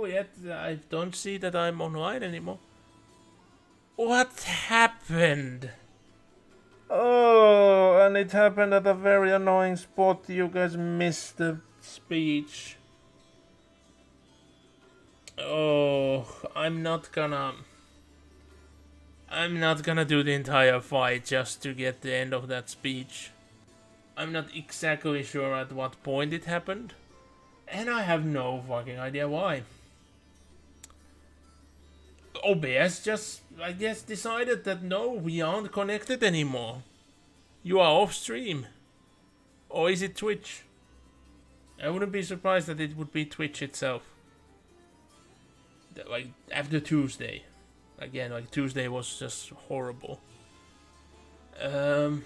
yet I don't see that I'm online anymore. What happened? Oh, and it happened at a very annoying spot. You guys missed the speech. Oh, I'm not gonna do the entire fight just to get the end of that speech. I'm not exactly sure at what point it happened. And I have no fucking idea why. OBS just, I guess, decided that no, we aren't connected anymore. You are off stream. Or is it Twitch? I wouldn't be surprised that it would be Twitch itself. Like, after Tuesday. Again, like, Tuesday was just horrible. At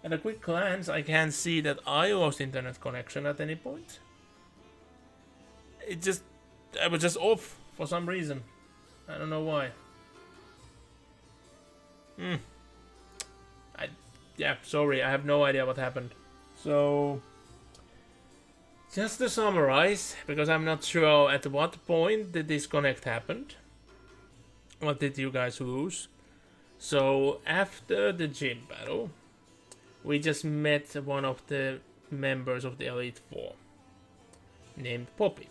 a quick glance, I can see that I lost internet connection at any point. I was just off for some reason. I don't know why. Yeah, sorry, I have no idea what happened. So, just to summarize, because I'm not sure at what point the disconnect happened. What did you guys lose? So, after the gym battle, we just met one of the members of the Elite Four, named Poppy.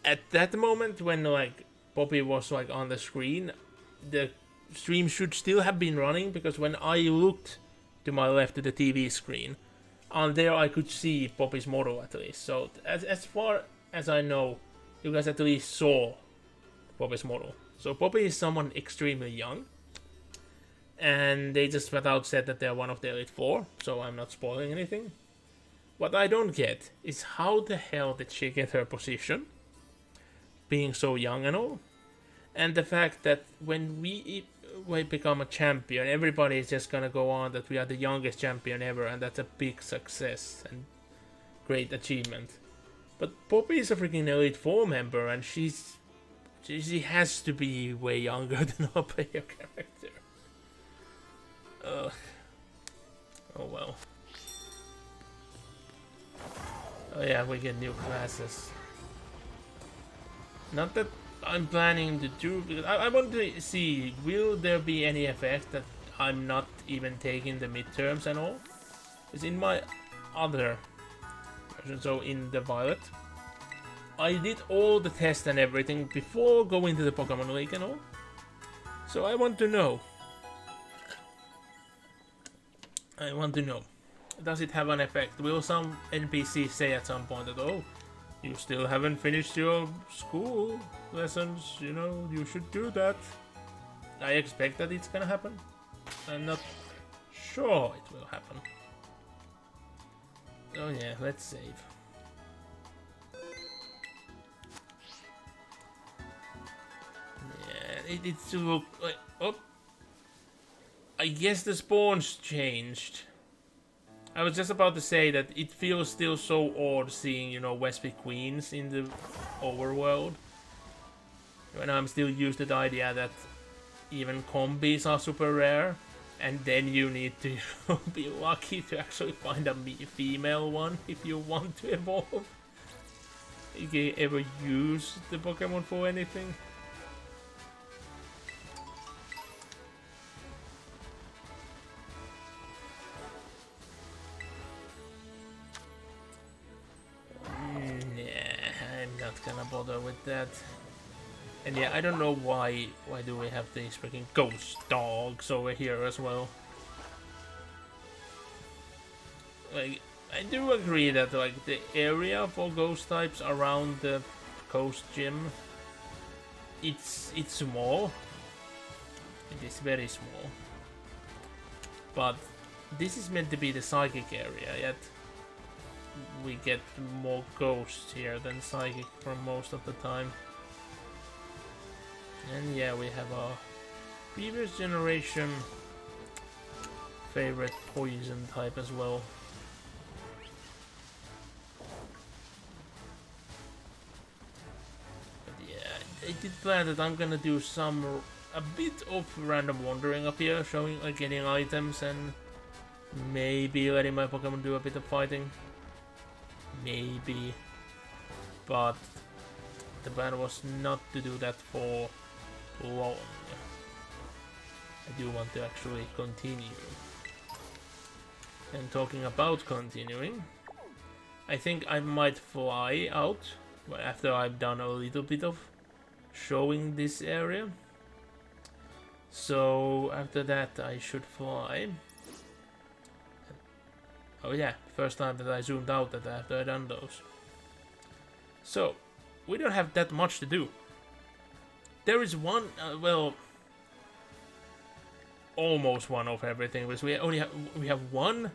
At that moment, when like Poppy was like on the screen, the stream should still have been running, because when I looked to my left to the TV screen, on there I could see Poppy's model at least. So as far as I know, you guys at least saw Poppy's model. So Poppy is someone extremely young, and they just flat out said that they're one of the Elite Four, so I'm not spoiling anything. What I don't get is how the hell did she get her position, being so young and all, and the fact that when we become a champion, everybody is just gonna go on that we are the youngest champion ever, and that's a big success and great achievement. But Poppy is a freaking Elite Four member, and she has to be way younger than our player character. Ugh. Oh well. Oh yeah, we get new classes. Not that I'm planning to do, because I want to see, will there be any effect that I'm not even taking the midterms and all? Because in my other version, so in the Violet, I did all the tests and everything before going to the Pokemon League and all. So I want to know. Does it have an effect? Will some NPC say at some point that, oh, you still haven't finished your school lessons, you know, you should do that. I expect that it's gonna happen. I'm not sure it will happen. Oh yeah, let's save. Yeah, it's look like, oh, I guess the spawns changed. I was just about to say that it feels still so odd seeing, you know, Wespy Queens in the overworld. When I'm still used to the idea that even combis are super rare, and then you need to be lucky to actually find a female one if you want to evolve. You can ever use the Pokemon for anything. Gonna bother with that. And yeah, I don't know why do we have these freaking ghost dogs over here as well. Like, I do agree that like the area for ghost types around the coast gym, it's small. It is very small. But this is meant to be the psychic area, yet we get more ghosts here than psychic for most of the time. And yeah, we have our previous generation favorite poison type as well. But yeah, I did plan that I'm gonna do a bit of random wandering up here, showing like getting items and maybe letting my Pokemon do a bit of fighting. Maybe, but the plan was not to do that for long. I do want to actually continue. And talking about continuing, I think I might fly out after I've done a little bit of showing this area. So after that I should fly. Oh yeah, first time that I zoomed out that after I done those. So we don't have that much to do. There is one, well, almost one of everything, because we have one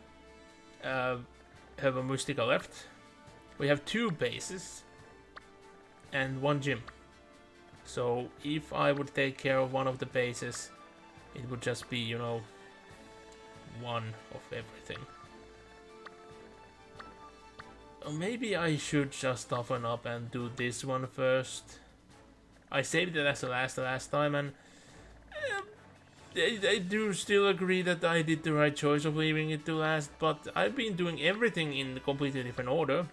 have a Mystica left. We have 2 bases and 1 gym. So if I would take care of one of the bases, it would just be, you know, one of everything. Or maybe I should just toughen up and do this one first. I saved it as the last time, and I do still agree that I did the right choice of leaving it to last, but I've been doing everything in a completely different order.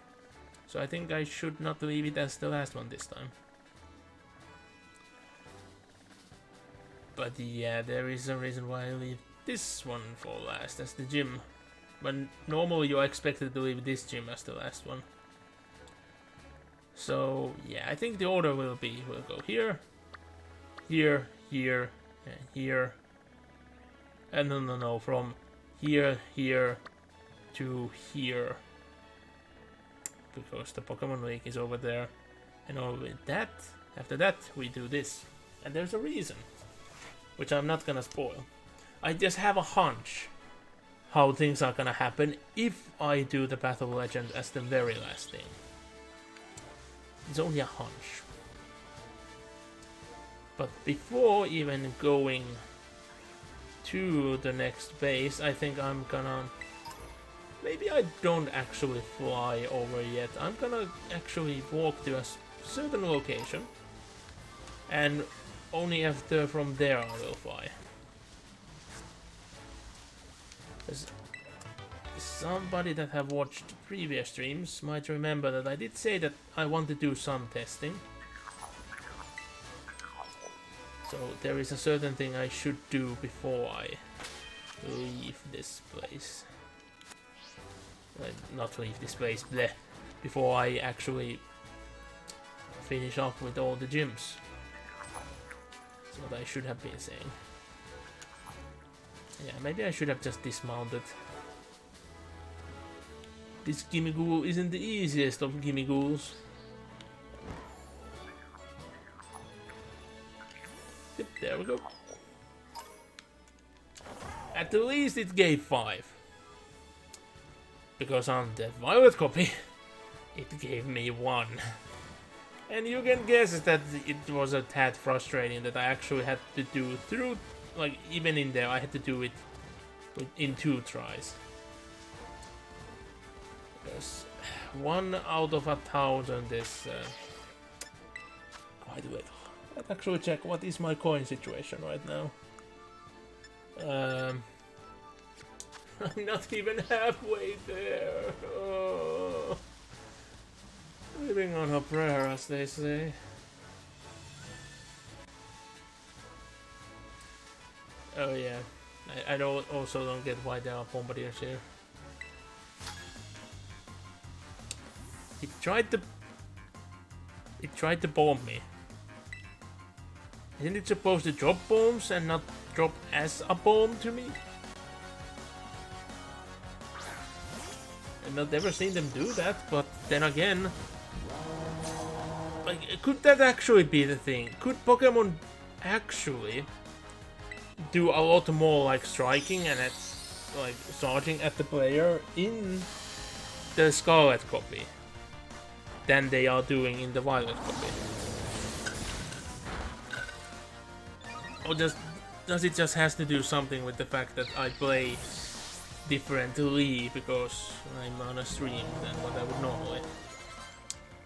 So I think I should not leave it as the last one this time. But yeah, there is a reason why I leave this one for last, as the gym. But normally you're expected to leave this gym as the last one. So yeah, I think the order will be, we'll go here, here, here, and here. And no, from here, here to here. Because the Pokemon League is over there. And all with that, after that, we do this. And there's a reason, which I'm not gonna spoil. I just have a hunch how things are gonna happen if I do the Path of Legend as the very last thing. It's only a hunch. But before even going to the next base, I think I'm gonna... Maybe I don't actually fly over yet. I'm gonna actually walk to a certain location. And only after from there I will fly. As somebody that have watched previous streams might remember that I did say that I want to do some testing. So there is a certain thing I should do before I leave this place. Not leave this place, bleh. Before I actually finish off with all the gyms. That's what I should have been saying. Yeah, maybe I should have just dismounted. This Gimmighoul isn't the easiest of Gimmighouls. Yep, there we go. At least it gave 5. Because on the Violet copy, it gave me 1. And you can guess that it was a tad frustrating that I actually had to do through, like, even in there, I had to do it in 2 tries. Because 1 out of 1,000 is quite little. Let's actually check what is my coin situation right now. I'm not even halfway there. Oh. Living on a prayer, as they say. Oh yeah, I also don't get why there are bombardiers here. It tried to bomb me. Isn't it supposed to drop bombs and not drop as a bomb to me? I've not ever seen them do that, but then again, like, could that actually be the thing? Could Pokemon actually do a lot more like striking and like charging at the player in the Scarlet copy than they are doing in the Violet copy? Or does it just has to do something with the fact that I play differently because I'm on a stream than what I would normally?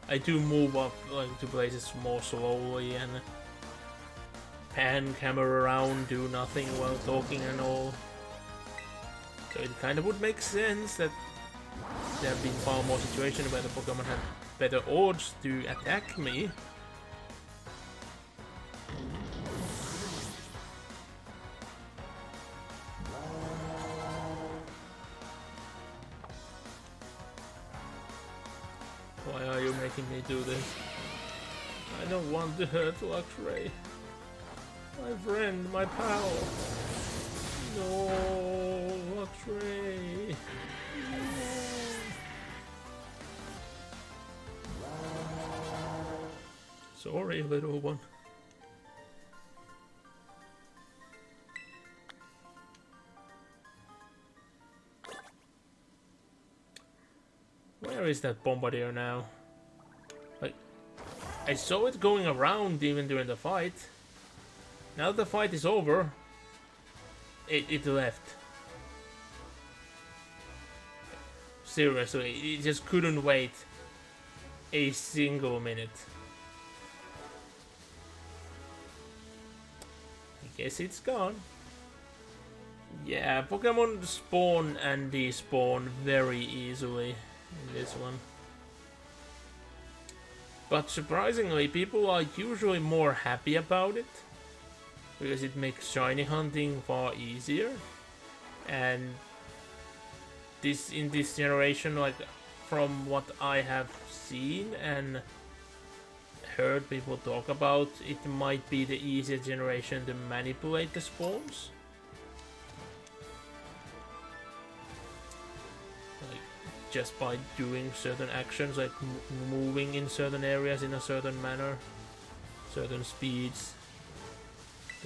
I do move up like to places more slowly and pan camera around, do nothing while talking and all. So it kind of would make sense that there have been far more situations where the Pokemon had better odds to attack me making me do this. I don't want to hurt Luxray. My friend, my pal. No, Luxray. Sorry, little one. Where is that Bombardier now? Like, I saw it going around even during the fight. Now that the fight is over, it left. Seriously, it just couldn't wait a single minute. I guess it's gone. Yeah, Pokemon spawn and despawn very easily in this one. But surprisingly, people are usually more happy about it, because it makes shiny hunting far easier. And this in this generation, like from what I have seen and heard people talk about, it might be the easiest generation to manipulate the spawns. Like just by doing certain actions, like moving in certain areas in a certain manner, certain speeds.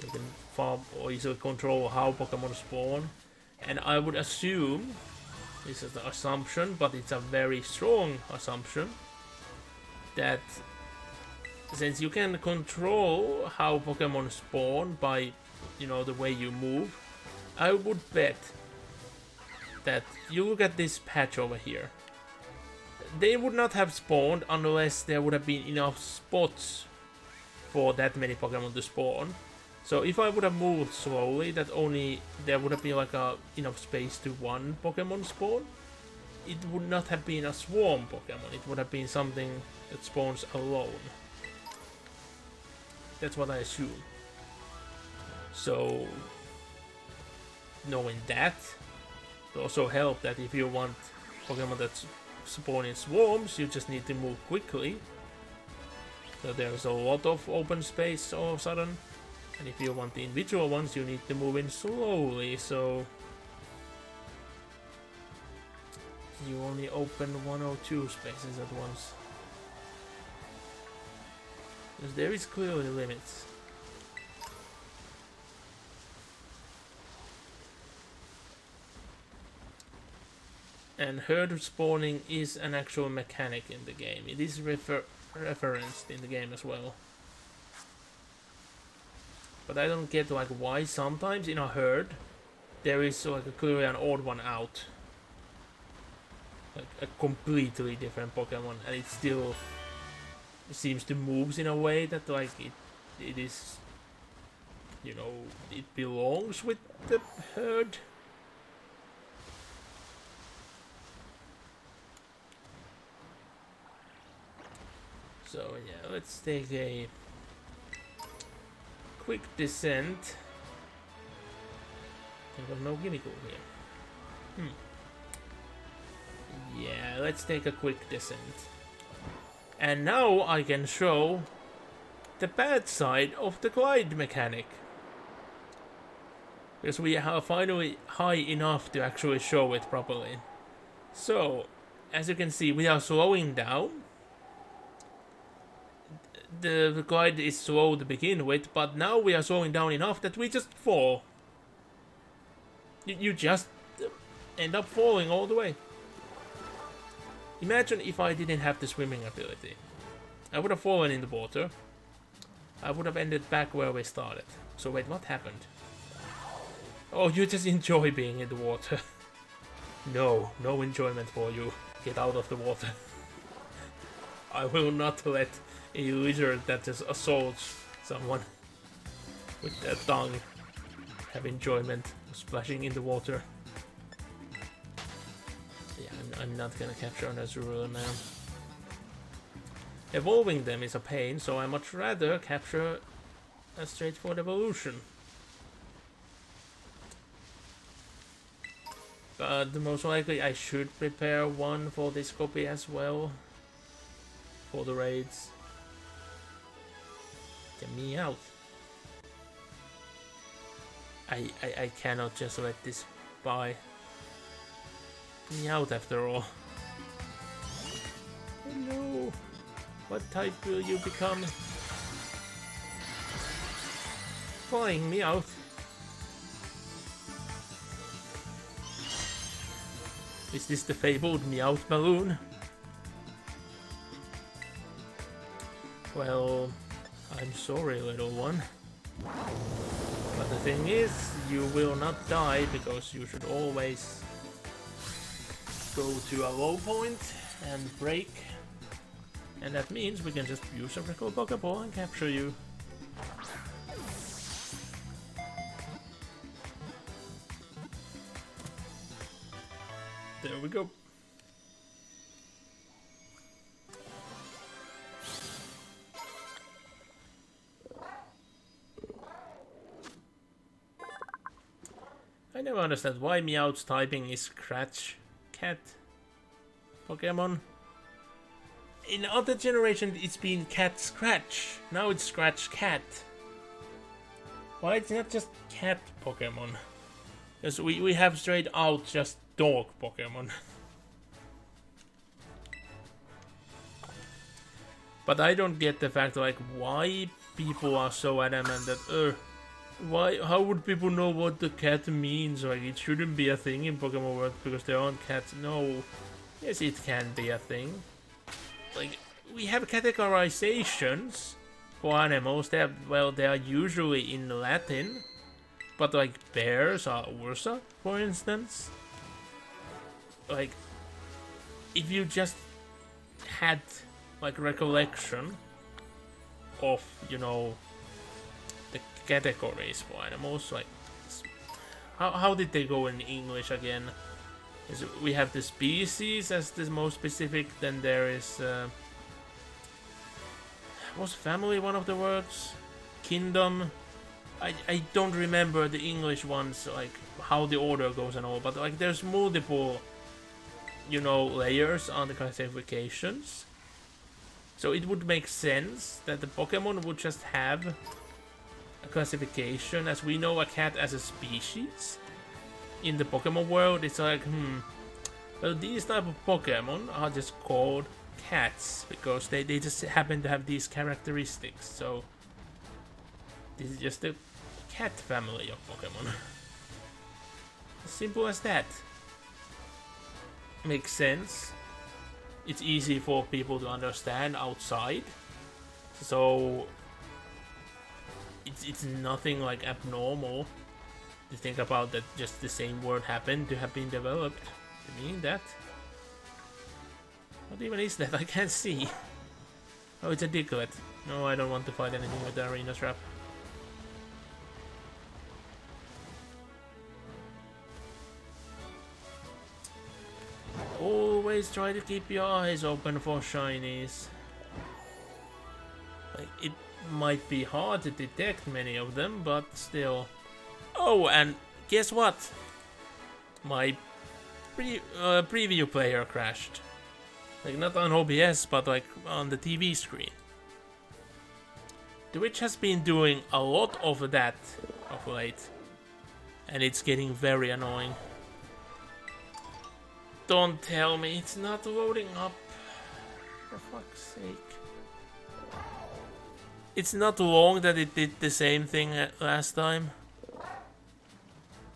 You can far or easily control how Pokemon spawn. And I would assume, this is the assumption, but it's a very strong assumption, that since you can control how Pokemon spawn by, you know, the way you move, I would bet that you look at this patch over here. They would not have spawned unless there would have been enough spots for that many Pokemon to spawn. So if I would have moved slowly, that only there would have been like enough space to one Pokemon spawn. It would not have been a swarm Pokemon. It would have been something that spawns alone. That's what I assume. So knowing that, it also helps that if you want Pokemon that spawn in swarms, you just need to move quickly. So there's a lot of open space all of a sudden. And if you want the individual ones, you need to move in slowly, so you only open 1 or 2 spaces at once. Because there is clearly limits. And herd spawning is an actual mechanic in the game. It is referenced in the game as well. But I don't get like why sometimes in a herd there is like clearly an odd one out. Like a completely different Pokemon, and it still seems to move in a way that like it is, you know, it belongs with the herd. So yeah, let's take a quick descent. I've got no Gimmighoul here. Yeah, let's take a quick descent. And now I can show the bad side of the glide mechanic. Because we are finally high enough to actually show it properly. So, as you can see, we are slowing down. The glide is slow to begin with, but now we are slowing down enough that we just fall. You just end up falling all the way. Imagine if I didn't have the swimming ability. I would have fallen in the water. I would have ended back where we started. So wait, what happened? Oh, you just enjoy being in the water. No enjoyment for you. Get out of the water. I will not let a lizard that just assaults someone with their tongue have enjoyment of splashing in the water. Yeah, I'm not gonna capture an Azurill now. Evolving them is a pain, so I much rather capture a straightforward evolution. But most likely I should prepare one for this copy as well. for the raids. Get me out. I cannot just let this by. Get me out after all. Hello. What type will you become? Flying me out. Is this the fabled Meowth balloon? Well, I'm sorry, little one. But the thing is, you will not die because you should always go to a low point and break. And that means we can just use a Recall Pokeball and capture you. There we go. I never understand why Meowth's typing is Scratch Cat Pokemon. In other generations it's been Cat Scratch. Now it's Scratch Cat. Why it's not just Cat Pokemon? Because we have straight out just dog Pokemon. But I don't get the fact like why people are so adamant that how would people know what the cat means? Like it shouldn't be a thing in Pokemon World because there aren't cats. No. Yes, it can be a thing. Like we have categorizations for animals. They are usually in Latin. But like bears are Ursa, for instance. Like if you just had like recollection of, you know, the categories for animals, like how did they go in English again? We have the species as the most specific, then there is was family one of the words? Kingdom. I don't remember the English ones, like how the order goes and all, but like there's multiple, you know, layers on the classifications. So it would make sense that the Pokemon would just have a classification, as we know a cat as a species. In the Pokemon world, it's like, well, these type of Pokemon are just called cats because they just happen to have these characteristics. So this is just the cat family of Pokemon. As simple as that. Makes sense. It's easy for people to understand outside. So it's nothing like abnormal to think about that just the same word happened to have been developed to mean that. What even is that? I can't see. Oh, it's a Diglett. No, I don't want to fight anything with the arena trap. Always try to keep your eyes open for shinies. Like, it might be hard to detect many of them, but still. Oh, and guess what? My preview player crashed. Like, not on OBS, but like on the TV screen. Twitch has been doing a lot of that of late. And it's getting very annoying. Don't tell me it's not loading up. For fuck's sake. It's not long that it did the same thing last time.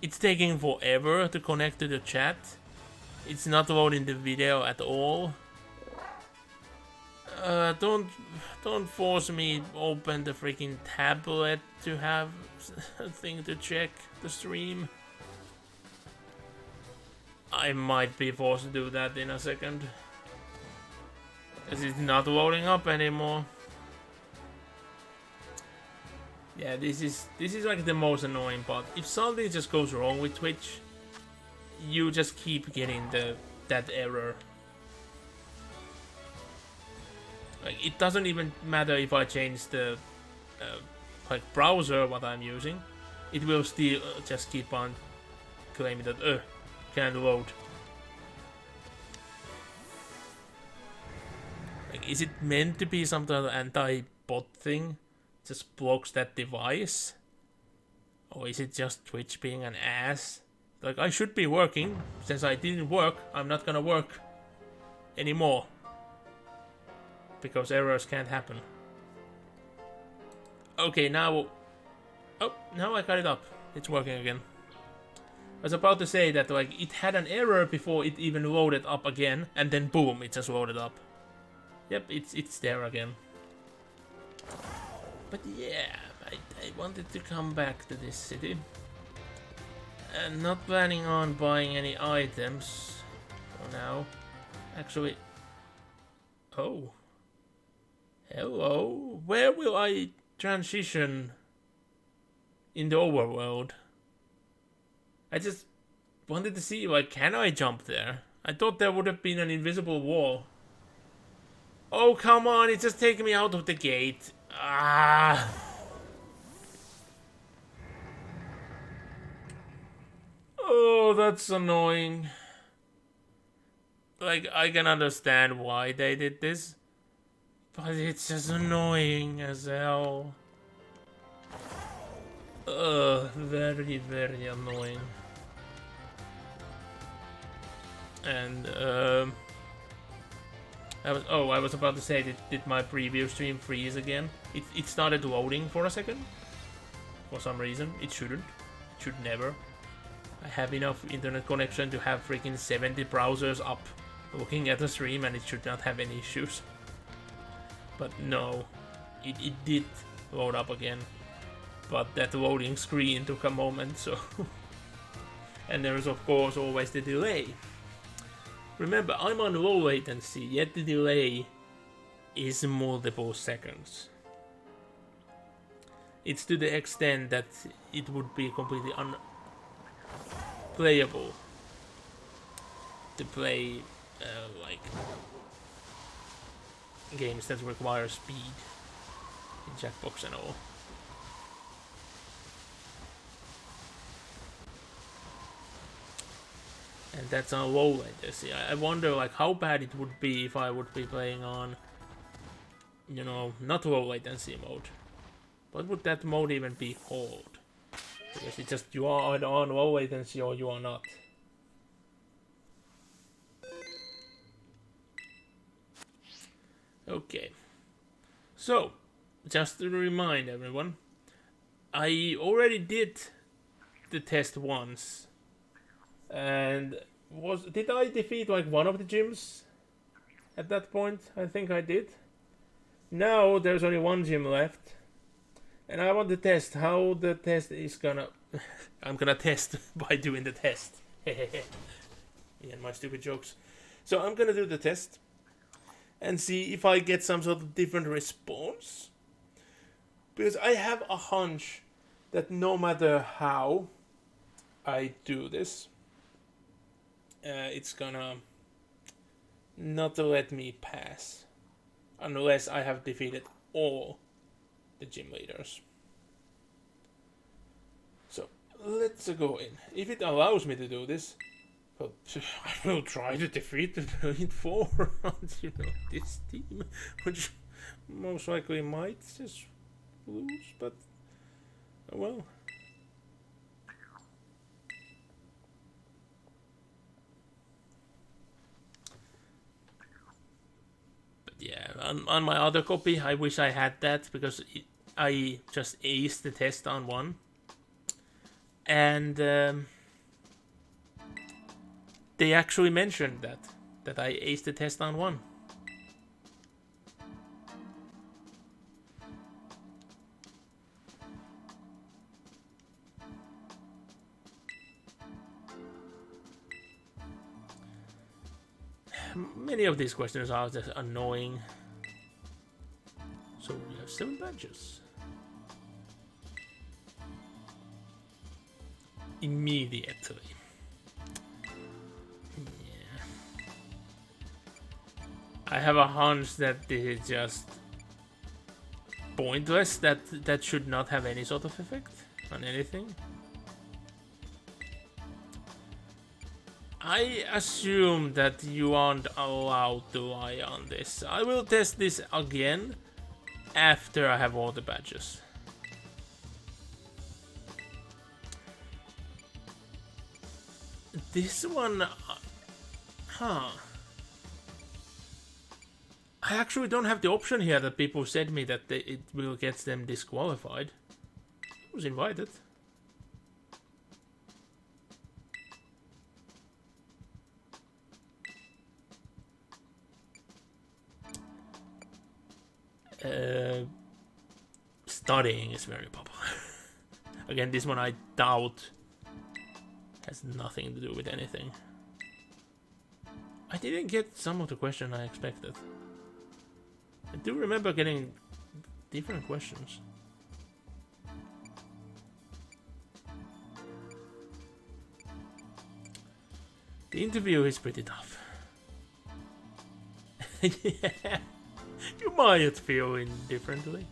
It's taking forever to connect to the chat. It's not loading the video at all. Don't force me to open the freaking tablet to have a thing to check the stream. I might be forced to do that in a second. Because it's not loading up anymore. Yeah, this is like the most annoying part. If something just goes wrong with Twitch, you just keep getting that error. Like, it doesn't even matter if I change the like browser what I'm using. It will still just keep on claiming that can't load. Like, is it meant to be some kind of anti-bot thing? Just blocks that device? Or is it just Twitch being an ass? Like, I should be working. Since I didn't work, I'm not gonna work anymore. Because errors can't happen. Okay, now... Oh, now I got it up. It's working again. I was about to say that, like, it had an error before it even loaded up again. And then boom, it just loaded up. Yep, it's there again. But yeah, I wanted to come back to this city. And not planning on buying any items for now. Actually... Oh. Hello. Where will I transition in the overworld? I just wanted to see, like, can I jump there? I thought there would have been an invisible wall. Oh, come on, it's just taking me out of the gate. Ah. Oh, that's annoying. Like, I can understand why they did this. But it's just annoying as hell. Very, very annoying. And, I was about to say, did my preview stream freeze again? It started loading for a second. For some reason. It shouldn't. It should never. I have enough internet connection to have freaking 70 browsers up looking at the stream and it should not have any issues. But no, it did load up again. But that loading screen took a moment, so... And there is of course always the delay. Remember, I'm on low latency, yet the delay is multiple seconds. It's to the extent that it would be completely unplayable to play like games that require speed in Jackbox and all. And that's on low latency. I wonder, like, how bad it would be if I would be playing on, you know, not low latency mode. What would that mode even be called? Because it's just you are either on low latency or you are not. Okay. So, just to remind everyone, I already did the test once. And did I defeat like one of the gyms at that point? I think I did. Now there's only one gym left. And I want to test how the test is gonna... I'm gonna test by doing the test. Me and my stupid jokes. So I'm gonna do the test. And see if I get some sort of different response. Because I have a hunch that no matter how I do this... it's gonna not let me pass unless I have defeated all the gym leaders. So let's go in. If it allows me to do this, well, I will try to defeat the Brilliant Four on, you know, this team, which most likely might just lose, but oh well. Yeah, on my other copy, I wish I had that, because I just aced the test on one. And they actually mentioned that I aced the test on one. Many of these questions are just annoying. So we have 7 badges. Immediately. Yeah. I have a hunch that this is just pointless. That should not have any sort of effect on anything. I assume that you aren't allowed to lie on this. I will test this again after I have all the badges. This one... huh. I actually don't have the option here that people said me that it will get them disqualified. I was invited. Studying is very popular. Again, this one I doubt has nothing to do with anything. I didn't get some of the questions I expected. I do remember getting different questions. The interview is pretty tough. Yeah, you might feel indifferently.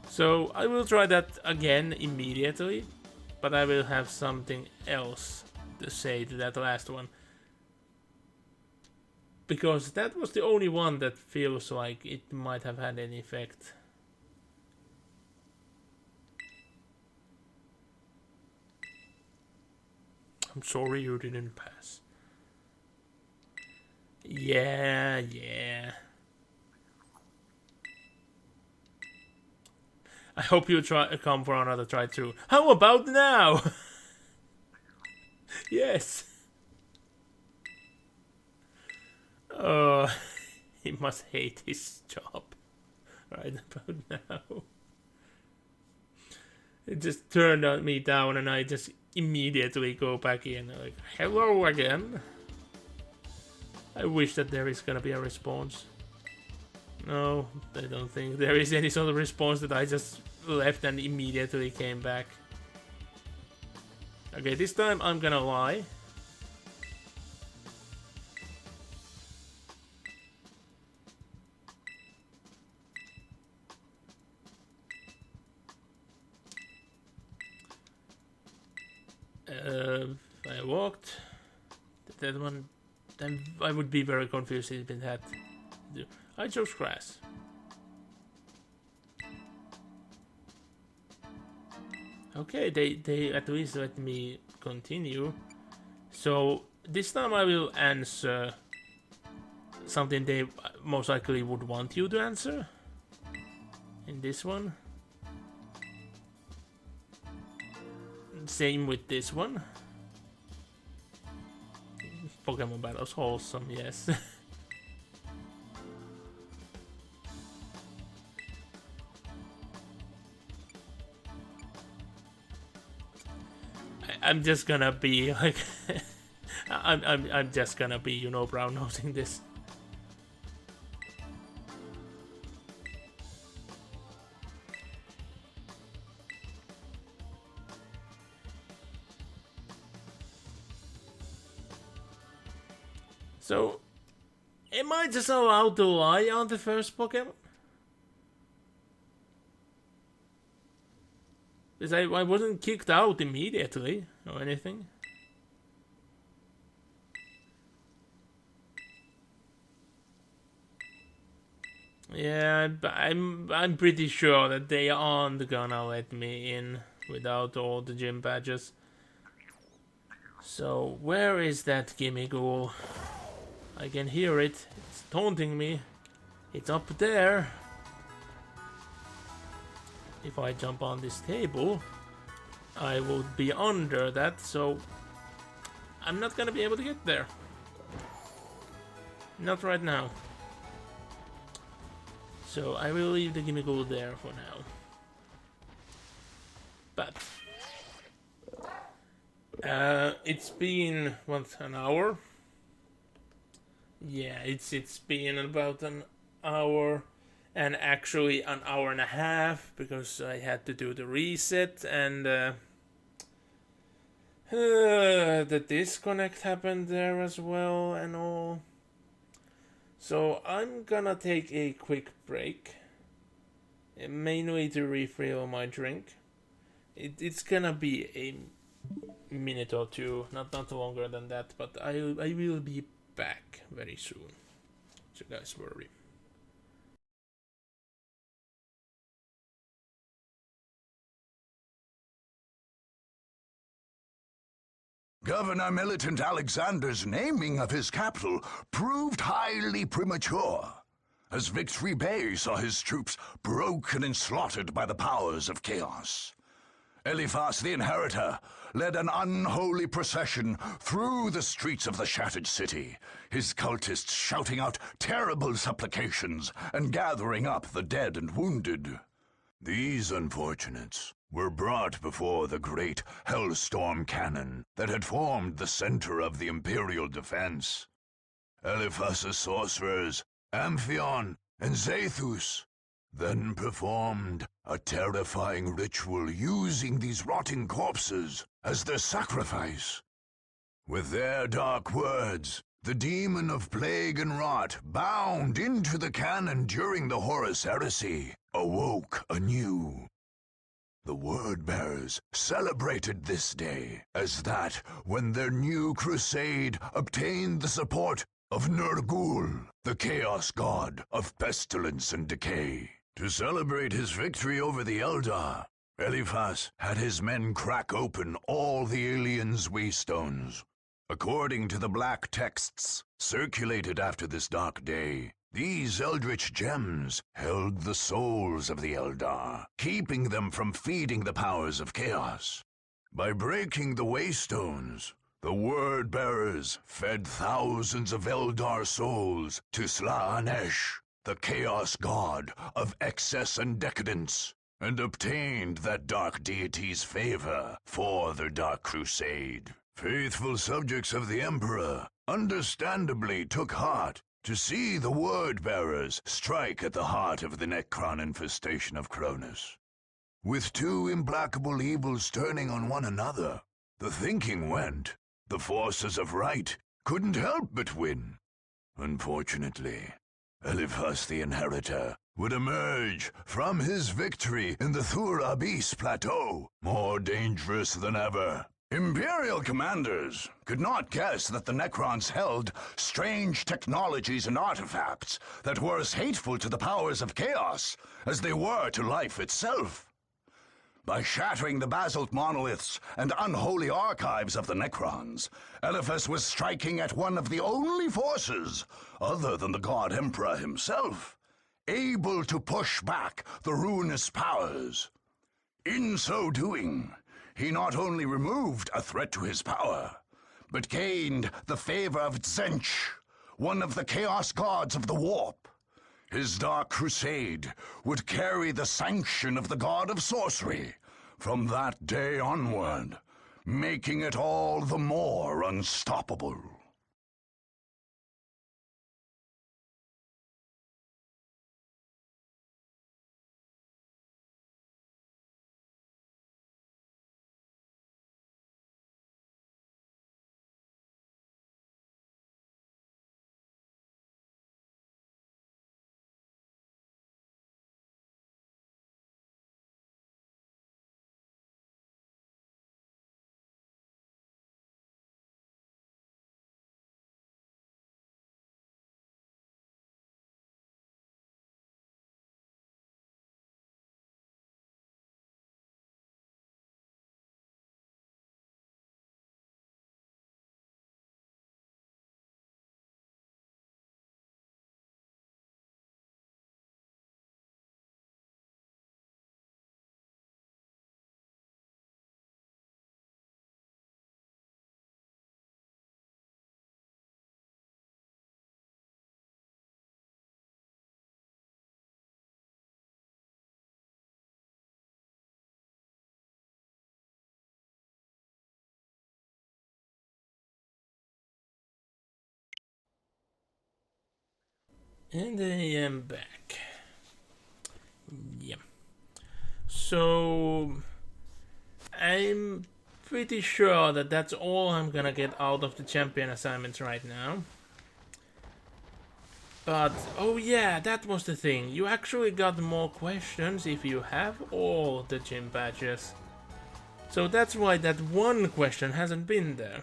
So I will try that again immediately, but I will have something else to say to that last one. Because that was the only one that feels like it might have had any effect. I'm sorry you didn't pass. Yeah. I hope you come for another try too. How about now? Yes. He must hate his job right about now. It just turned me down and I just immediately go back in like, hello again. I wish that there is gonna be a response. No, I don't think there is any sort of response that I just left and immediately came back. Okay, this time I'm gonna lie. I walked. That one, then I would be very confused if it had. I chose grass. Okay, they at least let me continue. So this time I will answer something they most likely would want you to answer. In this one. Same with this one. Pokemon battles wholesome, yes. I'm just gonna be like I'm just gonna be, you know, brown nosing this. So, am I just allowed to lie on the first Pokemon? Because I wasn't kicked out immediately or anything. Yeah, I'm pretty sure that they aren't gonna let me in without all the gym badges. So where is that Gimmighoul? I can hear it. It's taunting me. It's up there. If I jump on this table, I will be under that, so I'm not gonna be able to get there. Not right now. So I will leave the Gimmighoul there for now. But it's been what, an hour? Yeah, it's been about an hour, and actually an hour and a half because I had to do the reset and the disconnect happened there as well and all. So I'm gonna take a quick break, mainly to refill my drink. It's gonna be a minute or two, not longer than that, but I will be back very soon. So guys, worry. Governor Militant Alexander's naming of his capital proved highly premature, as Victory Bay saw his troops broken and slaughtered by the powers of chaos. Eliphas the Inheritor led an unholy procession through the streets of the shattered city, his cultists shouting out terrible supplications and gathering up the dead and wounded. These unfortunates were brought before the great Hellstorm cannon that had formed the center of the Imperial defense. Eliphas's sorcerers, Amphion and Zethus, then performed a terrifying ritual using these rotting corpses as their sacrifice. With their dark words, the demon of plague and rot, bound into the cannon during the Horus Heresy, awoke anew. The Word-Bearers celebrated this day as that when their new crusade obtained the support of Ner'gul, the Chaos God of pestilence and decay. To celebrate his victory over the Eldar, Eliphas had his men crack open all the aliens' waystones. According to the black texts circulated after this dark day, these eldritch gems held the souls of the Eldar, keeping them from feeding the powers of chaos. By breaking the waystones, the Word-Bearers fed thousands of Eldar souls to Slaanesh, the Chaos God of excess and decadence, and obtained that dark deity's favor for their dark crusade. Faithful subjects of the Emperor understandably took heart to see the Word-Bearers strike at the heart of the Necron infestation of Cronus. With two implacable evils turning on one another, the thinking went, the forces of right couldn't help but win. Unfortunately, Eliphas the Inheritor would emerge from his victory in the Thur Abyss Plateau more dangerous than ever. Imperial commanders could not guess that the Necrons held strange technologies and artifacts that were as hateful to the powers of chaos as they were to life itself. By shattering the basalt monoliths and unholy archives of the Necrons, Eliphas was striking at one of the only forces, other than the God Emperor himself, able to push back the ruinous powers. In so doing, he not only removed a threat to his power, but gained the favor of Tzeentch, one of the chaos gods of the warp. His dark crusade would carry the sanction of the god of sorcery from that day onward, making it all the more unstoppable. And I am back. Yeah. So I'm pretty sure that that's all I'm gonna get out of the champion assignments right now. But, oh yeah, that was the thing. You actually got more questions if you have all the gym badges. So that's why that one question hasn't been there.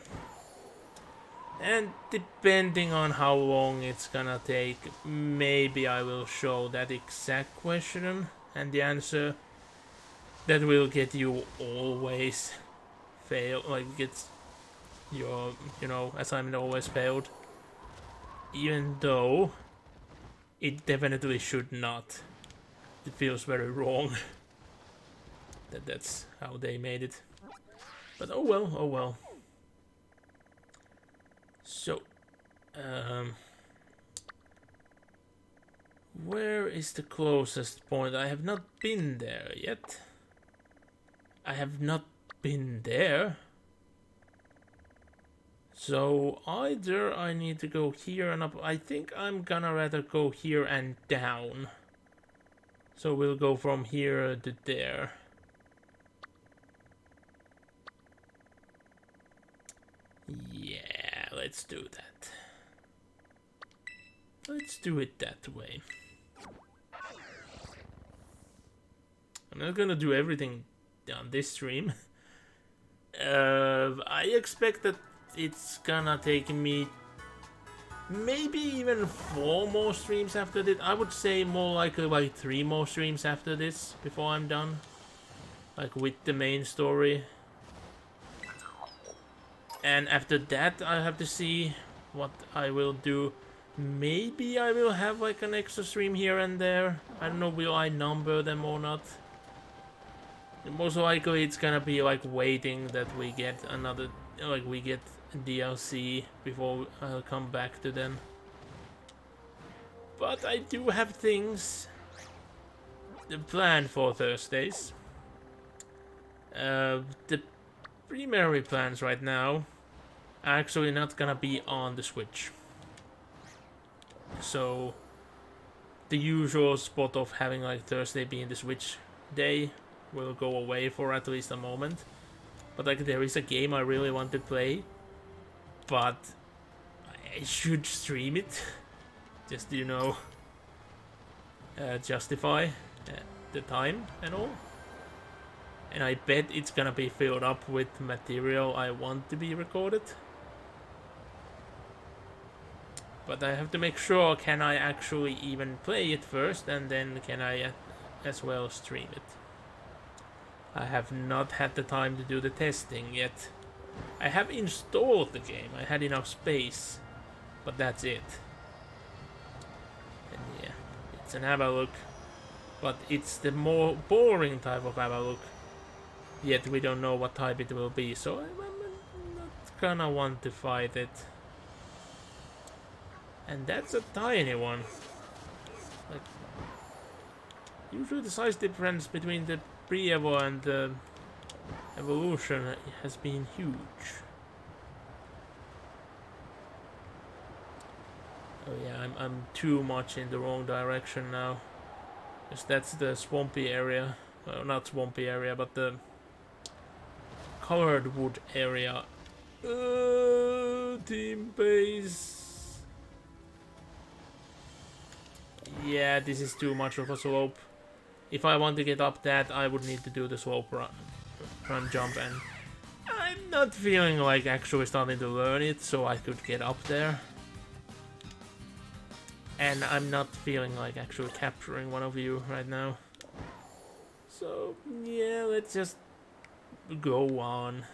And depending on how long it's gonna take, maybe I will show that exact question and the answer. That will get you always fail, like gets your, assignment always failed. Even though it definitely should not. It feels very wrong that's how they made it. But oh well, oh well. So, where is the closest point? I have not been there yet. I have not been there. So either I need to go here and up. I think I'm gonna rather go here and down. So we'll go from here to there. Yeah, let's do that. Let's do it that way. I'm not gonna do everything on this stream. I expect that it's gonna take me maybe even 4 more streams after this. I would say more likely like 3 more streams after this before I'm done. Like with the main story. And after that I have to see what I will do. Maybe I will have like an extra stream here and there. I don't know, will I number them or not? Most likely it's gonna be like waiting that we get another, like we get DLC before I'll come back to them. But I do have things planned for Thursdays. The primary plans right now are actually not gonna be on the Switch. So the usual spot of having like Thursday being the Switch day will go away for at least a moment. But like there is a game I really want to play, but I should stream it just to justify the time and all. And I bet it's gonna be filled up with material I want to be recorded. But I have to make sure, can I actually even play it first, and then can I as well stream it. I have not had the time to do the testing yet. I have installed the game, I had enough space, but that's it. And yeah, it's an Avalok, but it's the more boring type of Avalok. Yet we don't know what type it will be, so I'm not gonna want to fight it. And that's a tiny one. Like, usually the size difference between the pre-evo and the evolution has been huge. Oh yeah, I'm too much in the wrong direction now. Because that's the swampy area. Well, not swampy area, but the colored wood area. Team base. Yeah, this is too much of a slope. If I want to get up that, I would need to do the slope run jump, and I'm not feeling like actually starting to learn it so I could get up there. And I'm not feeling like actually capturing one of you right now. So yeah, let's just go on.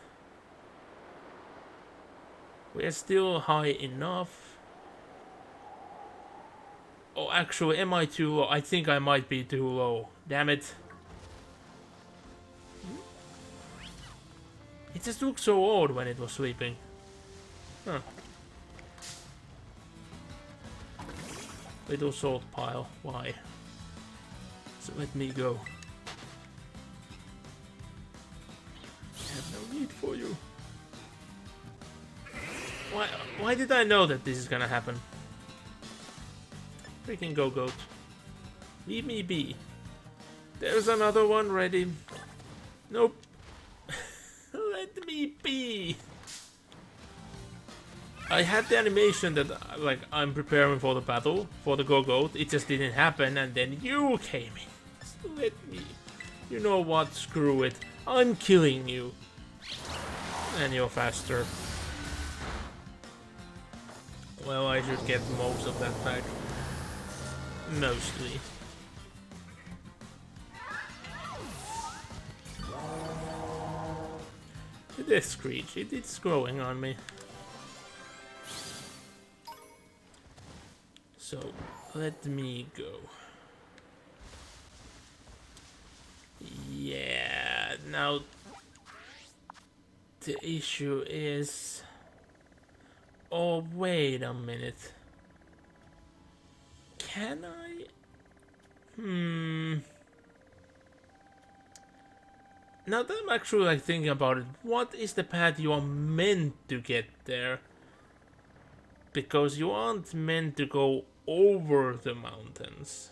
We're still high enough. Oh, actually, am I too low? I think I might be too low. Damn it. It just looked so odd when it was sleeping. Huh. Little salt pile. Why? So let me go. I have no need for you. Why did I know that this is gonna happen? Freaking go goat. Leave me be. There's another one ready. Nope. Let me be. I had the animation that like I'm preparing for the battle for the go goat. It just didn't happen, and then you came in. So let me You know what? Screw it. I'm killing you. And you're faster. Well, I should get most of that back. Mostly. It is Screech. It's growing on me. So, let me go. Yeah, now the issue is... Oh, wait a minute. Can I? Now that I'm actually like thinking about it, what is the path you are meant to get there? Because you aren't meant to go over the mountains.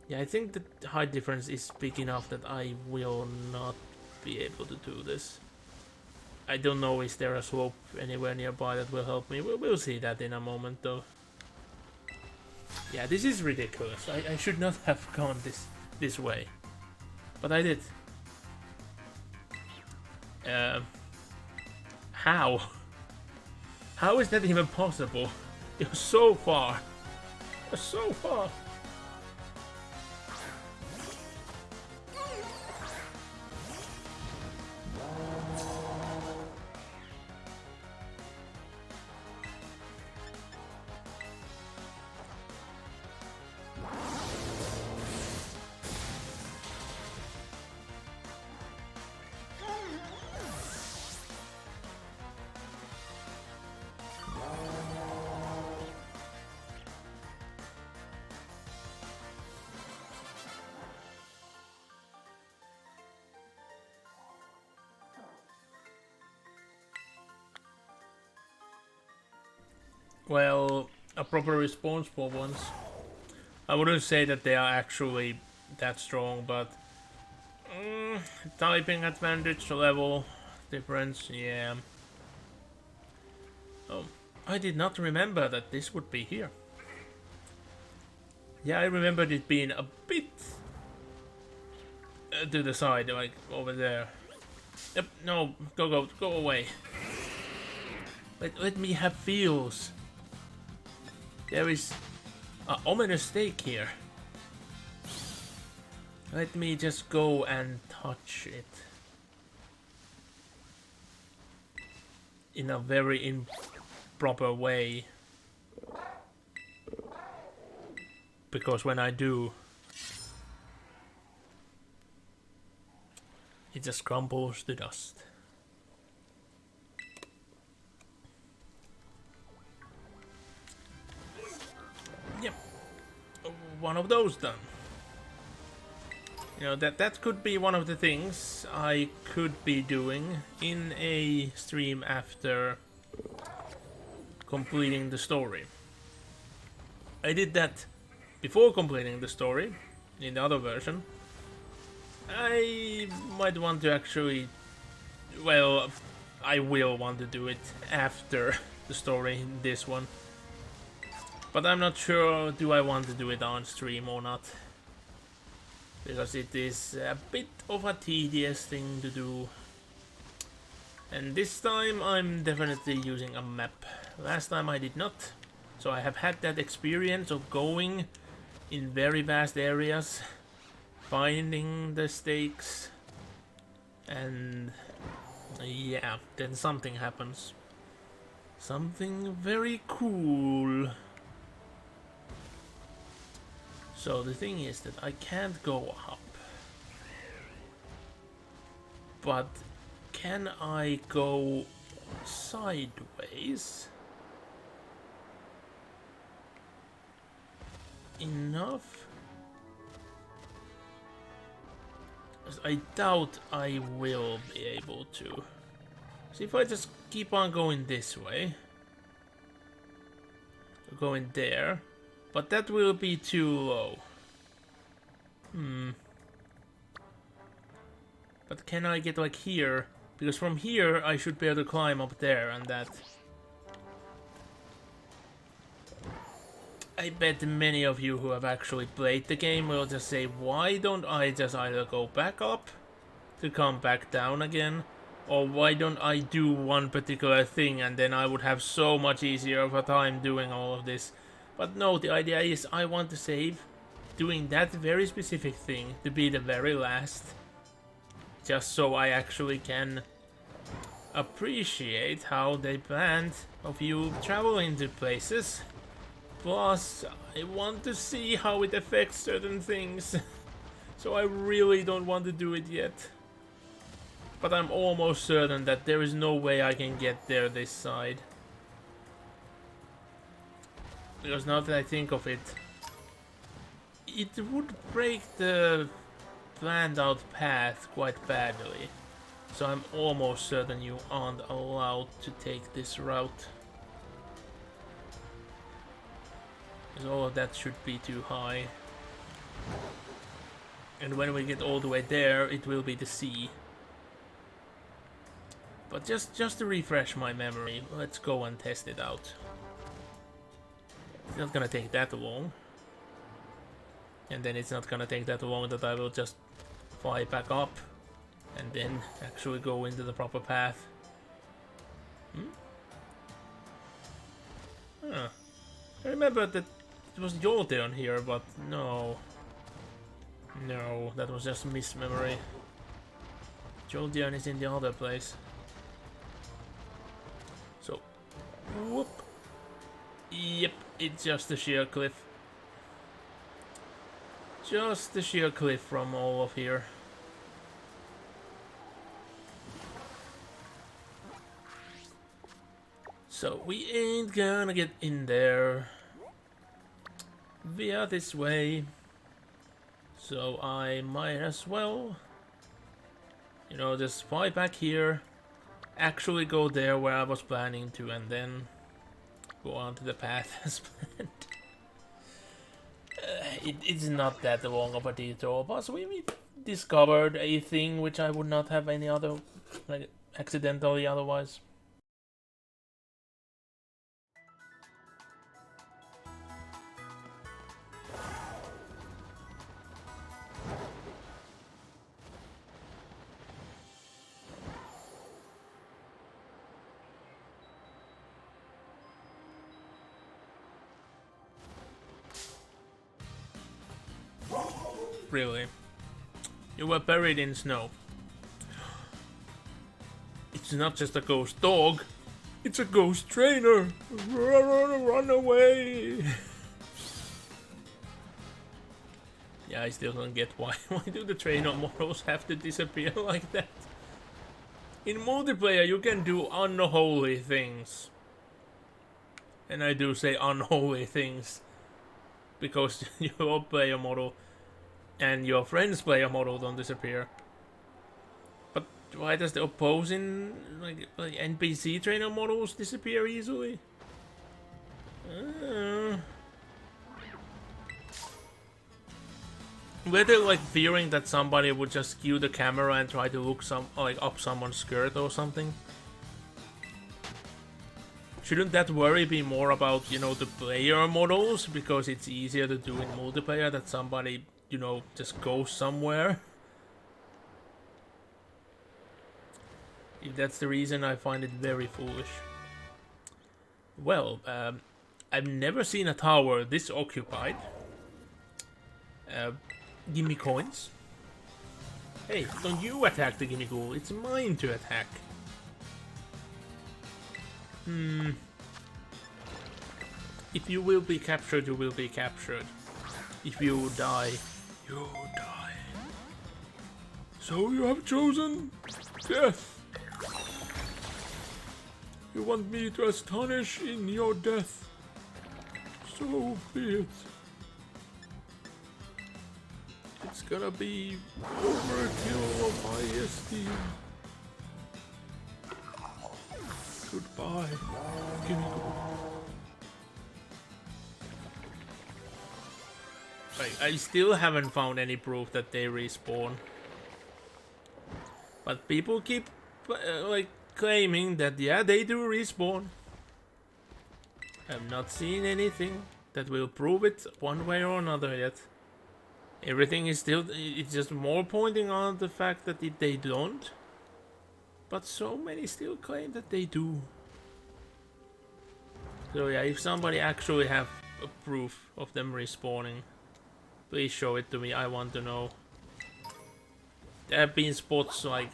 Yeah, I think the height difference is big enough that I will not be able to do this. I don't know, is there a slope anywhere nearby that will help me? We'll see that in a moment though. Yeah, this is ridiculous. I should not have gone this way. But I did. How? How is that even possible? It was so far. It was so far. Well, a proper response for once. I wouldn't say that they are actually that strong, but typing advantage level difference, yeah. Oh, I did not remember that this would be here. Yeah, I remembered it being a bit to the side, like over there. Yep, no, go away. Let me have feels. There is an ominous stake here. Let me just go and touch it. In a very improper way. Because when I do, it just crumbles to dust. Yep, one of those done. You know, that could be one of the things I could be doing in a stream after completing the story. I did that before completing the story in the other version. I might want to actually, well, I will want to do it after the story in this one. But I'm not sure, do I want to do it on stream or not? Because it is a bit of a tedious thing to do. And this time I'm definitely using a map. Last time I did not. So I have had that experience of going in very vast areas, finding the stakes, and yeah, then something happens. Something very cool. So the thing is that I can't go up. But can I go sideways? Enough? I doubt I will be able to. See, if I just keep on going this way, going there, but that will be too low. But can I get like here? Because from here I should be able to climb up there and that. I bet many of you who have actually played the game will just say, why don't I just either go back up to come back down again, or why don't I do one particular thing and then I would have so much easier of a time doing all of this. But no, the idea is I want to save doing that very specific thing to be the very last, just so I actually can appreciate how they planned of you traveling to places. Plus, I want to see how it affects certain things, so I really don't want to do it yet. But I'm almost certain that there is no way I can get there this side. Because now that I think of it, it would break the planned out path quite badly. So I'm almost certain you aren't allowed to take this route. Because all of that should be too high. And when we get all the way there, it will be the sea. But just to refresh my memory, let's go and test it out. It's not gonna take that long. And then it's not gonna take that long that I will just fly back up and then actually go into the proper path. Huh. I remember that it was Jolteon here, but no. No, that was just mismemory. Jolteon is in the other place. So, whoop. Yep, it's just the sheer cliff. Just the sheer cliff from all of here. So we ain't gonna get in there via this way. So I might as well, you know, just fly back here, actually go there where I was planning to, and then go on to the path as planned. It's not that long of a detour, but we discovered a thing which I would not have any other, like, accidentally otherwise. Really? You were buried in snow. It's not just a ghost dog. It's a ghost trainer. Run away. Yeah, I still don't get why. Why do the trainer models have to disappear like that? In multiplayer, you can do unholy things. And I do say unholy things. Because your player model and your friend's player model don't disappear. But why does the opposing like NPC trainer models disappear easily? Were they like fearing that somebody would just skew the camera and try to look up someone's skirt or something? Shouldn't that worry be more about, you know, the player models, because it's easier to do in multiplayer that somebody, you know, just goes somewhere? If that's the reason, I find it very foolish. Well, I've never seen a tower this occupied. Give me coins. Hey, don't you attack the Gimme Ghoul, it's mine to attack. If you will be captured, you will be captured. If you die, you die. So you have chosen death. You want me to astonish in your death. So be it. It's gonna be overkill of my esteem. Goodbye. Gimme Ghoul. I still haven't found any proof that they respawn. But people keep like claiming that yeah, they do respawn. I've not seen anything that will prove it one way or another yet. Everything is still, it's just more pointing on the fact that they don't. But so many still claim that they do. So yeah, if somebody actually have a proof of them respawning, please show it to me, I want to know. There have been spots like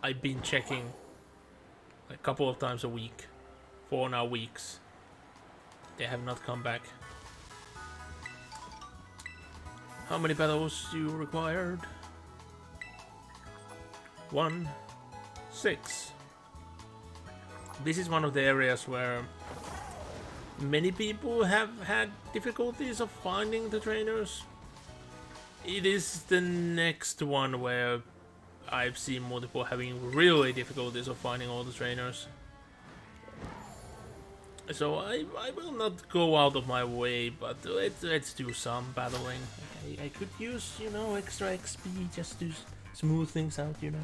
I've been checking a couple of times a week for now weeks. They have not come back. How many battles you required? 1, 6. This is one of the areas where many people have had difficulties of finding the trainers. It is the next one where I've seen multiple having really difficulties of finding all the trainers. So I will not go out of my way, but let's do some battling. I could use, you know, extra XP just to smooth things out, you know.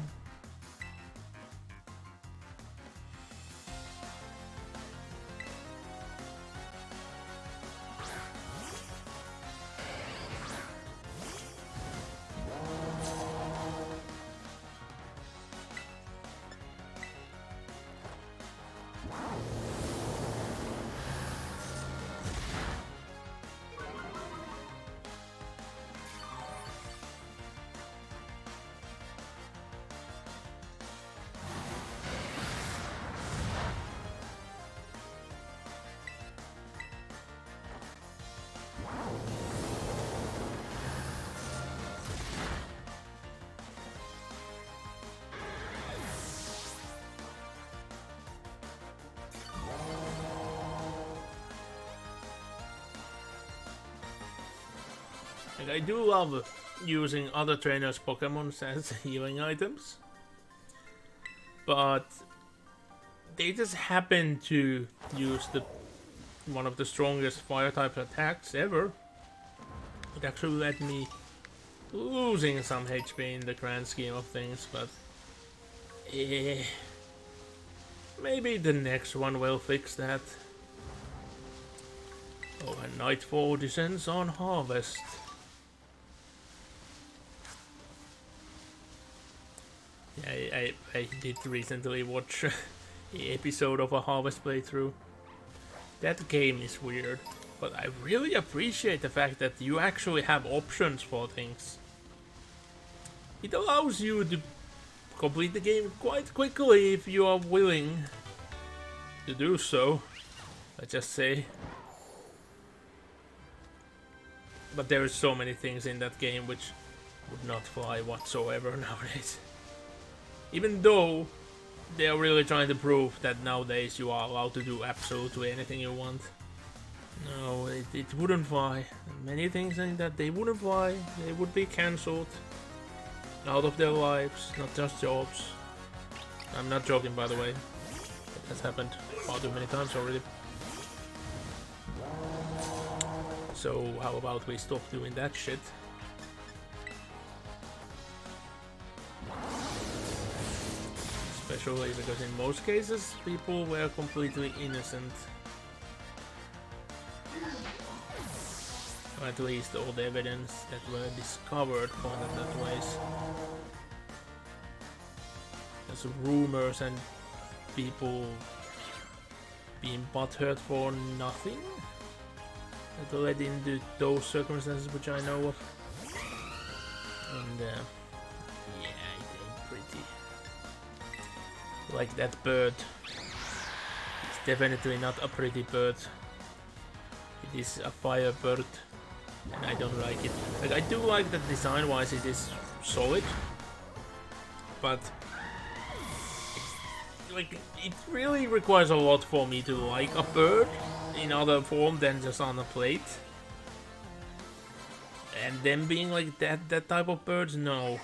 Like, I do love using other trainers' Pokemon as healing items, but they just happen to use one of the strongest fire type attacks ever. It actually led me losing some HP in the grand scheme of things, but maybe the next one will fix that. Oh, and nightfall descends on Harvest. Yeah, I did recently watch an episode of a Harvest playthrough. That game is weird, but I really appreciate the fact that you actually have options for things. It allows you to complete the game quite quickly if you are willing to do so, let's just say. But there are so many things in that game which would not fly whatsoever nowadays. Even though they are really trying to prove that nowadays you are allowed to do absolutely anything you want. No, it wouldn't fly. Many things in that they wouldn't fly. They would be cancelled out of their lives, not just jobs. I'm not joking, by the way. It has happened far too many times already. So how about we stop doing that shit? Especially because in most cases people were completely innocent. Or at least all the evidence that were discovered pointed that ways. There's rumors and people being butthurt for nothing that led into those circumstances which I know of. And yeah, it ain't pretty. Like that bird. It's definitely not a pretty bird. It is a fire bird, and I don't like it. Like, I do like that design-wise it is solid, but like it really requires a lot for me to like a bird in other form than just on a plate. And them being like that type of birds, no.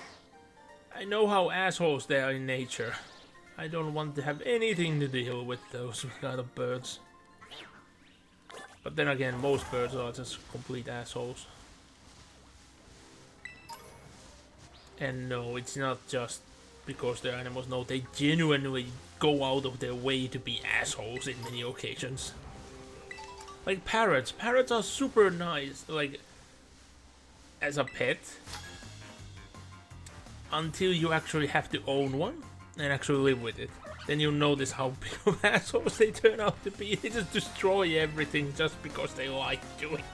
I know how assholes they are in nature. I don't want to have anything to deal with those kind of birds. But then again, most birds are just complete assholes. And no, it's not just because they're animals. No, they genuinely go out of their way to be assholes in many occasions. Like parrots. Parrots are super nice, like, as a pet. Until you actually have to own one and actually live with it. Then you'll notice how big of assholes they turn out to be. They just destroy everything just because they like doing it.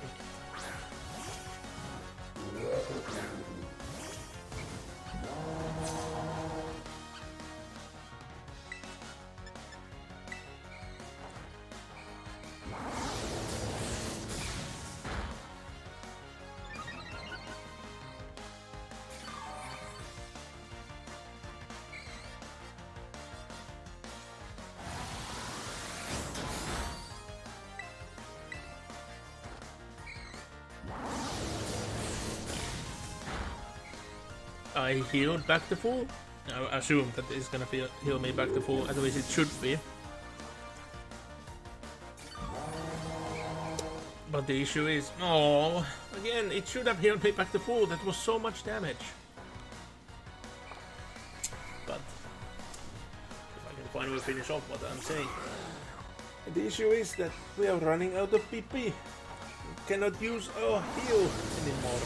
I healed back to full. I assume that it's gonna heal me back to full, at least it should be. But the issue is, oh, again, it should have healed me back to full. That was so much damage. But if I can finally finish off what I'm saying. The issue is that we are running out of PP. We cannot use our heal anymore.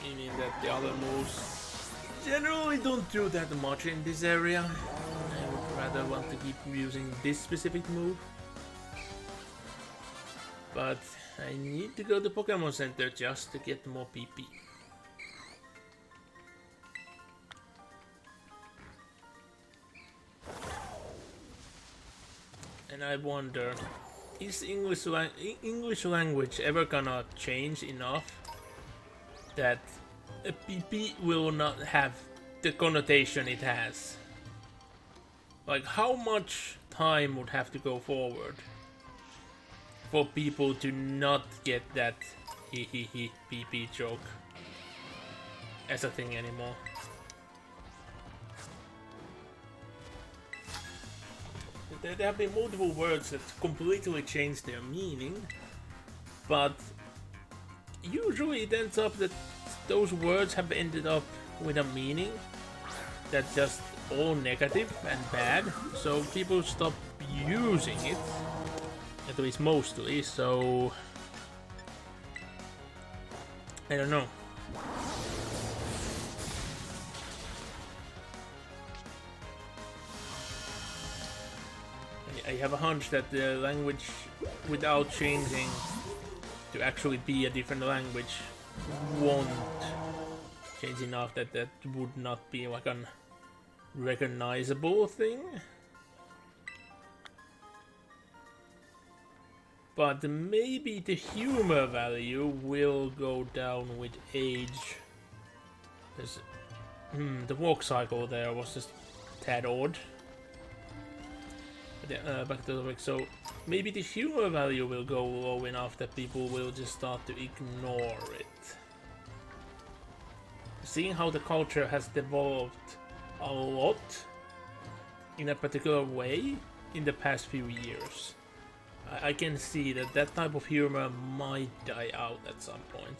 Meaning that the other moves generally don't do that much in this area. I would rather want to keep using this specific move. But I need to go to Pokemon Center just to get more PP. And I wonder, is English language ever gonna change enough that a PP will not have the connotation it has? Like, how much time would have to go forward for people to not get that hee hee hee PP joke as a thing anymore? There have been multiple words that completely change their meaning, but usually it ends up that those words have ended up with a meaning that's just all negative and bad, so people stop using it, at least mostly, so I don't know. I have a hunch that the language, without changing to actually be a different language, won't change enough that that would not be like an recognizable thing. But maybe the humor value will go down with age. The walk cycle there was just a tad odd. Back to the topic. So maybe the humor value will go low enough that people will just start to ignore it. Seeing how the culture has developed a lot in a particular way in the past few years, I can see that that type of humor might die out at some point.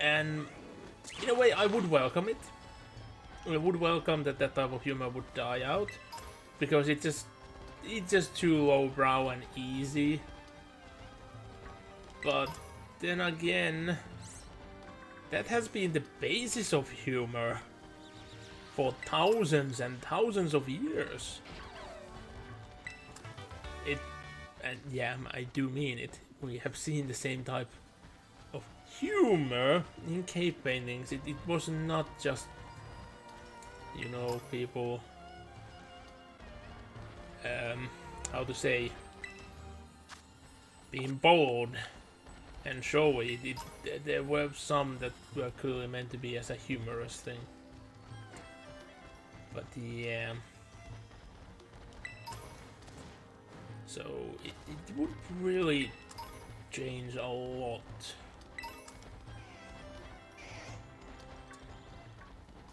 And in a way, I would welcome it. I would welcome that that type of humor would die out, because it's just too lowbrow and easy. But then again, that has been the basis of humor for thousands and thousands of years. And yeah, I do mean it. We have seen the same type of humor in cave paintings. It was not just, you know, people, how to say, being bold and showy. There were some that were clearly meant to be as a humorous thing. But yeah. So it would really change a lot.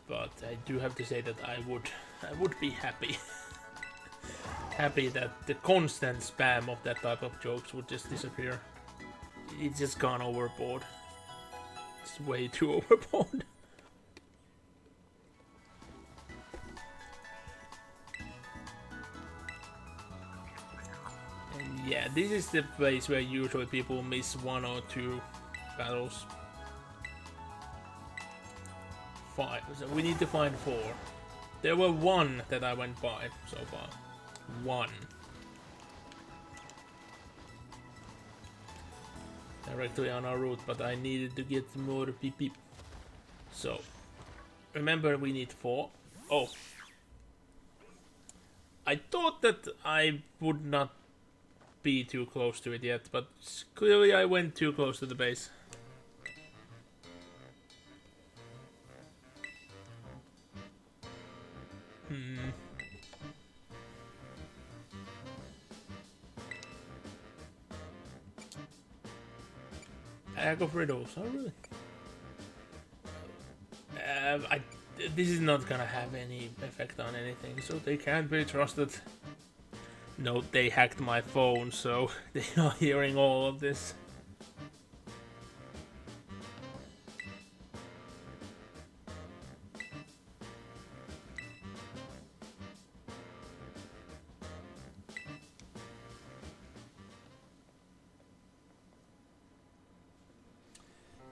But I do have to say that I would be happy. Happy that the constant spam of that type of jokes would just disappear. It's just gone overboard. It's way too overboard. this is the place where usually people miss 1 or 2 battles. 5. So we need to find 4. There were 1 that I went by so far. 1. Directly on our route, but I needed to get more PP. So, remember we need 4. Oh. I thought that I would not be too close to it yet, but clearly I went too close to the base. Bag of riddles, oh really? This is not gonna have any effect on anything, so they can't be trusted. Note they hacked my phone, so they are hearing all of this.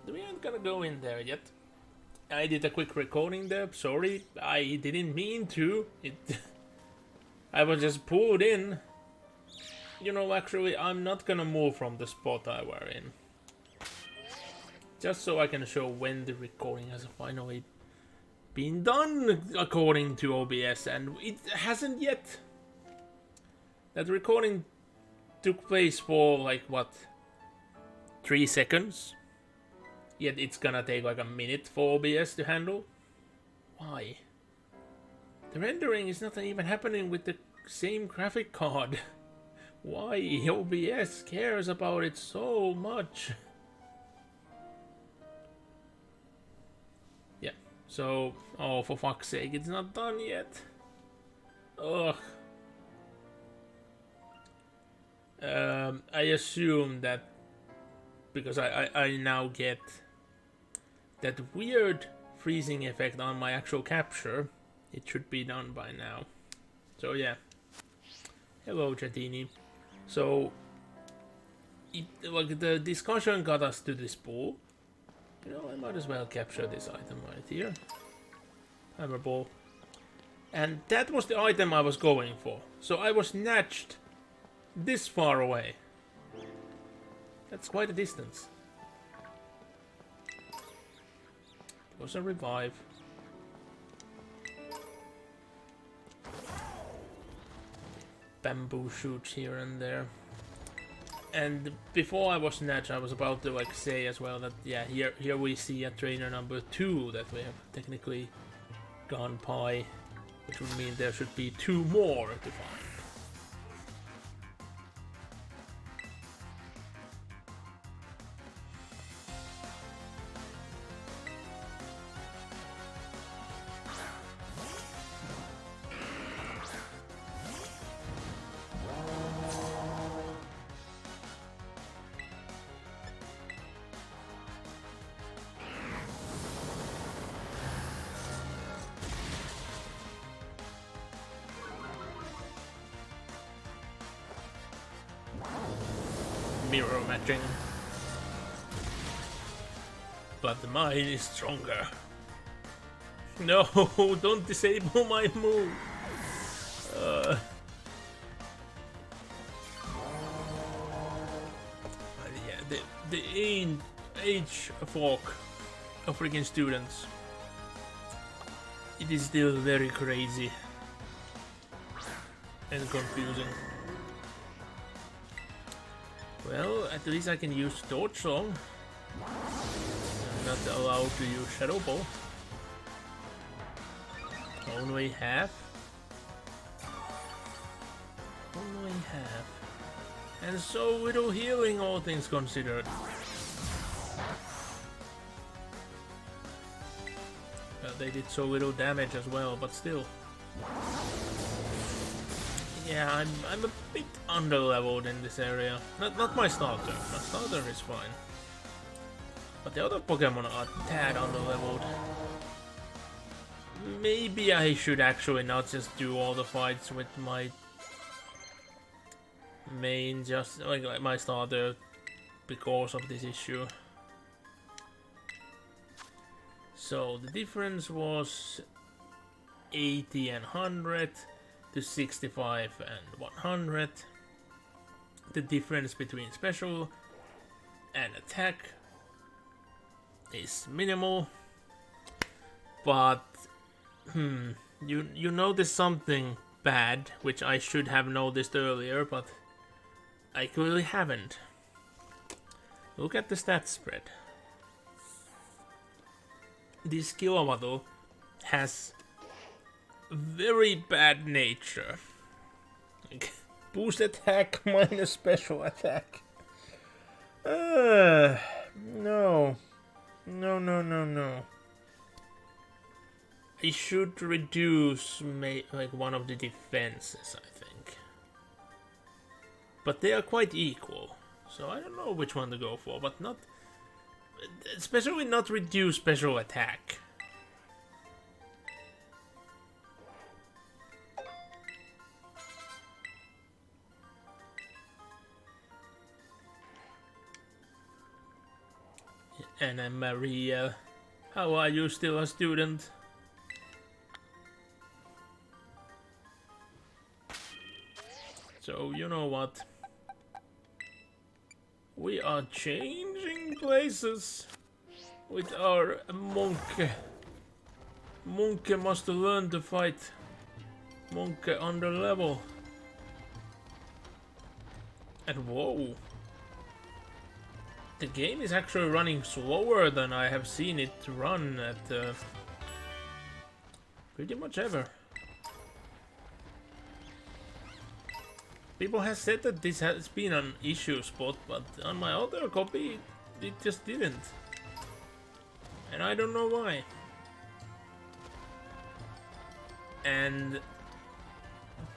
We aren't gonna go in there yet. I did a quick recording there, sorry, I didn't mean to. I was just pulled in. You know, actually, I'm not gonna move from the spot I were in. Just so I can show when the recording has finally been done according to OBS, and it hasn't yet. That recording took place for, like, what, 3 seconds? Yet it's gonna take like a minute for OBS to handle. Why? The rendering is not even happening with the same graphic card. Why OBS cares about it so much? Yeah, so, oh, for fuck's sake, it's not done yet. Ugh. I assume that because I now get that weird freezing effect on my actual capture, it should be done by now. So yeah. Hello, Jatini. So, like the discussion got us to this pool. You know, I might as well capture this item right here. Hammer ball. And that was the item I was going for. So I was snatched this far away. That's quite a distance. It was a revive. Bamboo shoots here and there. And before I was snatched, I was about to like say as well that yeah, here we see a trainer number 2 that we have technically gone by, which would mean there should be 2 more to find. Mirror matching. But mine is stronger. No, don't disable my move. Yeah, the age fork of freaking students. It is still very crazy and confusing. Well, at least I can use Torch Song. I'm not allowed to use Shadow Ball. Only half. Only half. And so little healing, all things considered. Well, they did so little damage as well, but still. Yeah, I'm a bit underleveled in this area. Not my starter. My starter is fine. But the other Pokemon are a tad underleveled. Maybe I should actually not just do all the fights with my main just like my starter because of this issue. So the difference was 80 and 100 to 65 and 100. The difference between special and attack is minimal, but you notice something bad, which I should have noticed earlier, but I clearly haven't. Look at the stat spread. This Kilowatt has very bad nature. Boost attack minus special attack. No. No. I should reduce like one of the defenses, I think. But they are quite equal. So I don't know which one to go for, but not... Especially not reduce special attack. Anna Maria, how are you, still a student? So, you know what? We are changing places with our monk. Monk must learn to fight. Monk under level. And whoa. The game is actually running slower than I have seen it run at pretty much ever. People have said that this has been an issue spot, but on my other copy it just didn't. And I don't know why. And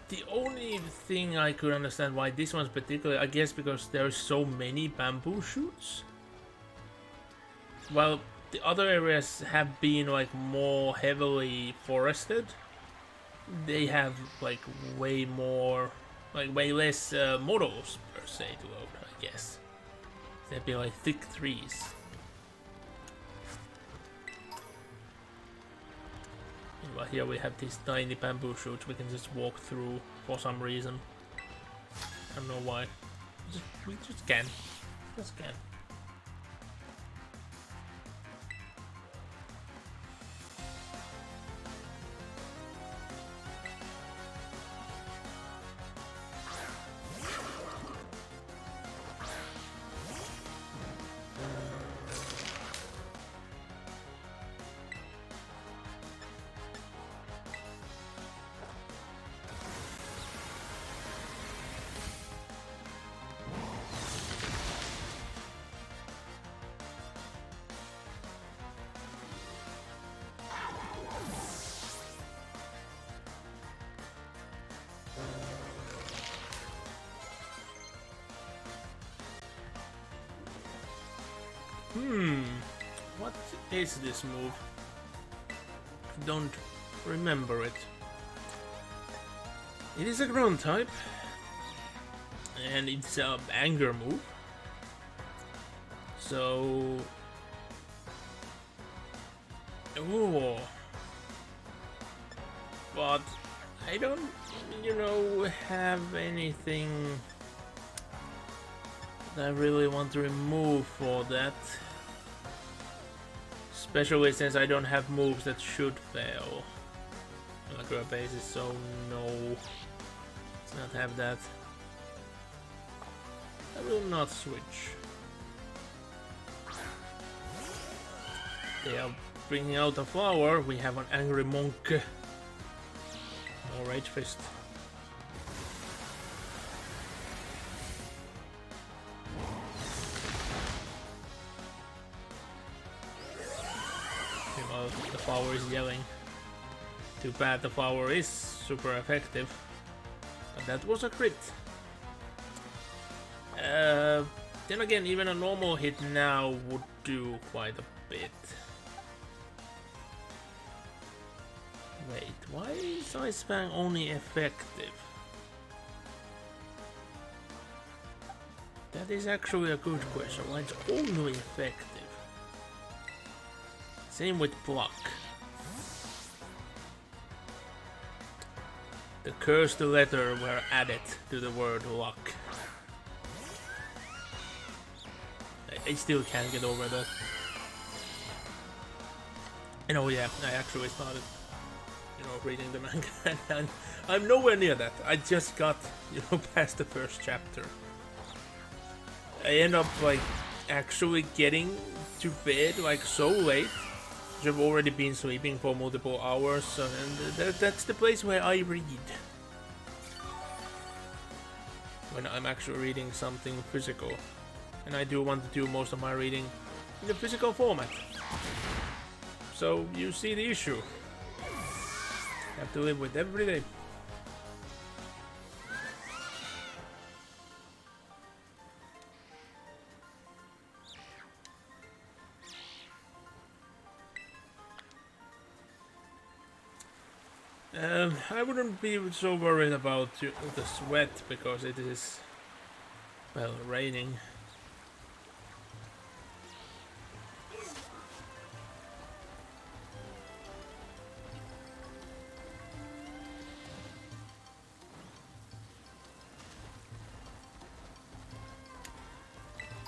the only thing I could understand why this one's particular, I guess because there's so many bamboo shoots. While the other areas have been like more heavily forested, they have like way more, like way less models per se to load, I guess. They'd be like thick trees. Well, here we have these tiny bamboo shoots we can just walk through for some reason. I don't know why. We just can. Just can. What is this move? Don't remember it. It is a ground type, and it's a anger move. So, oh, but I don't, have anything that I really want to remove for that. Especially since I don't have moves that should fail. Like our basis, so no. Let's not have that. I will not switch. They are bringing out a flower. We have an angry monk. More rage fist. Well, the flower is yelling. Too bad the flower is super effective. But that was a crit. Then again, even a normal hit now would do quite a bit. Wait, why is Ice Fang only effective? That is actually a good question. Why it's only effective? Same with block. The cursed letter were added to the word luck. I still can't get over that. And oh yeah, I actually started, reading the manga, and I'm nowhere near that. I just got, past the first chapter. I end up like actually getting to bed like so late. I've already been sleeping for multiple hours, and that's the place where I read. When I'm actually reading something physical. And I do want to do most of my reading in the physical format. So you see the issue. Have to live with every day. I wouldn't be so worried about the sweat because it is, well, raining.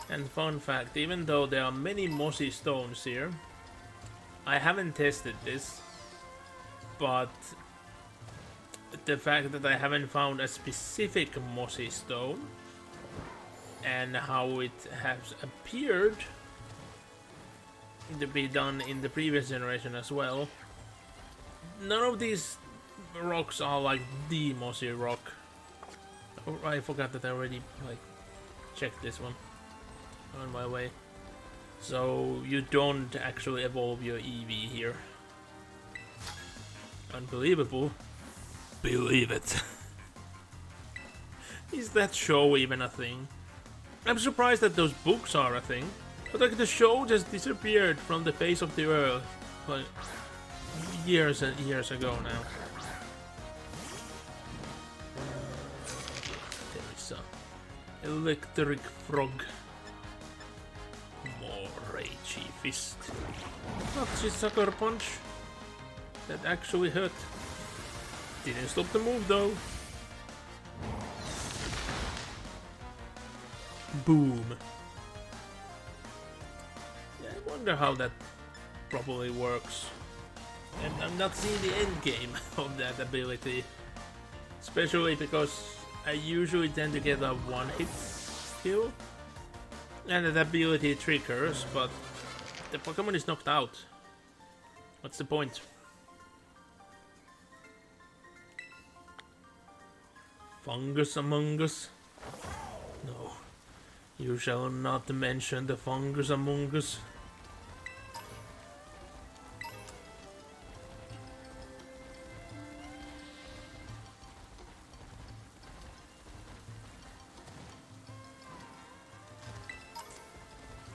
And fun fact, even though there are many mossy stones here, I haven't tested this, but the fact that I haven't found a specific mossy stone and how it has appeared to be done in the previous generation as well, none of these rocks are like the mossy rock. Oh, I forgot that I already checked this one on my way. So you don't actually evolve your EV here. Unbelievable. Believe it. Is that show even a thing? I'm surprised that those books are a thing. But like the show just disappeared from the face of the earth like years and years ago now. There is a electric frog. More ragey fist. That's a sucker punch. That actually hurt. Didn't stop the move though. Boom. Yeah, I wonder how that probably works. And I'm not seeing the end game of that ability. Especially because I usually tend to get a one-hit kill. And that ability triggers, but the Pokemon is knocked out. What's the point? Fungus among us? No. You shall not mention the fungus among us.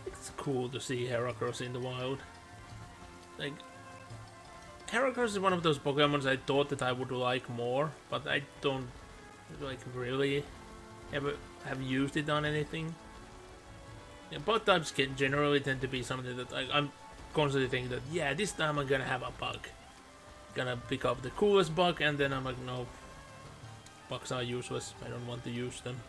It's cool to see Heracross in the wild. Like, Heracross is one of those Pokemons I thought that I would like more, but I don't really ever have used it on anything. Yeah, bug types can generally tend to be something that I'm constantly thinking that, yeah, this time I'm gonna have a bug. Gonna pick up the coolest bug, and then I'm like, no, bugs are useless, I don't want to use them.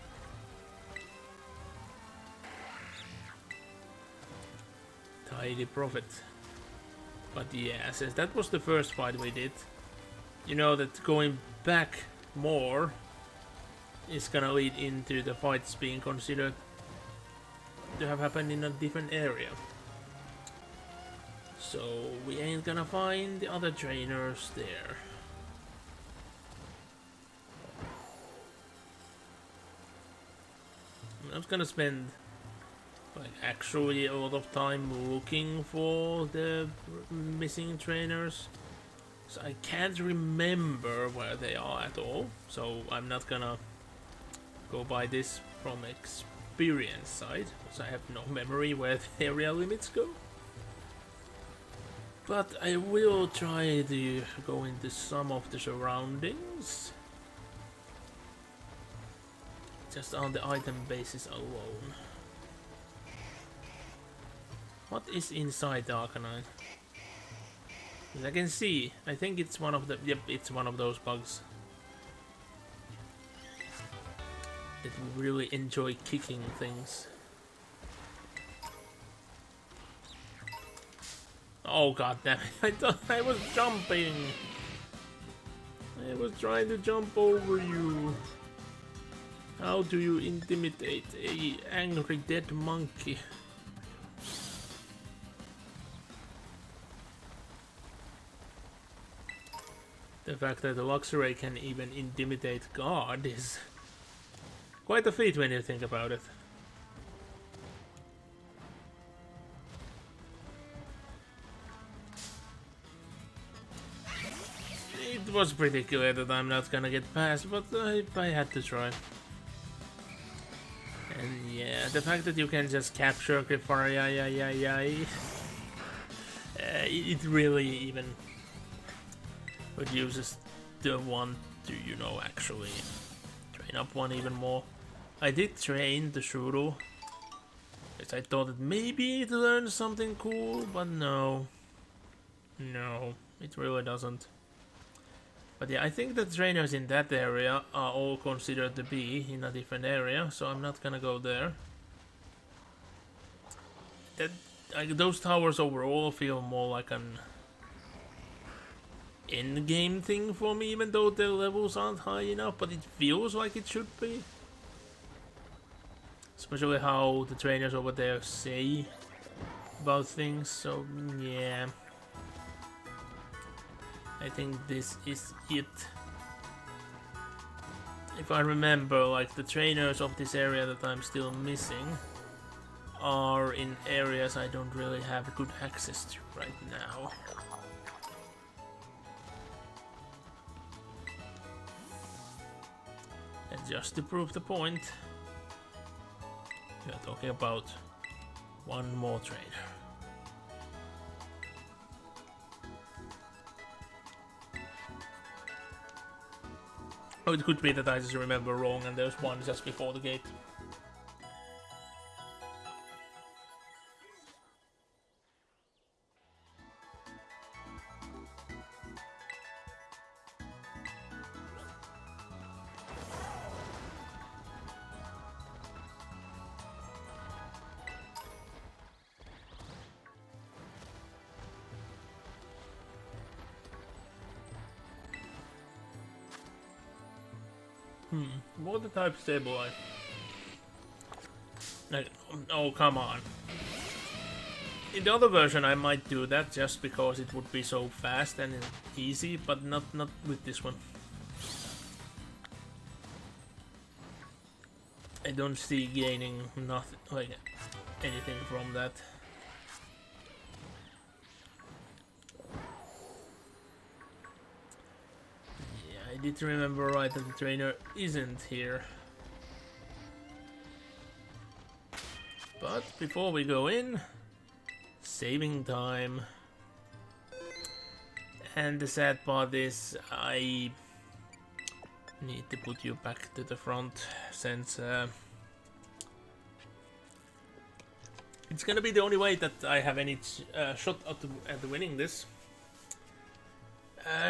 Tidy profit. But yeah, since that was the first fight we did, you know that going back more is gonna lead into the fights being considered to have happened in a different area. So we ain't gonna find the other trainers there. I'm not gonna spend actually a lot of time looking for the missing trainers. So I can't remember where they are at all. So I'm not gonna go by this from experience side, because I have no memory where the area limits go. But I will try to go into some of the surroundings. just on the item basis alone. What is inside the Arcanine? As I can see, I think it's one of the... Yep, it's one of those bugs that really enjoy kicking things. Oh god damn it, I thought I was jumping! I was trying to jump over you. How do you intimidate a angry dead monkey? The fact that the Luxray can even intimidate God is quite a feat when you think about it. It was pretty clear that I'm not gonna get past, but I had to try. And yeah, the fact that you can just capture Grifaria, it really even reduces the want to, you know, actually train up one even more. I did train the Shuru, because I thought that maybe it learned something cool, but no. No, it really doesn't. But yeah, I think the trainers in that area are all considered to be in a different area, so I'm not gonna go there. Those towers overall feel more like an end-game thing for me, even though their levels aren't high enough, but it feels like it should be. Especially how the trainers over there say about things, so yeah. I think this is it. If I remember, like, the trainers of this area that I'm still missing are in areas I don't really have good access to right now. And just to prove the point, we are talking about one more trainer. Oh, it could be that I just remember wrong and there's one just before the gate. Water type stabilize. Like, oh come on. In the other version I might do that just because it would be so fast and easy, but not with this one. I don't see gaining nothing, like anything from that. I did remember right that the trainer isn't here. But before we go in, saving time. And the sad part is I need to put you back to the front since it's gonna be the only way that I have any shot at winning this.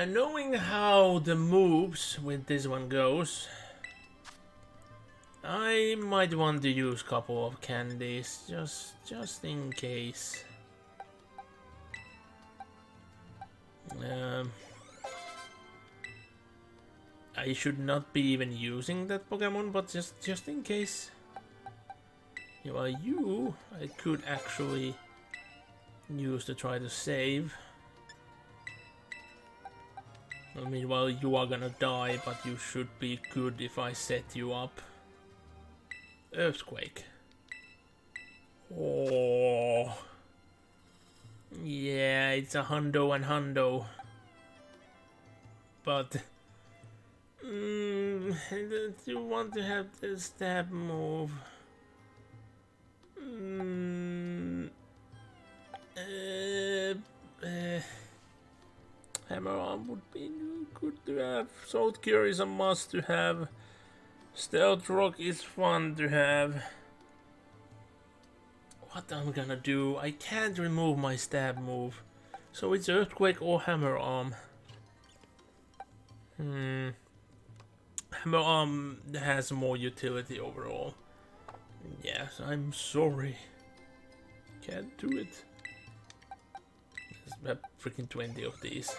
Knowing how the moves with this one goes, I might want to use a couple of candies just in case. I should not be even using that Pokemon, but just in case. Well, I could actually use to try to save. I mean, well, you are gonna die, but you should be good if I set you up. Earthquake. Oh. Yeah, it's a hundo and hundo. But... do you want to have the stab move? Hammer arm would be good to have. Salt Cure is a must to have. Stealth rock is fun to have. What I'm gonna do? I can't remove my stab move. So it's earthquake or hammer arm. Hammer arm has more utility overall. Yes, I'm sorry. Can't do it. There's freaking 20 of these.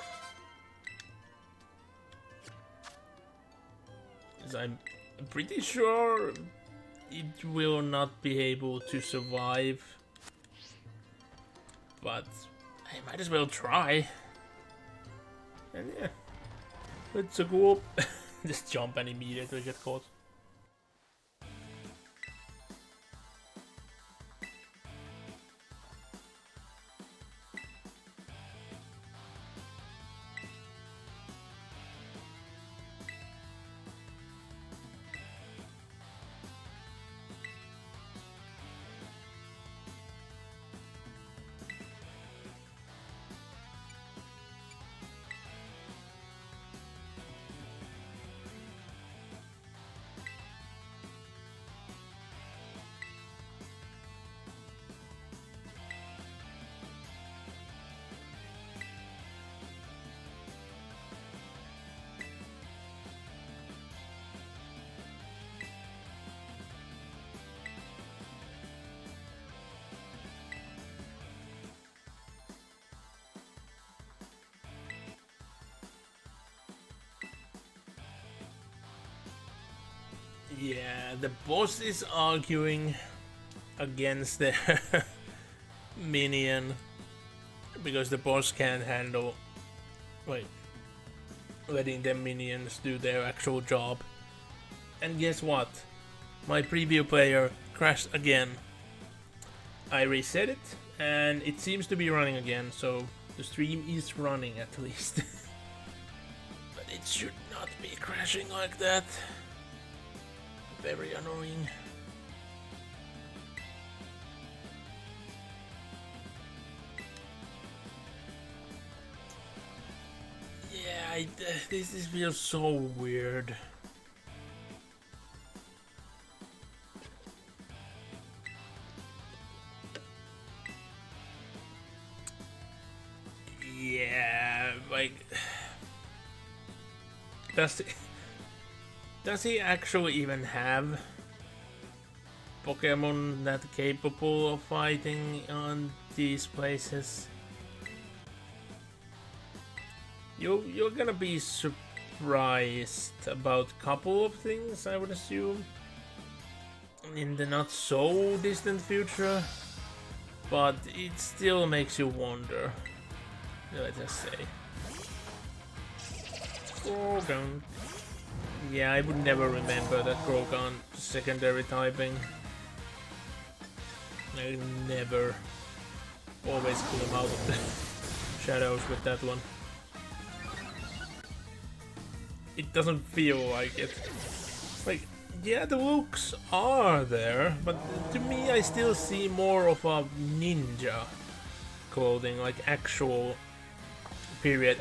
I'm pretty sure it will not be able to survive, but I might as well try. And yeah, let's go up. Just jump and immediately get caught. Yeah, the boss is arguing against the minion because the boss can't handle letting the minions do their actual job. And guess what? My preview player crashed again. I reset it and it seems to be running again, so the stream is running at least. But it should not be crashing like that. Very annoying. Yeah, this feels so weird. Yeah, like, does he actually even have Pokemon that capable of fighting on these places? You're gonna be surprised about a couple of things, I would assume, in the not so distant future, but it still makes you wonder. Let's just say. Grogan. Yeah, I would never remember that Grogan secondary typing. I never. Always pull him out of the shadows with that one. It doesn't feel like it. Like, yeah, the looks are there, but to me I still see more of a ninja clothing, like actual period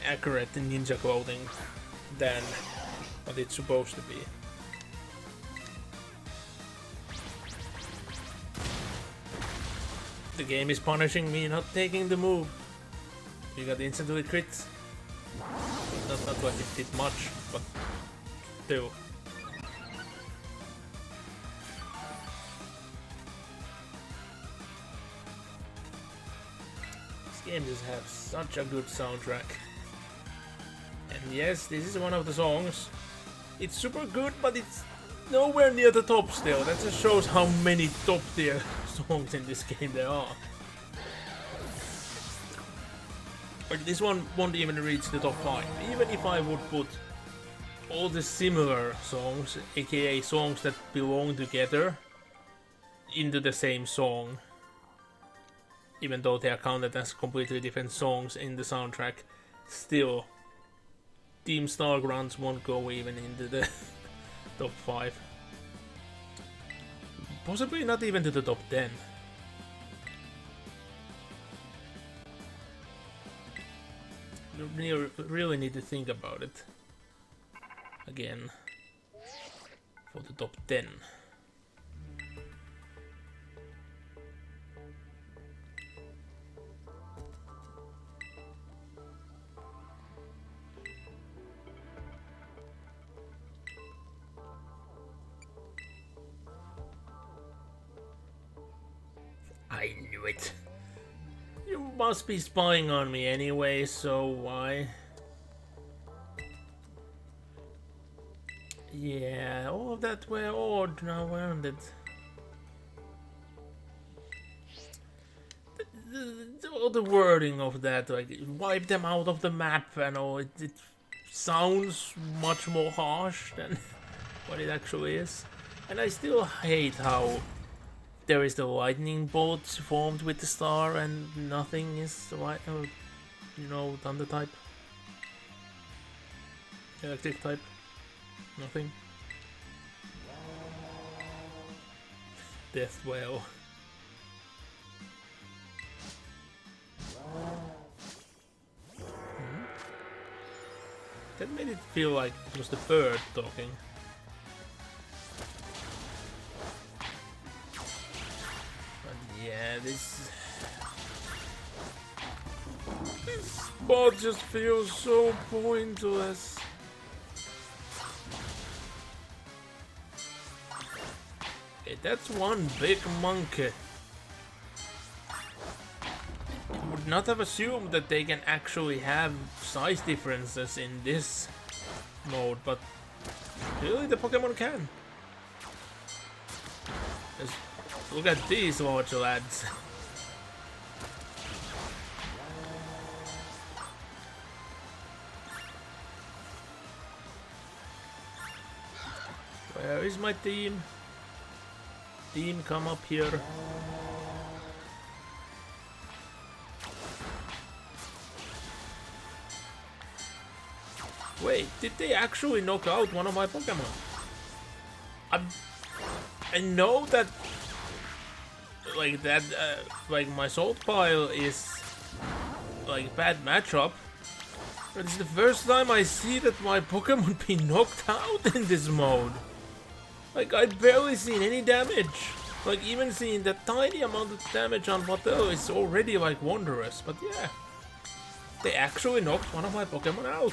accurate ninja clothing than what it's supposed to be. The game is punishing me not taking the move. You got instantly crits. Not like it did much, but still. This game just has such a good soundtrack. And yes, this is one of the songs. It's super good, but it's nowhere near the top still. That just shows how many top tier songs in this game there are. Like, this one won't even reach the top 5. Even if I would put all the similar songs, aka songs that belong together, into the same song, even though they are counted as completely different songs in the soundtrack, still Team Stargrunts won't go even into the top 5. Possibly not even to the top 10. You really need to think about it again. for the top 10. I knew it. You must be spying on me anyway, so why? Yeah, all of that were odd now, weren't it? All the wording of that, like, wipe them out of the map and all, it sounds much more harsh than what it actually is. And I still hate how there is the lightning bolt formed with the star and nothing is right, you know, thunder type. Electric type. Nothing. Death Whale. That made it feel like it was the bird talking. But yeah, this spot just feels so pointless. Okay, that's one big monkey. I would not have assumed that they can actually have size differences in this mode, but clearly the Pokemon can. Just look at these large lads. Where is my team? Team, come up here. Wait, did they actually knock out one of my Pokemon? I know that, like that, like my Salt Pile is like bad matchup, but it's the first time I see that my Pokemon be knocked out in this mode. Like, I've barely seen any damage. Like, even seeing that tiny amount of damage on Batel is already, like, wondrous. But yeah, they actually knocked one of my Pokemon out.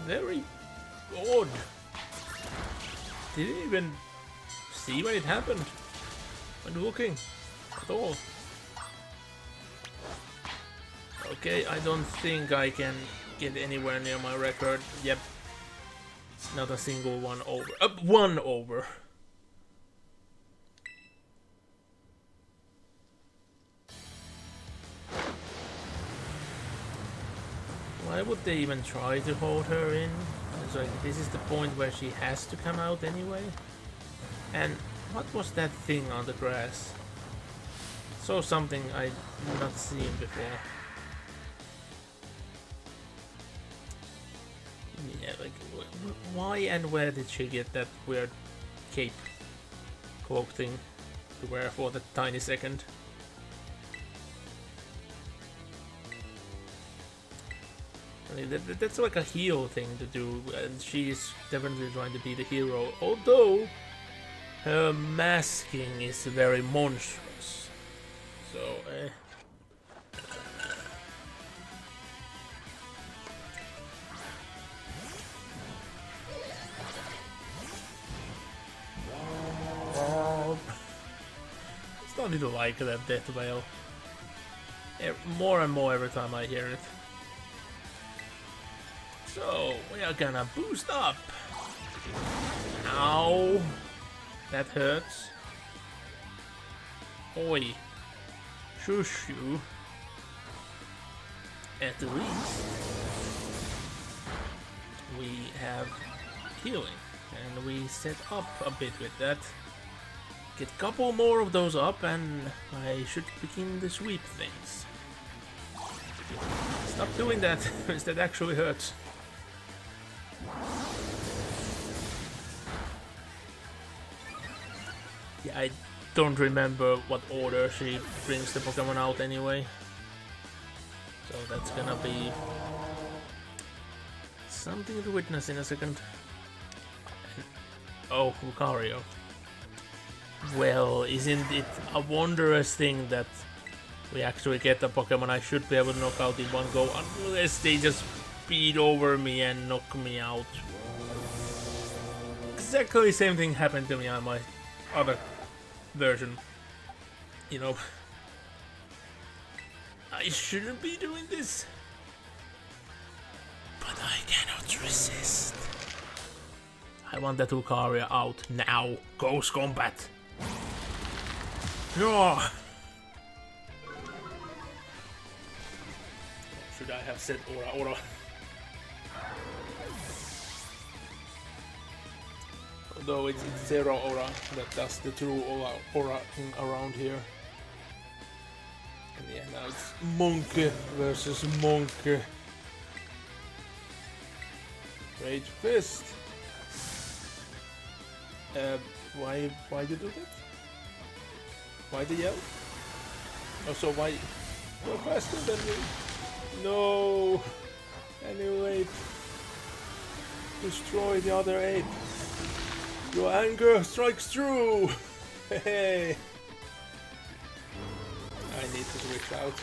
Very odd. Didn't even see when it happened. When looking at all. Okay, I don't think I can get anywhere near my record. Yep. Not a single one over. One over. Why would they even try to hold her in? It's like, this is the point where she has to come out anyway. And what was that thing on the grass? Saw something I'd not seen before. Yeah, like, why and where did she get that weird cape cloak thing to wear for that tiny second? I mean, that's like a heel thing to do, and she's definitely trying to be the hero, although her masking is very monstrous. So, starting to like that Death Whale. More and more every time I hear it. So, we are gonna boost up. Ow. That hurts. Oi. Shush you. At least we have healing. And we set up a bit with that. Get a couple more of those up and I should begin to sweep things. Stop doing that, because that actually hurts. Yeah, I don't remember what order she brings the Pokemon out anyway. So that's gonna be something to witness in a second. Oh, Lucario. Well, isn't it a wondrous thing that we actually get a Pokemon I should be able to knock out in one go, unless they just speed over me and knock me out. Exactly the same thing happened to me on my other version. You know, I shouldn't be doing this, but I cannot resist. I want that Lucario out now. Ghost Combat. No. Should I have said Aura? Although it's Zero Aura that does the true Aura thing around here. And yeah, now it's Monkey versus Monkey. Rage Fist. Why you do that? Why the yell? Also, why go faster than me? No! Anyway, destroy the other ape. Your anger strikes true! Hey! I need to switch out.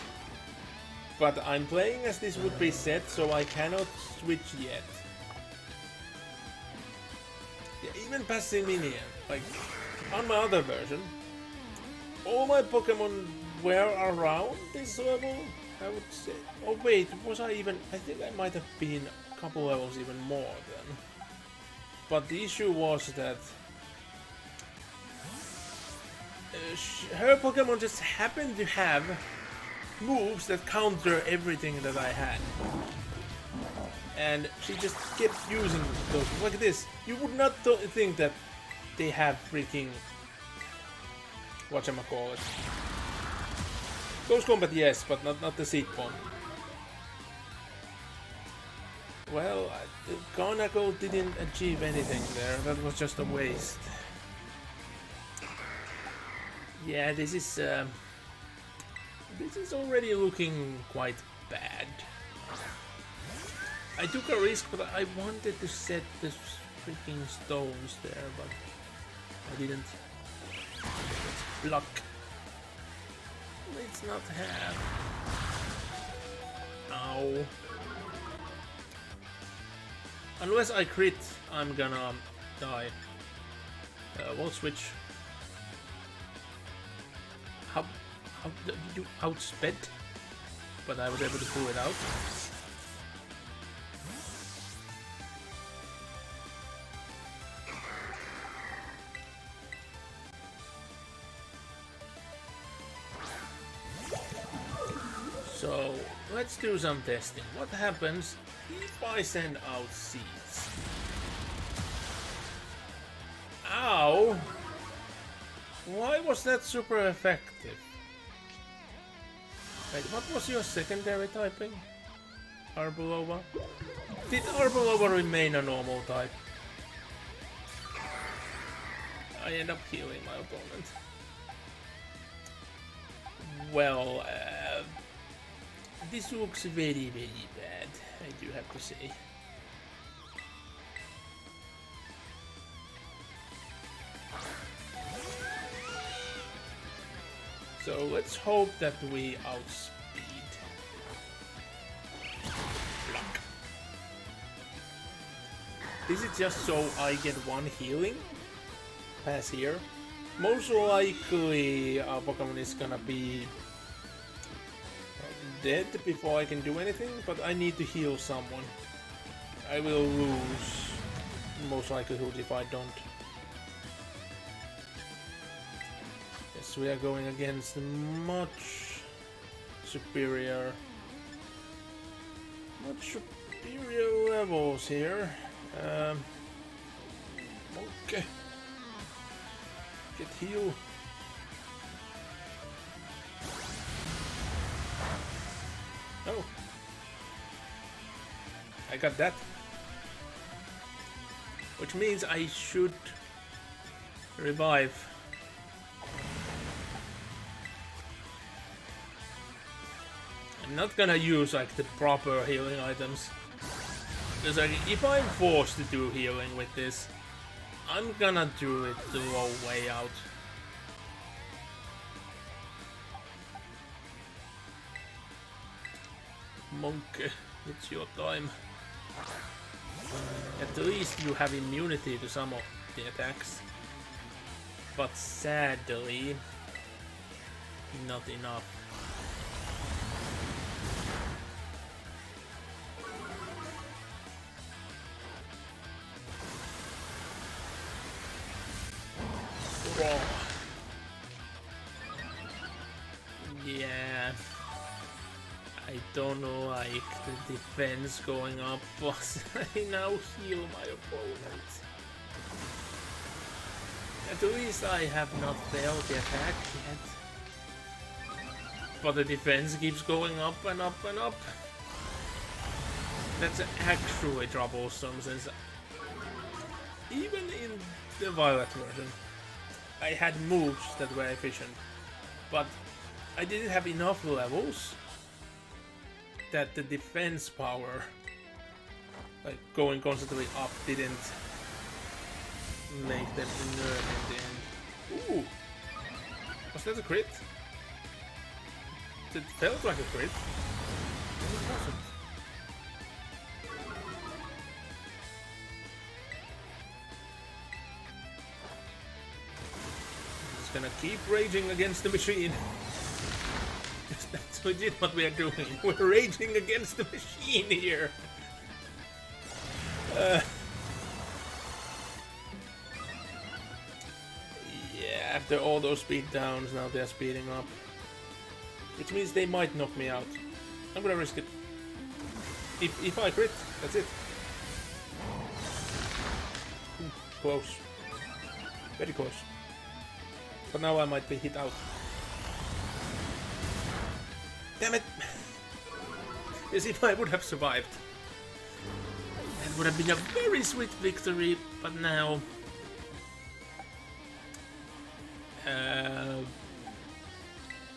But I'm playing as this would be set, so I cannot switch yet. Yeah, even passing Minion, like on my other version, all my Pokemon were around this level, I would say. Oh wait, was I even... I think I might have been a couple levels even more then. But the issue was that her Pokemon just happened to have moves that counter everything that I had. And she just kept using those, like this. You would not think that they have freaking... whatchamacallit. Ghost Combat, yes, but not the Seed Bomb. Well, Garnacle didn't achieve anything there. That was just a waste. Yeah, this is already looking quite bad. I took a risk, but I wanted to set the freaking stones there, but I didn't. Block. Let's not have. Ow. Unless I crit, I'm gonna die. We'll switch. How did you outsped? But I was able to pull it out. So let's do some testing. What happens if I send out seeds? Ow! Why was that super effective? Wait, what was your secondary typing? Arbulova? Did Arbulova remain a normal type? I end up healing my opponent. Well, this looks very, very bad, I do have to say. So let's hope that we outspeed. Block. This is just so I get one healing pass here. Most likely our Pokemon is gonna be dead before I can do anything, but I need to heal someone. I will lose most likelihood if I don't. Yes, we are going against much superior levels here. Okay. Get heal. Oh. I got that. Which means I should revive. I'm not gonna use like the proper healing items. Because like, if I'm forced to do healing with this, I'm gonna do it the long way out. Monk, it's your time. At least you have immunity to some of the attacks. But sadly, not enough. Oh. Yeah. I don't like the defense going up, but I now heal my opponent. At least I have not failed the attack yet. But the defense keeps going up and up and up. That's actually troublesome, since even in the Violet version, I had moves that were efficient, but I didn't have enough levels that the defense power, like going constantly up, didn't make them inert in the end. Ooh! Was that a crit? It felt like a crit. Maybe it wasn't. I'm just gonna keep raging against the machine. That's legit what we are doing. We're raging against the machine here. Yeah, after all those speed downs, now they're speeding up. Which means they might knock me out. I'm gonna risk it. If I crit, that's it. Ooh, close. Very close. But now I might be hit out. Damn it! As if I would have survived. That would have been a very sweet victory, but now...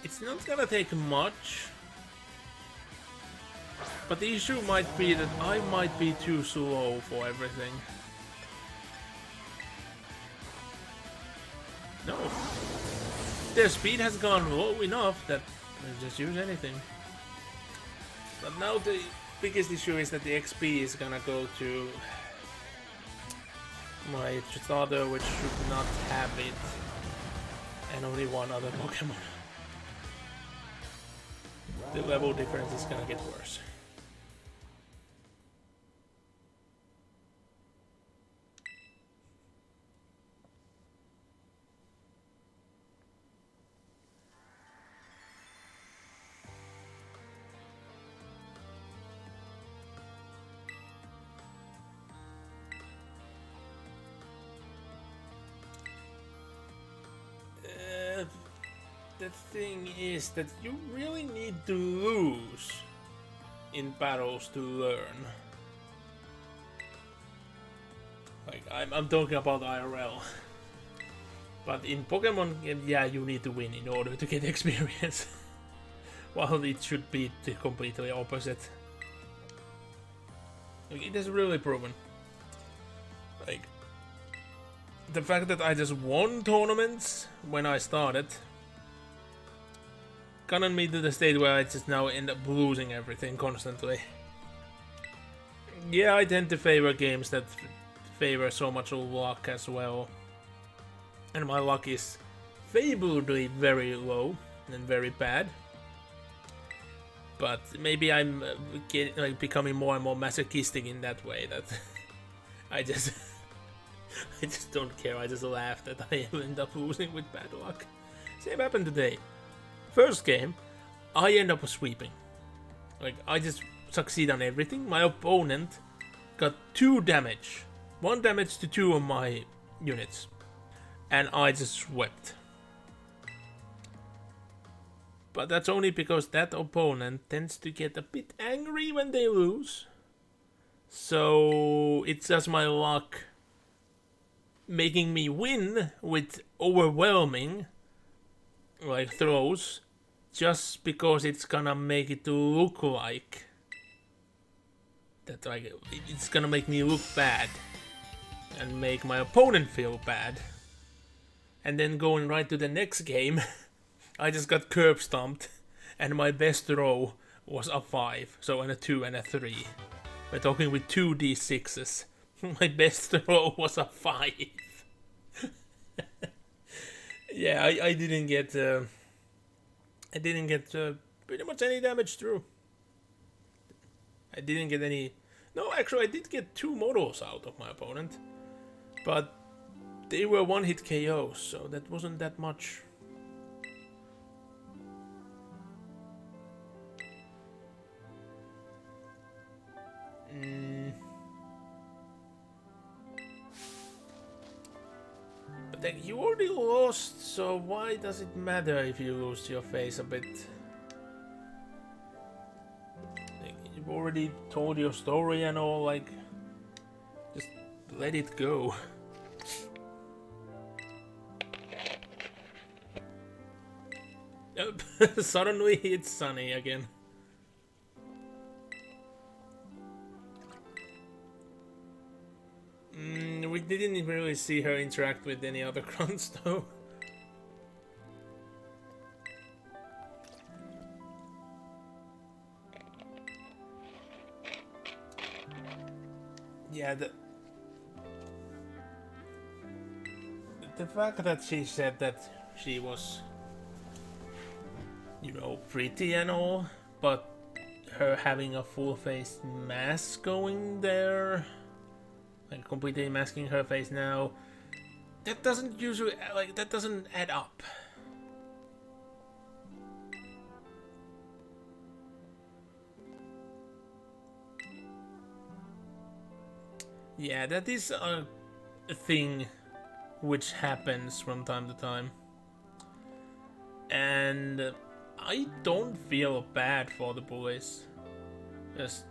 it's not gonna take much. But the issue might be that I might be too slow for everything. No. Their speed has gone low enough that they just use anything. But now the biggest issue is that the XP is gonna go to my starter, which should not have it, and only one other Pokemon. The level difference is gonna get worse. The thing is that you really need to lose in battles to learn. Like, I'm talking about IRL. But in Pokemon, yeah, you need to win in order to get experience. While it should be the completely opposite. Like, it is really proven. Like, the fact that I just won tournaments when I started gotten me to the state where I just now end up losing everything constantly. Yeah, I tend to favor games that favor so much luck as well. And my luck is favorably very low and very bad. But maybe I'm becoming more and more masochistic in that way, that I just don't care. I just laugh that I end up losing with bad luck. Same happened today. First game, I end up sweeping. Like, I just succeed on everything. My opponent got 2 damage. 1 damage to 2 of my units. And I just swept. But that's only because that opponent tends to get a bit angry when they lose. So it's just my luck making me win with overwhelming like throws, just because it's gonna make it look like that like it's gonna make me look bad and make my opponent feel bad. And then going right to the next game, I just got curb stomped, and my best row was a 5, so and a 2 and a 3. We're talking with 2 d6s. My best row was a 5. Yeah, I didn't get pretty much any damage through. I didn't get any. No, actually, I did get 2 models out of my opponent, but they were 1-hit KOs, so that wasn't that much. But like, you already lost, so why does it matter if you lose your face a bit? Like, you've already told your story and all, like, just let it go. Suddenly it's sunny again. We didn't even really see her interact with any other grunts though. Yeah, the fact that she said that she was, you know, pretty and all, but her having a full-face mask going there, like completely masking her face now, that doesn't usually, like, that doesn't add up. Yeah, that is a thing which happens from time to time. And I don't feel bad for the bullies. Just,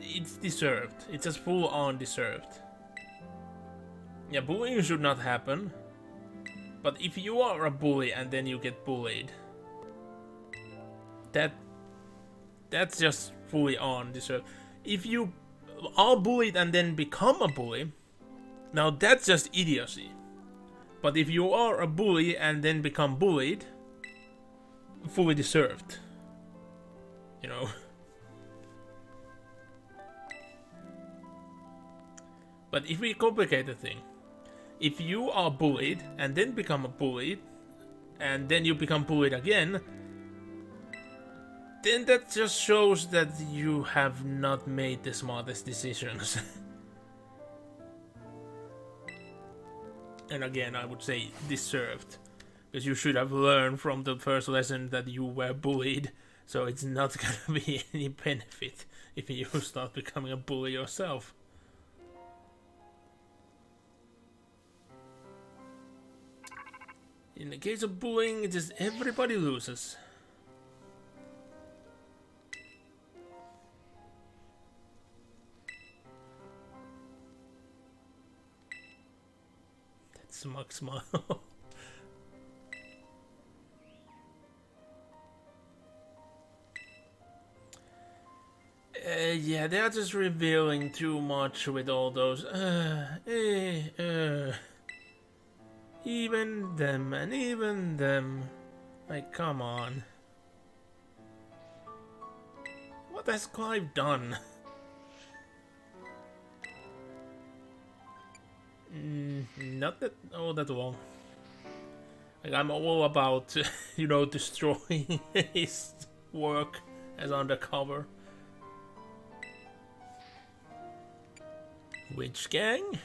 it's deserved. It's just full on deserved. Yeah, bullying should not happen. But if you are a bully and then you get bullied, that's just fully on deserved. If you are bullied and then become a bully, now that's just idiocy. But if you are a bully and then become bullied, fully deserved. You know? But if we complicate the thing, if you are bullied and then become a bully, and then you become bullied again, then that just shows that you have not made the smartest decisions. And again, I would say deserved. Because you should have learned from the first lesson that you were bullied, so it's not gonna be any benefit if you start becoming a bully yourself. In the case of bullying, just everybody loses. That smug smile. Yeah, they're just revealing too much with all those. Even them and even them. Like, come on. What has Clive done? Not that all that long. Like, I'm all about, you know, destroying his work as undercover. Which gang?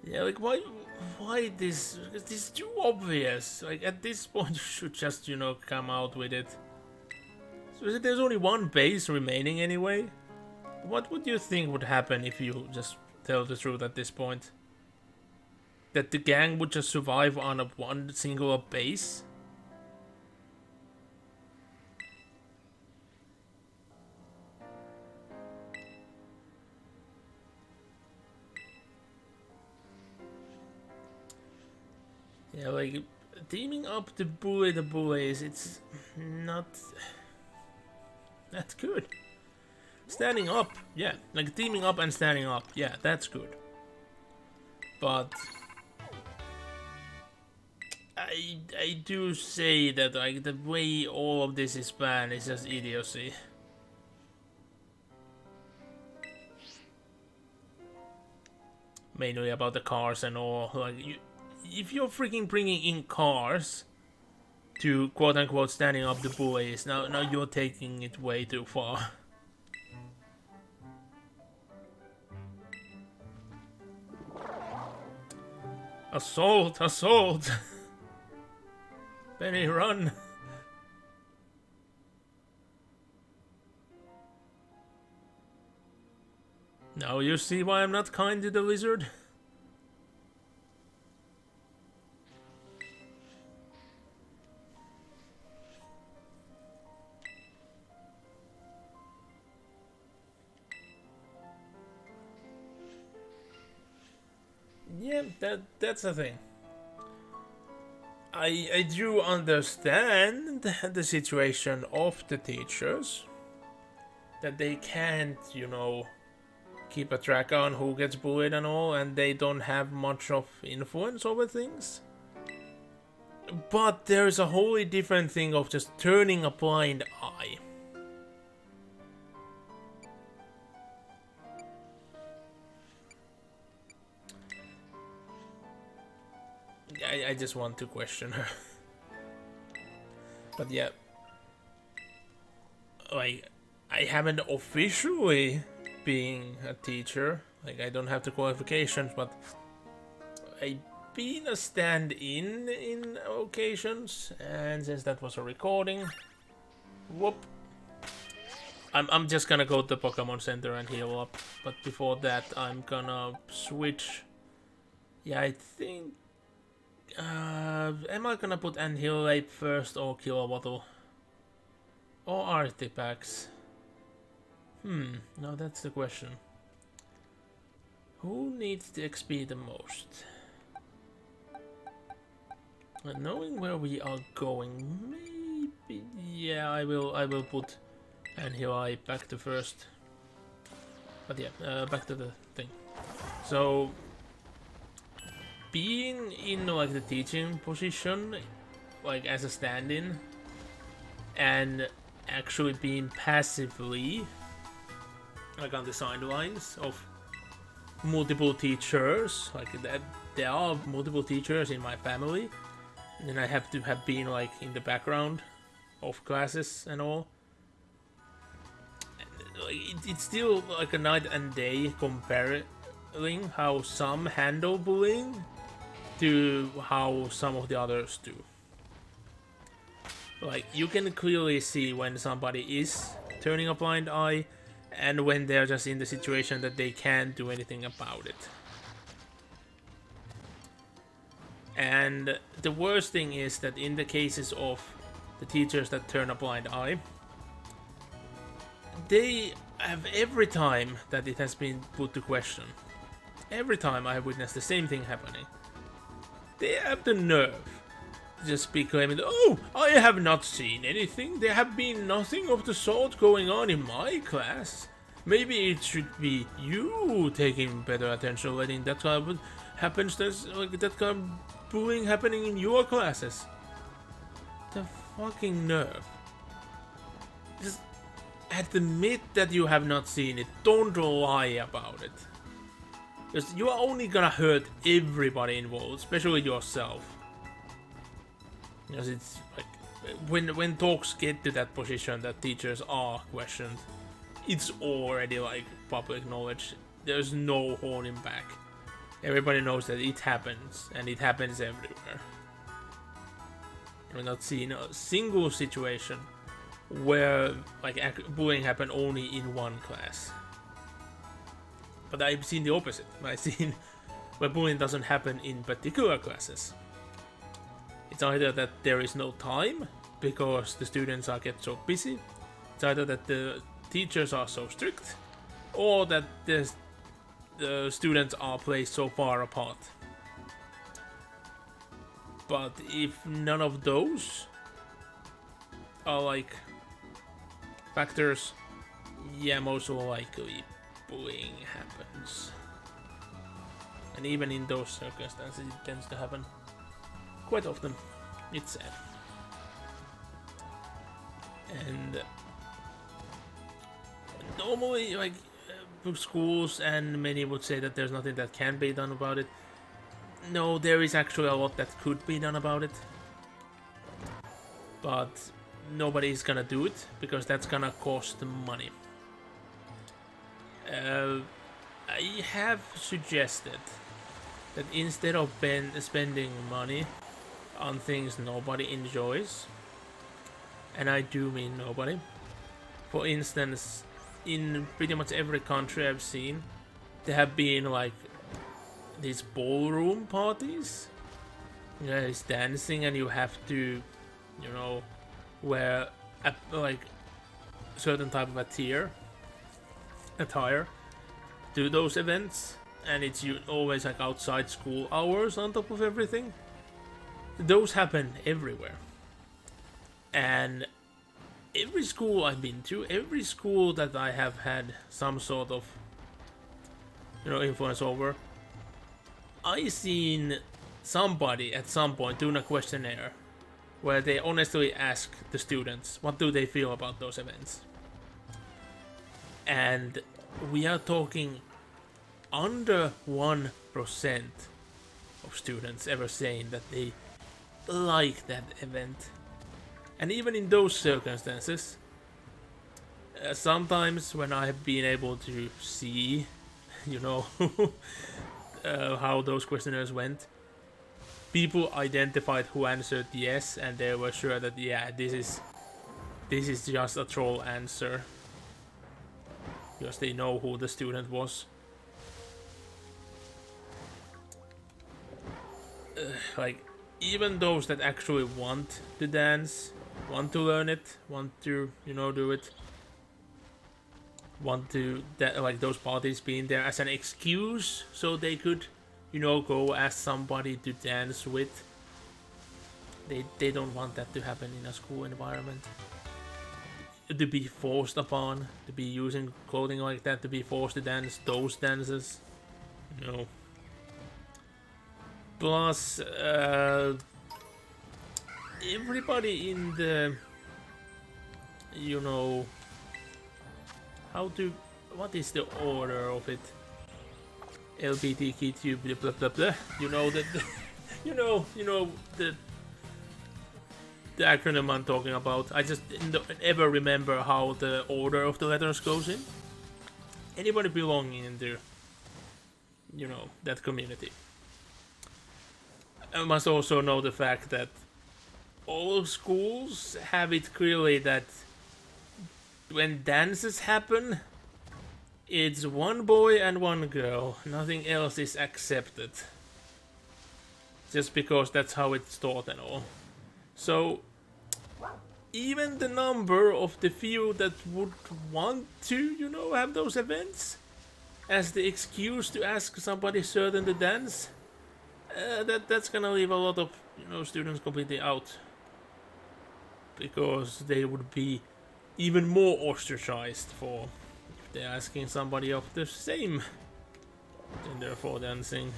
Yeah, like why this? This is too obvious. Like at this point, you should just, you know, come out with it. So there's only one base remaining anyway. What would you think would happen if you just tell the truth at this point? That the gang would just survive on one singular base? Yeah, like, teaming up to bully the bullies, it's not... That's good. Standing up, yeah. Like teaming up and standing up, yeah, that's good. But I do say that like the way all of this is planned is just idiocy. Mainly about the cars and all. Like, if you're freaking bringing in cars to quote unquote standing up the bullies, now you're taking it way too far. Assault! Assault! Benny, run! Now you see why I'm not kind to the lizard? Yeah, that's the thing. I do understand the situation of the teachers. That they can't, you know, keep a track on who gets bullied and all, and they don't have much of influence over things. But there's a wholly different thing of just turning a blind eye. I just want to question her. But yeah, like, I haven't officially been a teacher. Like, I don't have the qualifications, but I've been a stand-in in occasions. And since that was a recording, whoop. I'm just gonna go to the Pokemon Center and heal up. But before that, I'm gonna switch. Yeah, I think. Am I gonna put Annihilate first or Kilowattle? Or Artifacts? No, that's the question. Who needs the XP the most? And knowing where we are going, maybe... Yeah, I will put Annihilate back to first. But yeah, back to the thing. So... being in like the teaching position, like as a stand-in, and actually being passively like on the sidelines of multiple teachers, like that there are multiple teachers in my family, and then I have to have been like in the background of classes and all. And, like, it's still like a night and day comparing how some handle bullying to how some of the others do. Like, you can clearly see when somebody is turning a blind eye and when they're just in the situation that they can't do anything about it. And the worst thing is that in the cases of the teachers that turn a blind eye, they have every time that it has been put to question, every time I have witnessed the same thing happening, they have the nerve to just be claiming, oh, I have not seen anything. There have been nothing of the sort going on in my class. Maybe it should be you taking better attention, letting that kind of happens. There's like that kind of bullying happening in your classes. The fucking nerve. Just admit that you have not seen it. Don't lie about it. Because you are only gonna hurt everybody involved, especially yourself. Because it's like, when talks get to that position that teachers are questioned, it's already like public knowledge. There's no holding back. Everybody knows that it happens, and it happens everywhere. We're not seeing a single situation where like bullying happened only in one class. But I've seen the opposite. I've seen where bullying doesn't happen in particular classes. It's either that there is no time because the students are get so busy. It's either that the teachers are so strict, or that the students are placed so far apart. But if none of those are like factors, yeah, most likely bullying happens. And even in those circumstances, it tends to happen quite often. It's sad. And normally, like, schools and many would say that there's nothing that can be done about it. No, there is actually a lot that could be done about it. But nobody is gonna do it because that's gonna cost money. I have suggested that instead of spending money on things nobody enjoys, and I do mean nobody. For instance, in pretty much every country I've seen, there have been like these ballroom parties. It's dancing, and you have to, you know, wear like certain type of attire to those events, and it's always like outside school hours on top of everything. Those happen everywhere, and every school I've been to, every school that I have had some sort of, influence over, I seen somebody at some point doing a questionnaire where they honestly ask the students what do they feel about those events. And we are talking under 1% of students ever saying that they like that event. And even in those circumstances, sometimes when I have been able to see, how those questionnaires went, people identified who answered yes, and they were sure that this is just a troll answer, because they know who the student was. Like, even those that actually want to dance, want to learn it, want to, do it, want to, like, those parties being there as an excuse so they could, go ask somebody to dance with. They don't want that to happen in a school environment. To be forced upon, to be using clothing like that, to be forced to dance those dances. No. Plus, everybody in the, what is the order of it? LGBTQ blah blah blah blah. The acronym I'm talking about. I just don't ever remember how the order of the letters goes in. Anybody belonging into, that community. I must also know the fact that all schools have it clearly that when dances happen, it's one boy and one girl. Nothing else is accepted. Just because that's how it's taught and all. So, even the number of the few that would want to, have those events as the excuse to ask somebody certain to dance, that's gonna leave a lot of, students completely out. Because they would be even more ostracized for if they're asking somebody of the same gender for dancing.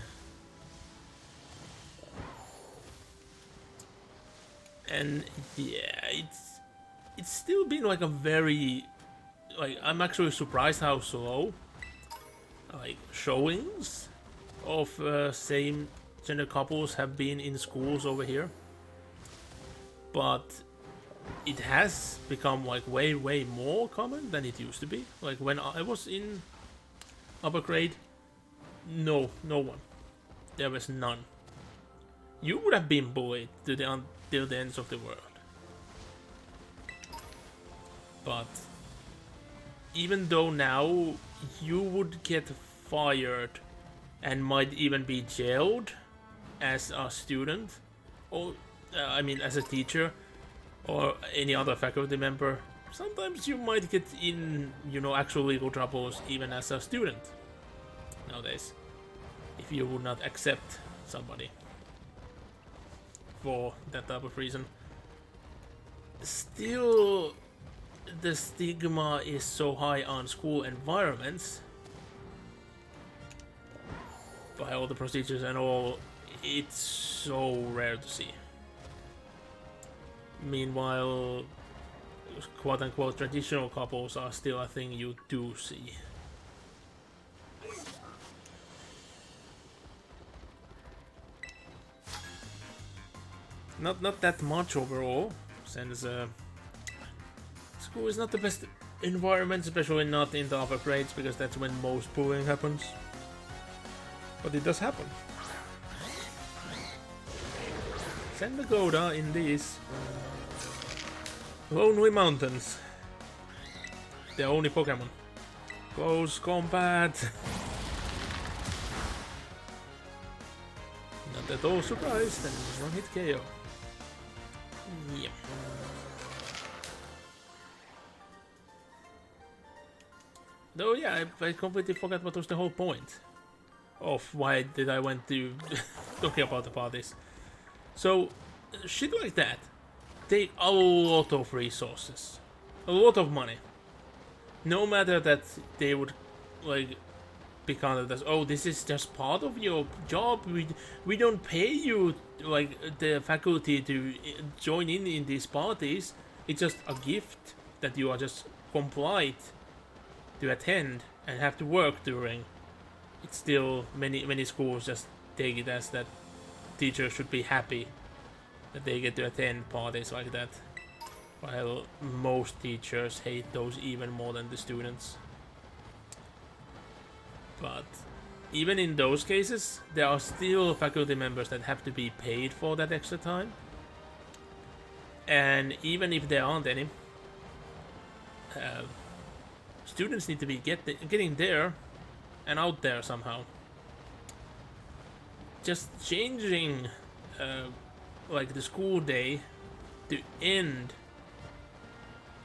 And yeah, it's still been like a very, like, I'm actually surprised how slow, like, showings of same gender couples have been in schools over here. But it has become like way more common than it used to be. Like when I was in upper grade, no one. There was none. You would have been bullied till the ends of the world. But even though now you would get fired and might even be jailed as a student, or as a teacher, or any other faculty member, sometimes you might get in, actual legal troubles even as a student nowadays, if you would not accept somebody for that type of reason. Still, the stigma is so high on school environments, by all the procedures and all, it's so rare to see. Meanwhile, quote-unquote traditional couples are still a thing you do see. Not that much overall, since school is not the best environment, especially not in the upper grades, because that's when most bullying happens. But it does happen. Send the Goda in these lonely mountains. The only Pokemon. Close combat. Not at all surprised, and one hit KO. Yeah. Though, yeah, I completely forgot what was the whole point of why did I went to talking about the parties. So, shit like that take a lot of resources, a lot of money. No matter that they would like be counted as, oh, this is just part of your job. We don't pay you like the faculty to join in these parties. It's just a gift that you are just compliant to attend and have to work during. It's still many schools just take it as that teachers should be happy that they get to attend parties like that, while most teachers hate those even more than the students. But even in those cases, there are still faculty members that have to be paid for that extra time. And even if there aren't any, students need to be getting there and out there somehow. Just changing like the school day to end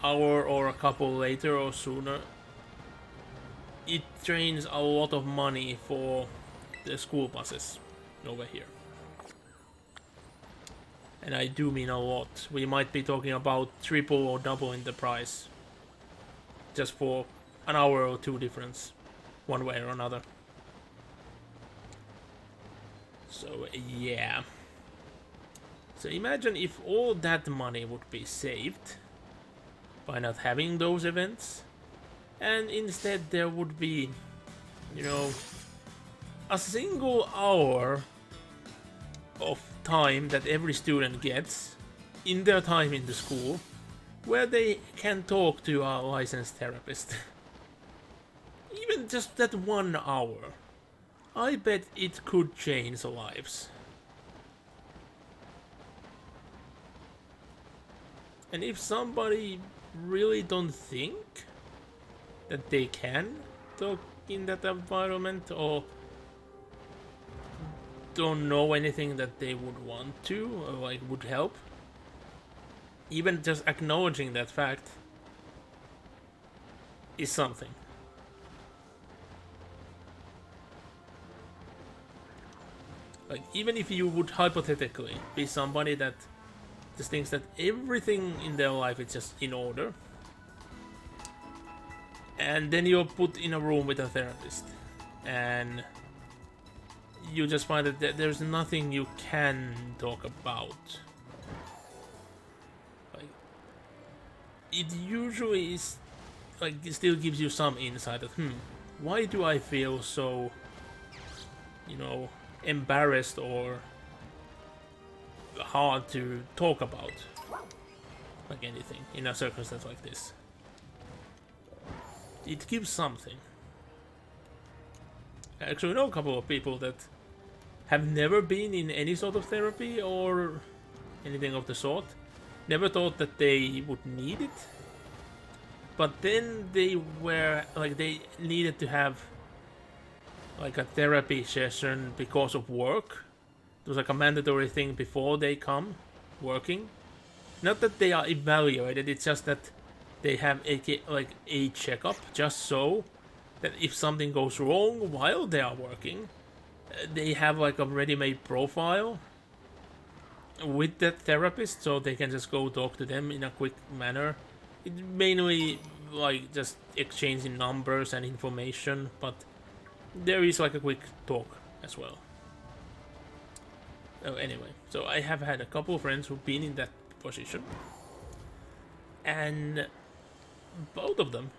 hour or a couple later or sooner, it drains a lot of money for the school buses over here. And I do mean a lot. We might be talking about triple or double in the price just for an hour or two difference, one way or another. So yeah. So imagine if all that money would be saved by not having those events, and instead there would be, you know, a single hour of time that every student gets in their time in the school where they can talk to a licensed therapist. Even just that 1 hour, I bet it could change lives. And if somebody really don't think that they can talk in that environment, or don't know anything that they would want to, or like would help, even just acknowledging that fact is something. Like, even if you would hypothetically be somebody that just thinks that everything in their life is just in order, and then you're put in a room with a therapist, and you just find that there's nothing you can talk about. Like, it usually is, like, it still gives you some insight that, why do I feel so, you know, embarrassed or hard to talk about, like anything in a circumstance like this. It gives something. I actually know a couple of people that have never been in any sort of therapy or anything of the sort, never thought that they would need it, but then they were like, they needed to have like a therapy session because of work. It was like a mandatory thing before they come working. Not that they are evaluated, it's just that they have a checkup, just so that if something goes wrong while they are working, they have like a ready-made profile with that therapist, so they can just go talk to them in a quick manner It's mainly like just exchanging numbers and information, but there is like a quick talk as well. Oh, anyway, so I have had a couple of friends who've been in that position, and both of them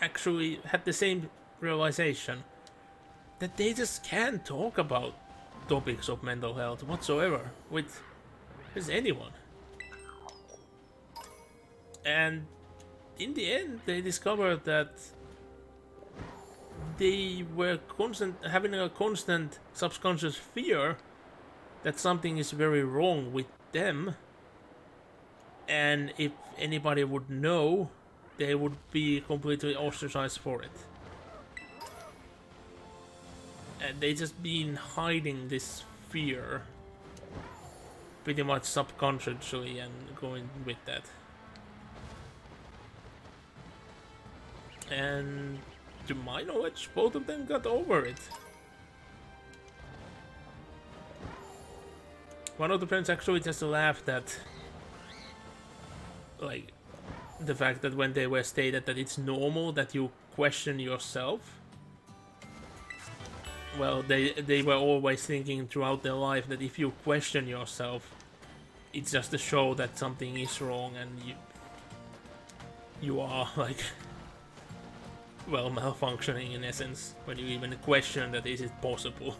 actually had the same realization that they just can't talk about topics of mental health whatsoever with anyone. And in the end, they discovered that they were having a constant subconscious fear that something is very wrong with them, and if anybody would know, they would be completely ostracized for it. And they just been hiding this fear pretty much subconsciously and going with that. And to my knowledge, both of them got over it. One of the friends actually just laughed at like the fact that when they were stated that it's normal that you question yourself, well, they were always thinking throughout their life that if you question yourself, it's just to show that something is wrong and you are like, well, malfunctioning in essence when you even question that is it possible.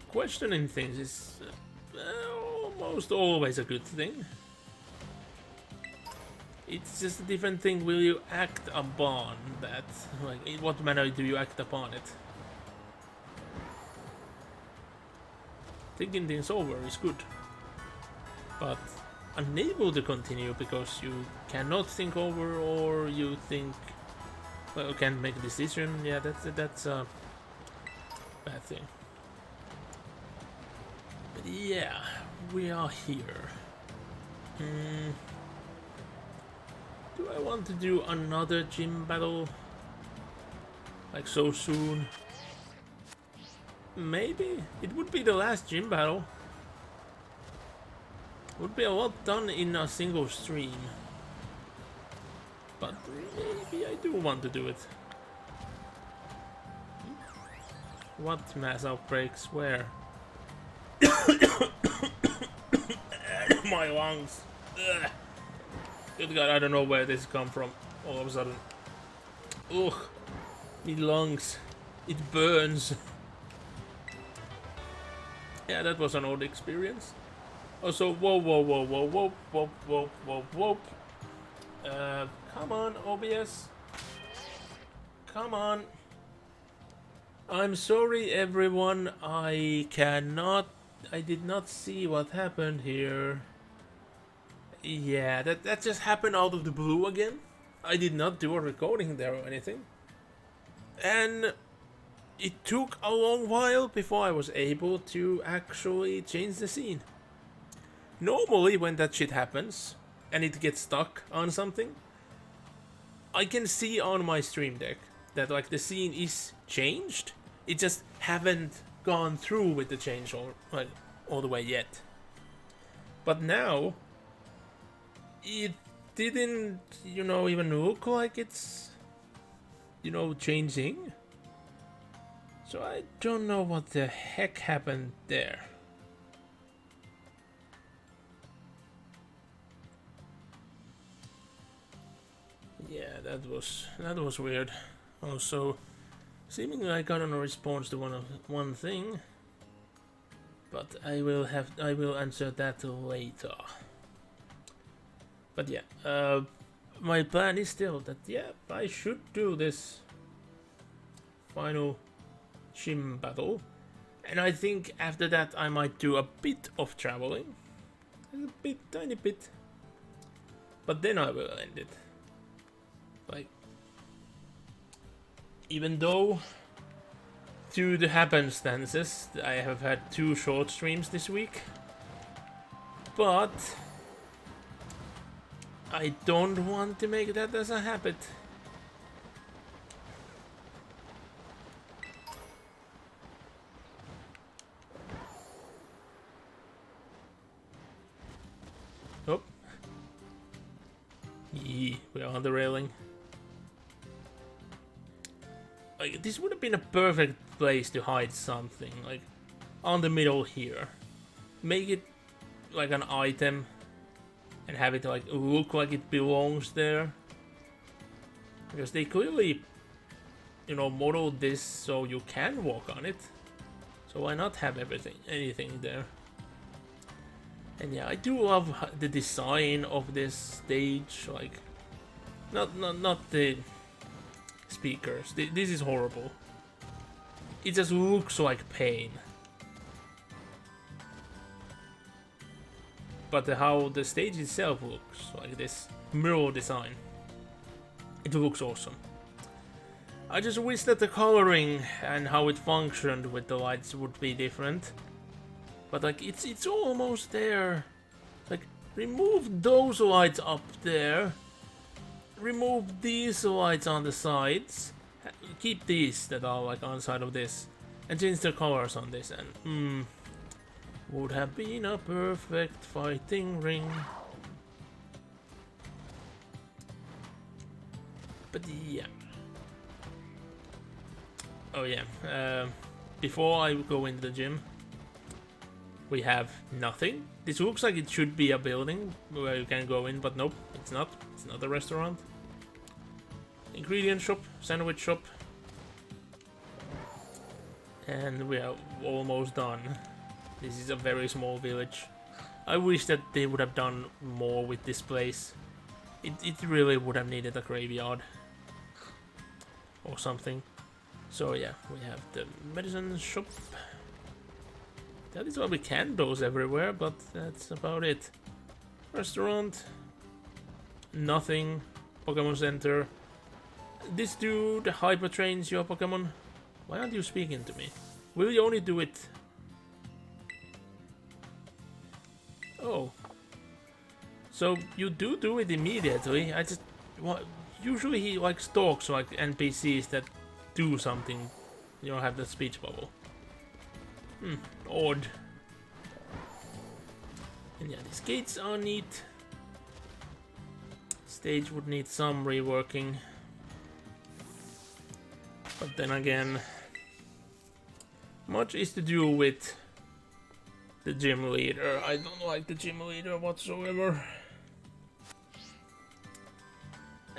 Questioning things is almost always a good thing. It's just a different thing. Will you act upon that? Like, in what manner do you act upon it? Thinking things over is good, but unable to continue because you cannot think over, or you think, well, you can't make a decision. Yeah, that's a bad thing. But yeah, we are here. Do I want to do another gym battle? Like so soon? Maybe. It would be the last gym battle. Would be a lot done in a single stream. But maybe I do want to do it. What mass outbreaks? Where? My lungs. Ugh. Good God, I don't know where this come from all of a sudden. Ugh. My lungs. It burns. Yeah, that was an odd experience. Also, whoa, whoa, whoa, whoa, whoa, whoa, whoa, whoa, whoa. Come on, OBS. Come on. I'm sorry, everyone. I did not see what happened here. Yeah, that just happened out of the blue again. I did not do a recording there or anything. And it took a long while before I was able to actually change the scene. Normally when that shit happens and it gets stuck on something, I can see on my stream deck that like the scene is changed. It just haven't gone through with the change all the way yet. But now it didn't, even look like it's, changing. So I don't know what the heck happened there. Yeah, that was weird. Also, seemingly I got a response to one thing, but I will answer that later. But yeah, my plan is still that I should do this final gym battle, and I think after that I might do a bit of traveling, tiny bit, but then I will end it. Like, even though due to happenstances I have had 2 short streams this week, but I don't want to make that as a habit. we are on the railing. Like, this would have been a perfect place to hide something, like on the middle here. Make it like an item and have it like look like it belongs there. Because they clearly, you know, modeled this so you can walk on it. So why not have anything there? And yeah, I do love the design of this stage. Like, not the speakers. This is horrible. It just looks like pain. But how the stage itself looks, like this mirror design, it looks awesome. I just wish that the coloring and how it functioned with the lights would be different. But like, it's almost there. Like, remove those lights up there. Remove these lights on the sides. Keep these that are like on the side of this. And change the colors on this. And would have been a perfect fighting ring. But yeah. Oh yeah. Before I go into the gym, we have nothing. This looks like it should be a building where you can go in, but nope, it's not. It's not a restaurant. Ingredient shop, sandwich shop. And we are almost done. This is a very small village. I wish that they would have done more with this place. It really would have needed a graveyard. Or something. So yeah, we have the medicine shop. That is why we candles everywhere, but that's about it. Restaurant. Nothing. Pokemon Center. This dude hyper trains your Pokemon. Why aren't you speaking to me? Will you only do it? Oh. So you do it immediately. I just... Well, usually he like stalks like NPCs that do something. You don't have the speech bubble. Odd. And yeah, these gates are neat. Stage would need some reworking. But then again, much is to do with the gym leader. I don't like the gym leader whatsoever.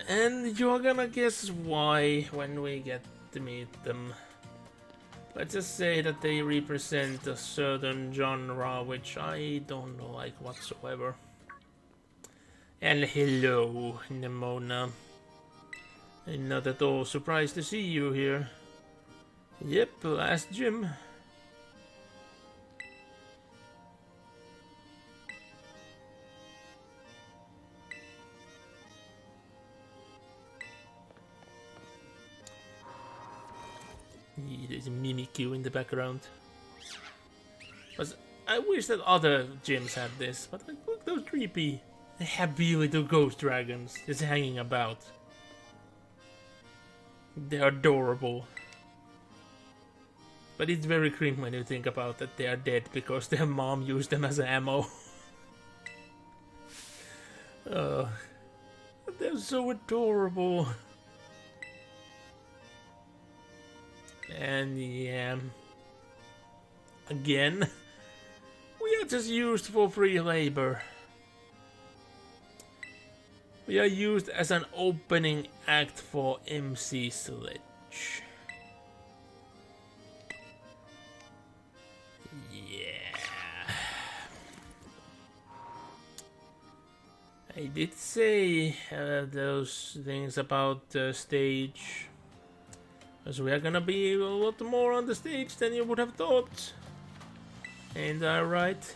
And you're gonna guess why when we get to meet them. Let's just say that they represent a certain genre which I don't like whatsoever. And hello, Nemona. I'm not at all surprised to see you here. Yep, last gym. There's a Mimikyu in the background. But I wish that other gyms had this, but like, look, those creepy, happy little ghost dragons just hanging about. They're adorable. But it's very creepy when you think about that they are dead because their mom used them as ammo. They're so adorable. And yeah, again, we are just used for free labor. We are used as an opening act for MC Sledge. Yeah. I did say those things about the stage. Because we are gonna be a lot more on the stage than you would have thought. Ain't that right?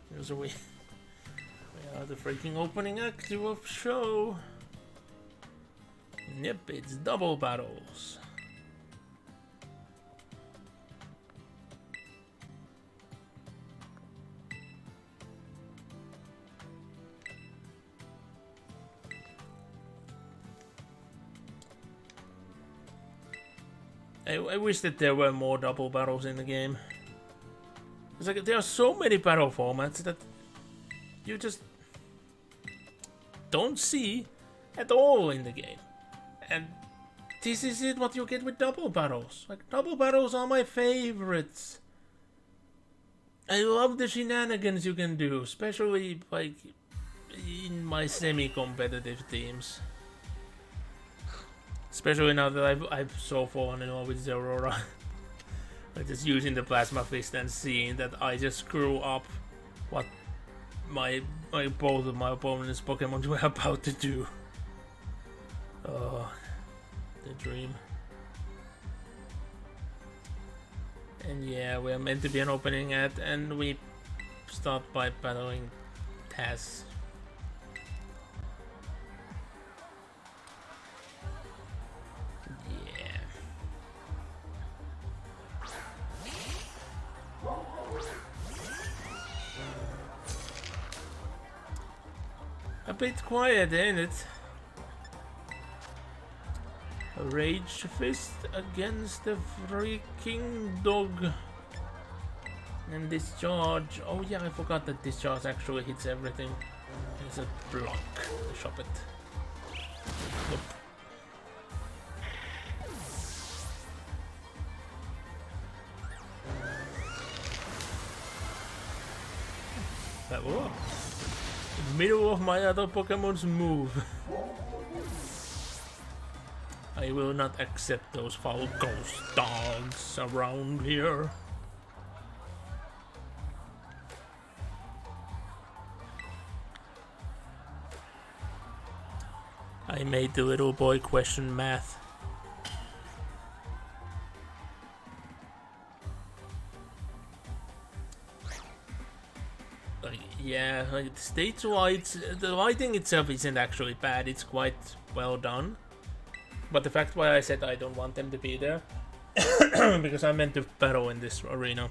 Because we are the freaking opening act of a show. Yep, it's double battles. I wish that there were more double battles in the game. It's like there are so many battle formats that you just... don't see at all in the game. And this is it, what you get with double battles. Like, double battles are my favorites. I love the shenanigans you can do, especially like in my semi-competitive teams. Especially now that I've so fallen in love with Zerora. Like just using the Plasma Fist and seeing that I just screw up what both of my opponent's Pokemon were about to do. Oh, the dream. And yeah, we're meant to be an opening ad, and we start by battling Taz. Yeah. A bit quiet, ain't it? A Rage Fist against the freaking dog. And Discharge. Oh yeah, I forgot that Discharge actually hits everything. It's a block. Shop it. Nope. Level up. Middle of my other Pokemon's move. I will not accept those foul ghost dogs around here. I made the little boy question math. Yeah, like stage lights, the lighting itself isn't actually bad, it's quite well done. But the fact why I said I don't want them to be there, because I'm meant to battle in this arena.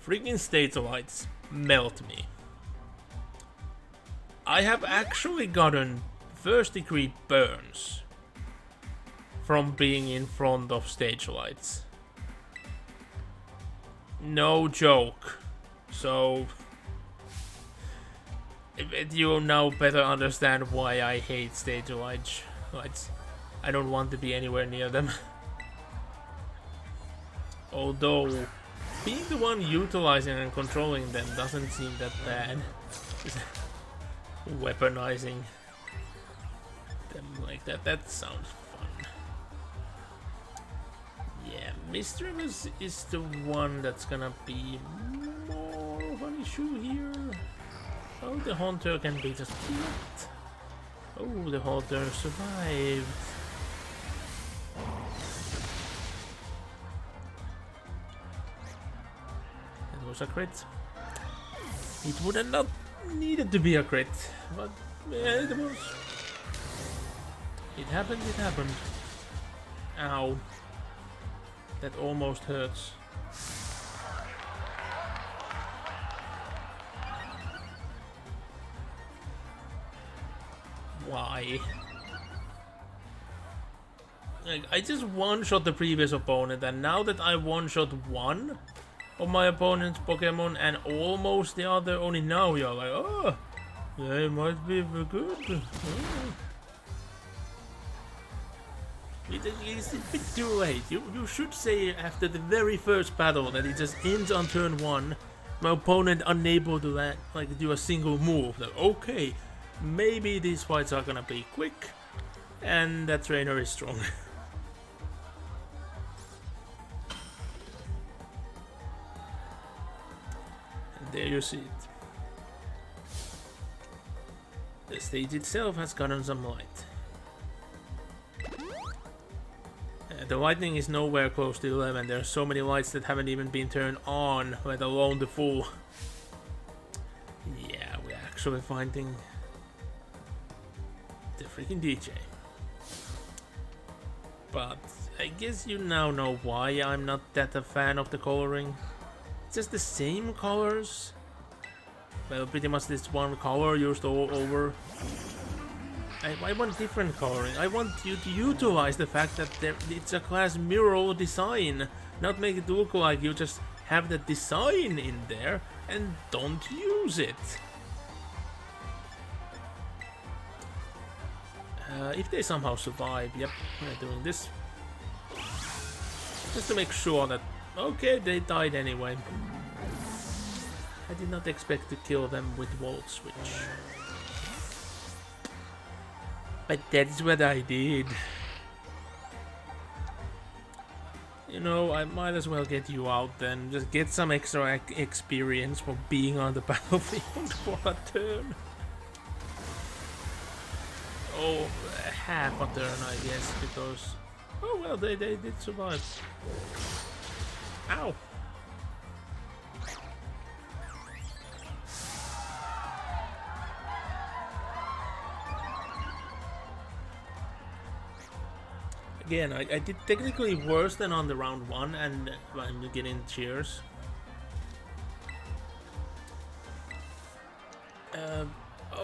Freaking stage lights melt me. I have actually gotten first degree burns from being in front of stage lights. No joke. So you now better understand why I hate stage lights. I don't want to be anywhere near them. Although being the one utilizing and controlling them doesn't seem that bad. Weaponizing them like that sounds fun. Yeah, Misdreavus is the one that's gonna be more of an issue here. Oh, the Haunter can be just blocked. Oh, the Haunter survived. That was a crit. It would have not needed to be a crit, but yeah, it was. It happened, it happened. Ow. That almost hurts. Why? Like, I just one-shot the previous opponent, and now that I one-shot one of my opponent's Pokemon and almost the other, only now you're like, oh, they might be good. Oh. It's a bit too late. You should say after the very first battle that it just ends on turn 1, my opponent unable to do a single move. Like, okay, maybe these fights are gonna be quick, and that trainer is strong. And there you see it. The stage itself has gotten some light. The lightning is nowhere close to 11. There are so many lights that haven't even been turned on, let alone the full. Yeah, we're actually finding the freaking DJ. But I guess you now know why I'm not that a fan of the coloring. It's just the same colors. Well, pretty much this one color used all over. I want different coloring. I want you to utilize the fact that it's a class mural design, not make it look like you just have the design in there and don't use it. If they somehow survive, yep, we're doing this. Just to make sure that... Okay, they died anyway. I did not expect to kill them with Volt Switch. But that's what I did. You know, I might as well get you out then. Just get some extra experience for being on the battlefield for a turn. Oh, half a turn, I guess, because... Oh, well, they did survive. Ow! Again, I did technically worse than on the round 1, and I'm getting cheers.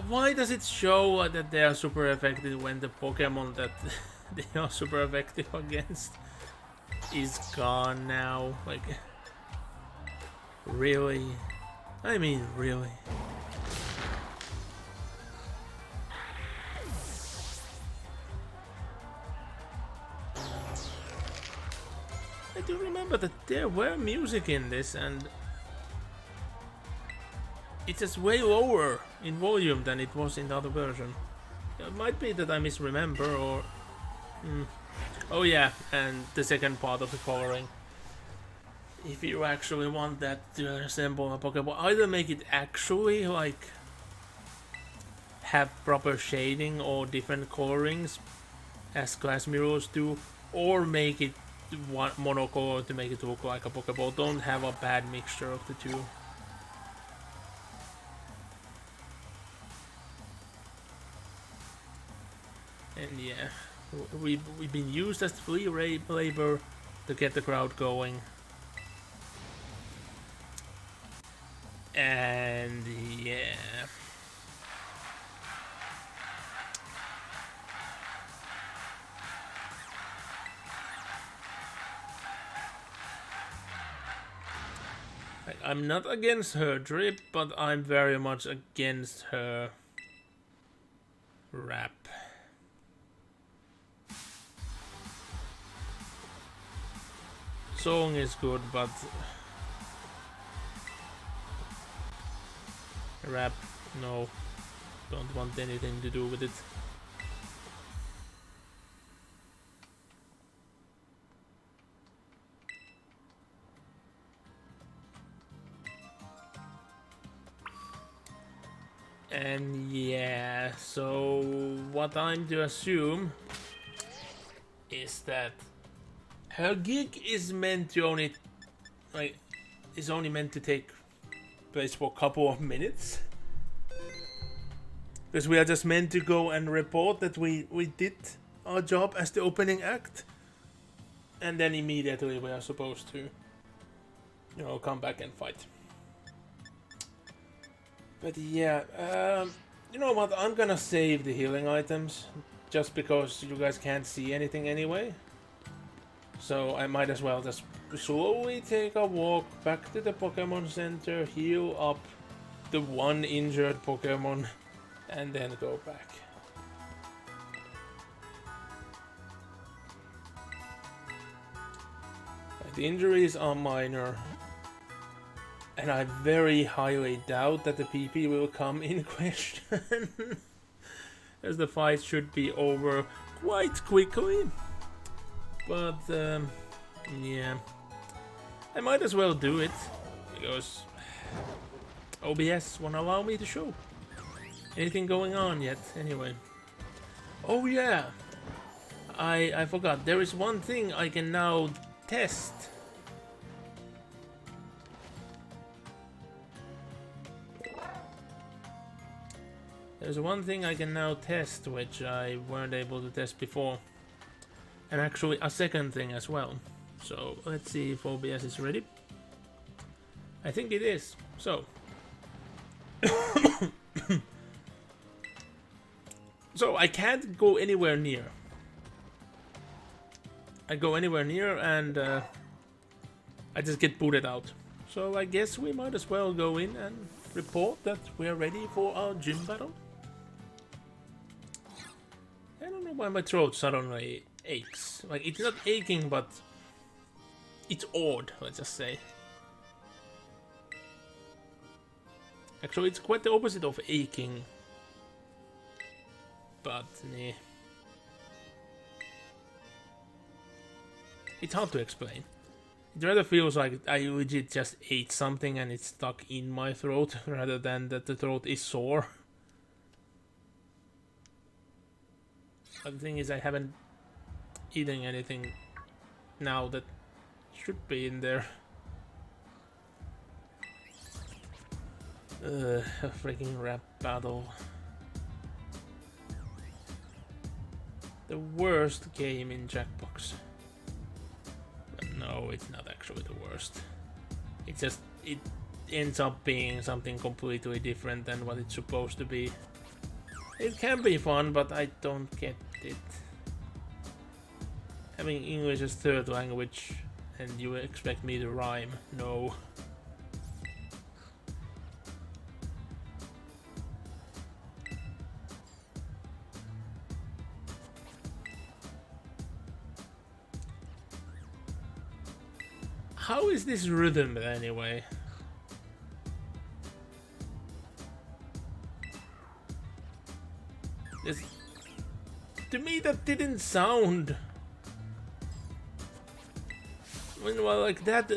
Why does it show that they are super effective when the Pokemon that they are super effective against is gone now? Like, really? I mean, really? I do remember that there were music in this, and it's just way lower in volume than it was in the other version. It might be that I misremember, or... Oh yeah, and the second part of the coloring. If you actually want that to resemble a Pokemon, either make it actually, like, have proper shading or different colorings, as glass mirrors do, or make it one monocolor to make it look like a Pokeball. Don't have a bad mixture of the two. And yeah, we've been used as free labor to get the crowd going. And yeah. I'm not against her drip, but I'm very much against her rap. Song is good, but rap, no. Don't want anything to do with it. And yeah, so what I'm to assume is that her gig is meant to only, like, is only meant to take place for a couple of minutes. Because we are just meant to go and report that we did our job as the opening act. And then immediately we are supposed to, you know, come back and fight. But yeah, you know what, I'm gonna save the healing items, just because you guys can't see anything anyway. So I might as well just slowly take a walk back to the Pokemon Center, heal up the one injured Pokemon, and then go back. The injuries are minor, and I very highly doubt that the PP will come in question, as the fight should be over quite quickly. But yeah, I might as well do it, because OBS won't allow me to show anything going on yet anyway. Oh yeah, I forgot, there is one thing I can now test. There's one thing I can now test which I weren't able to test before. And actually a second thing as well. So let's see if OBS is ready. I think it is. So so I can't go anywhere near. I go anywhere near and I just get booted out. So I guess we might as well go in and report that we're ready for our gym battle. And why my throat suddenly aches. Like, it's not aching, but it's odd, let's just say. Actually, it's quite the opposite of aching. But, nah. It's hard to explain. It rather feels like I legit just ate something and it's stuck in my throat, rather than that the throat is sore. But the thing is, I haven't eaten anything now that should be in there. A freaking rap battle. The worst game in Jackbox. No, it's not actually the worst. It's just, it ends up being something completely different than what it's supposed to be. It can be fun, but I don't get it. Having English as third language and you expect me to rhyme? No. How is this rhythm anyway? To me that didn't sound... Well, like that...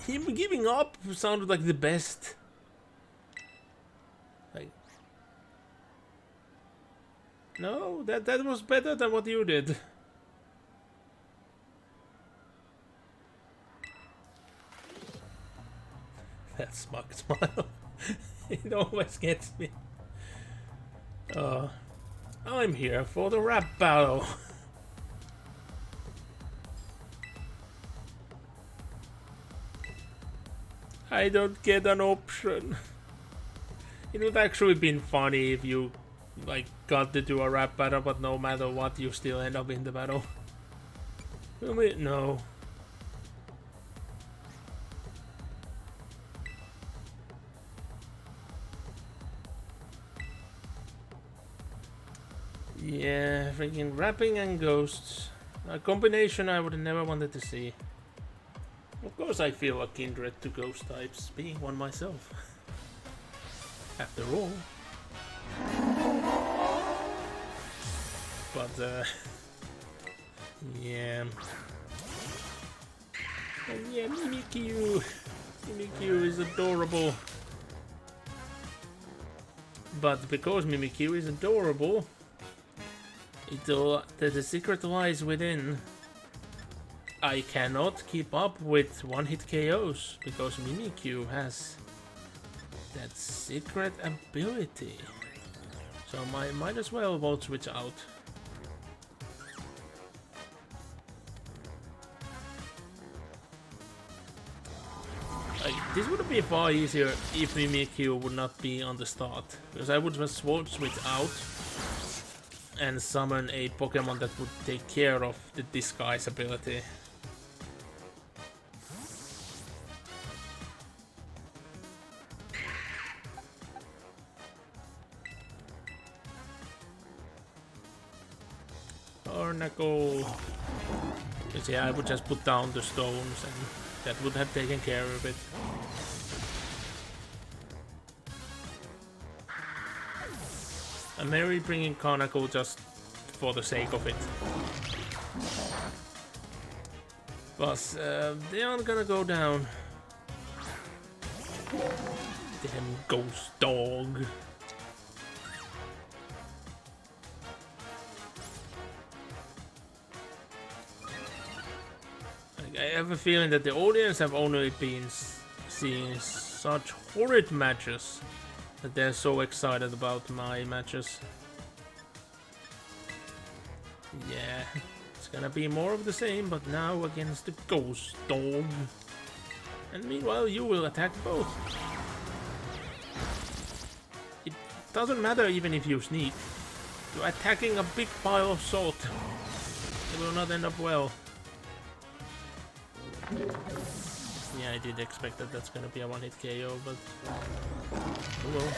him giving up sounded like the best. Like... No, that was better than what you did. That smug smile. It always gets me. I'm here for the rap battle. I don't get an option. It would actually been funny if you like got to do a rap battle, but no matter what, you still end up in the battle. No. Yeah, freaking rapping and ghosts. A combination I would have never wanted to see. Of course I feel a kindred to ghost types, being one myself. After all. But, yeah. And yeah, Mimikyu. Mimikyu is adorable. But because Mimikyu is adorable, the secret lies within. I cannot keep up with one-hit KOs because Mimikyu has that secret ability. So I might as well vote switch out. Like, this would be far easier if Mimikyu would not be on the start, because I would just vote switch out and summon a Pokemon that would take care of the disguise ability. Ornacle. Because yeah, I would just put down the stones and that would have taken care of it. I'm merely bringing Kanako just for the sake of it. But they aren't gonna go down. Damn ghost dog. I have a feeling that the audience have only been seeing such horrid matches that they're so excited about my matches. Yeah, it's gonna be more of the same, but now against the ghost dog. And meanwhile, you will attack both. It doesn't matter even if you sneak. You're attacking a big pile of salt. It will not end up well. Yeah, I did expect that that's gonna be a one-hit KO, but oh well.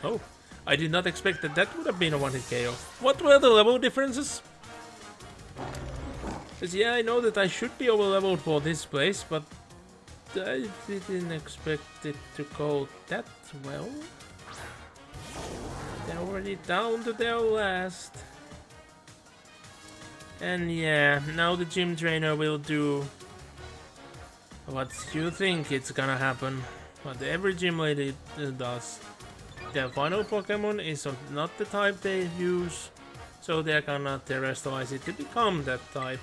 Oh, I did not expect that that would have been a one-hit KO. What were the level differences? Because yeah, I know that I should be over-leveled for this place, but I didn't expect it to go that well. They're already down to their last. And yeah, now the gym trainer will do what you think it's gonna happen. What every gym lady does. Their final Pokemon is not the type they use, so they're gonna terrestrialize it to become that type.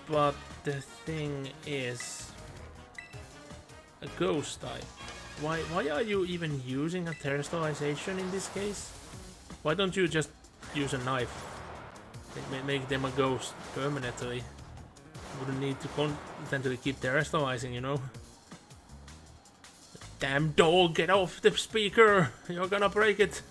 But the thing is, a ghost type. Why are you even using a terrestrialization in this case? Why don't you just use a knife? Make them a ghost permanently. Wouldn't need to constantly keep terrestrializing, you know? Damn dog, get off the speaker! You're gonna break it!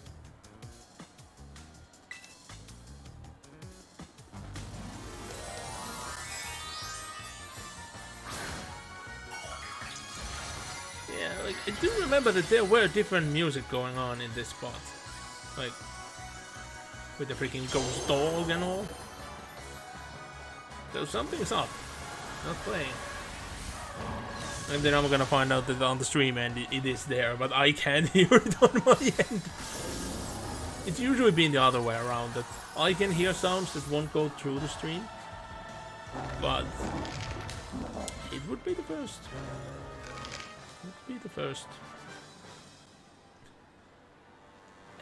Yeah, like, I do remember that there were different music going on in this spot. Like, with the freaking ghost dog and all. So something's up. Not playing. And then I'm gonna find out that on the stream end it is there, but I can't hear it on my end. It's usually been the other way around, that I can hear sounds that won't go through the stream. But it would be the first. It would be the first.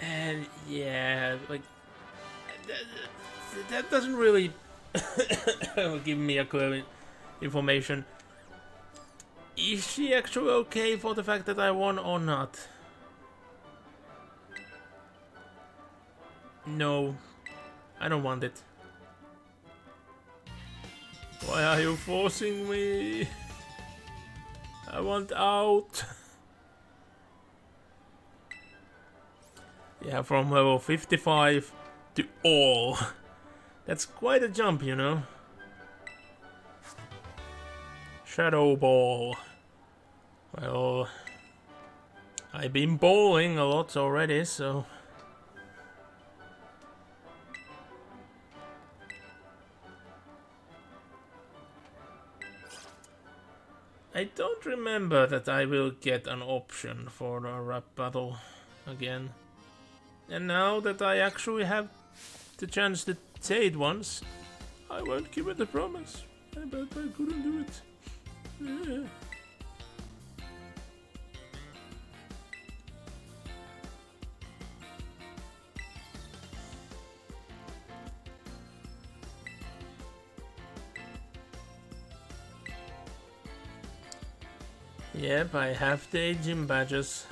And yeah, like that doesn't really give me a clear information. Is she actually okay for the fact that I won or not? No, I don't want it. Why are you forcing me? I want out. Yeah, from level 55 to all. That's quite a jump, you know. Shadow Ball. Well, I've been bowling a lot already, so... I don't remember that I will get an option for a rap battle again. And now that I actually have the chance to say it once, I won't keep it a promise. I bet I couldn't do it. Yeah. Yep, I have the gym badges.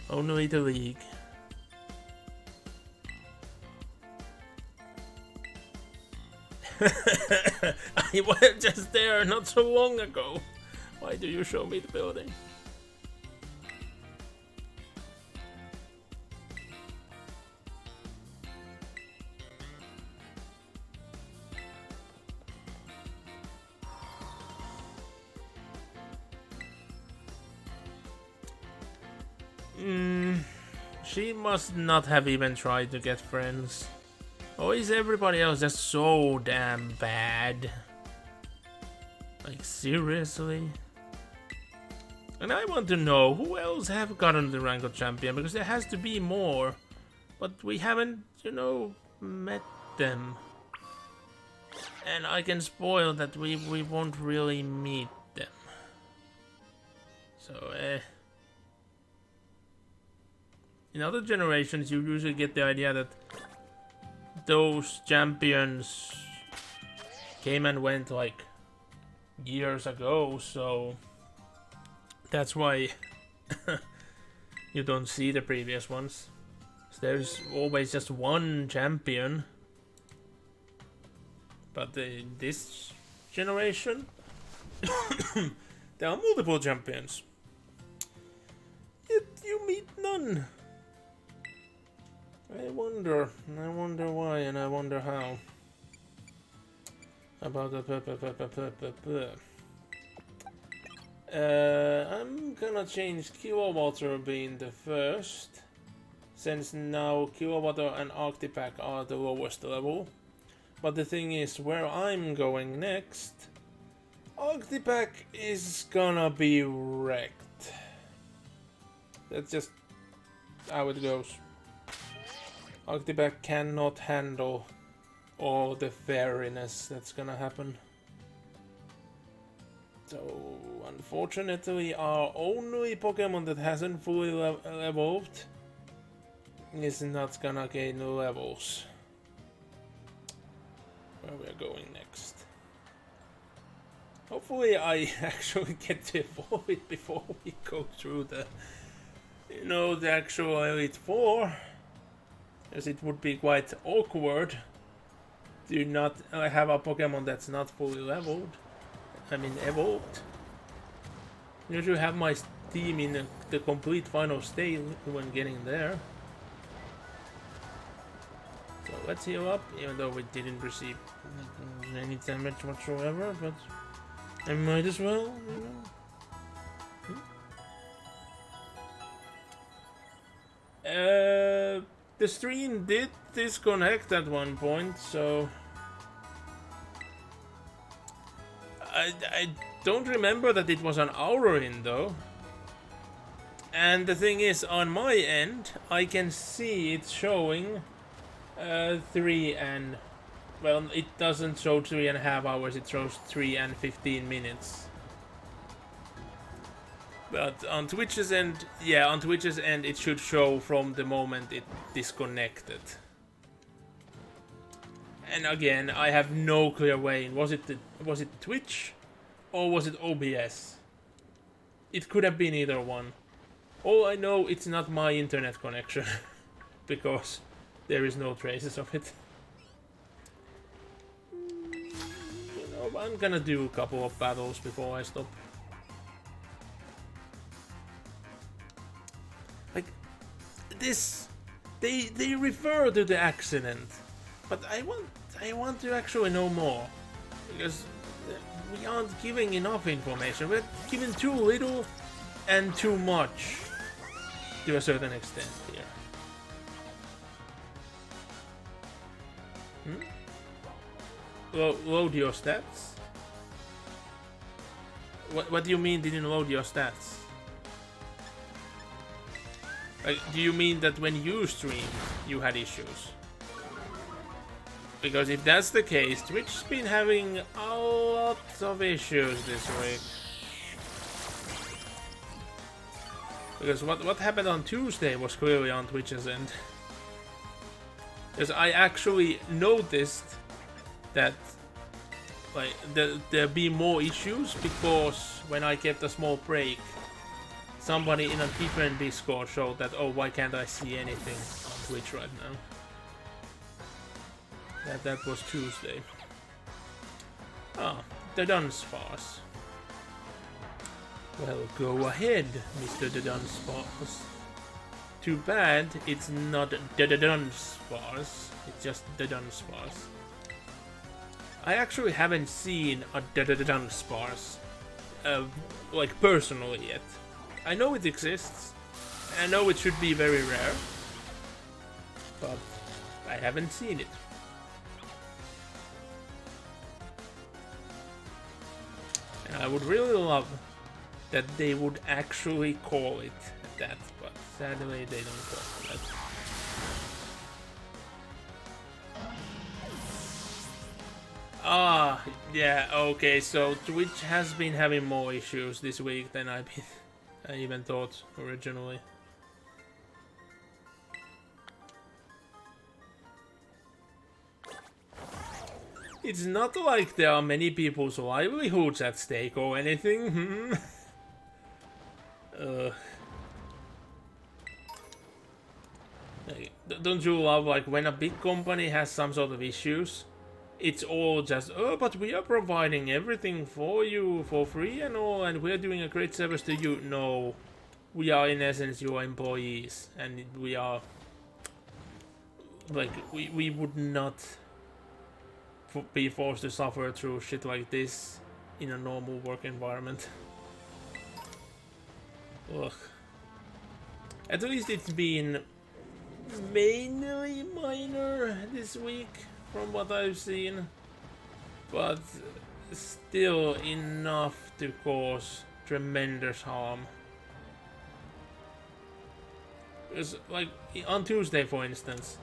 Only the league. I was just there not so long ago. Why do you show me the building? She must not have even tried to get friends. Or is everybody else just so damn bad? Like, seriously? And I want to know who else have gotten the rank of champion, because there has to be more. But we haven't, you know, met them. And I can spoil that we won't really meet them. So, in other generations, you usually get the idea that those champions came and went like years ago, so that's why you don't see the previous ones. So there's always just one champion. But this generation, there are multiple champions. Yet you meet none. I wonder why, and I wonder how. About the I'm gonna change Kilowater being the first, since now Kilowater and Arctipack are the lowest level. But the thing is, where I'm going next, Arctipack is gonna be wrecked. That's just how it goes. Arctipack cannot handle all the fairiness that's gonna happen. So, unfortunately, our only Pokemon that hasn't fully evolved is not gonna gain the levels. Where we're going next. Hopefully I actually get to evolve it before we go through the, you know, the actual Elite Four. As it would be quite awkward to not have a Pokemon that's not fully leveled. I mean, evolved. You should have my team in the complete final state when getting there. So let's heal up, even though we didn't receive any damage whatsoever, but I might as well, you know. The stream did disconnect at one point, so I don't remember that it was an hour in though. And the thing is, on my end, I can see it showing 3 and... Well, it doesn't show 3.5 hours, it shows 3 and 15 minutes. But on Twitch's end, yeah, on Twitch's end it should show from the moment it disconnected. And again, I have no clear way. Was it Twitch or was it OBS? It could have been either one. All I know, it's not my internet connection because there is no traces of it. You know, I'm gonna do a couple of battles before I stop. Like this, they refer to the accident. But I want to actually know more, because we aren't giving enough information. We're giving too little and too much to a certain extent here. Load your stats? What do you mean didn't load your stats? Like, do you mean that when you streamed you had issues? Because if that's the case, Twitch's been having a lot of issues this week. Because what happened on Tuesday was clearly on Twitch's end. Because I actually noticed that like there'd be more issues because when I kept a small break, somebody in a different Discord showed that, oh, why can't I see anything on Twitch right now? That was Tuesday. Ah, the Dunsparce. Well, go ahead, Mr. the Dunsparce. Too bad it's not the Dunsparce, it's just the Dunsparce. I actually haven't seen a Dunsparce, like personally yet. I know it exists, I know it should be very rare, but I haven't seen it. And I would really love that they would actually call it that, but sadly they don't call it that. Ah, yeah, okay, so Twitch has been having more issues this week than I even thought originally. It's not like there are many people's livelihoods at stake or anything. Don't you love, like, when a big company has some sort of issues, it's all just, oh, but we are providing everything for you for free and all, and we're doing a great service to you. No, we are in essence your employees, and we are, like, we would not be forced to suffer through shit like this in a normal work environment. Ugh. At least it's been mainly minor this week from what I've seen, but still enough to cause tremendous harm. Because, like, on Tuesday, for instance,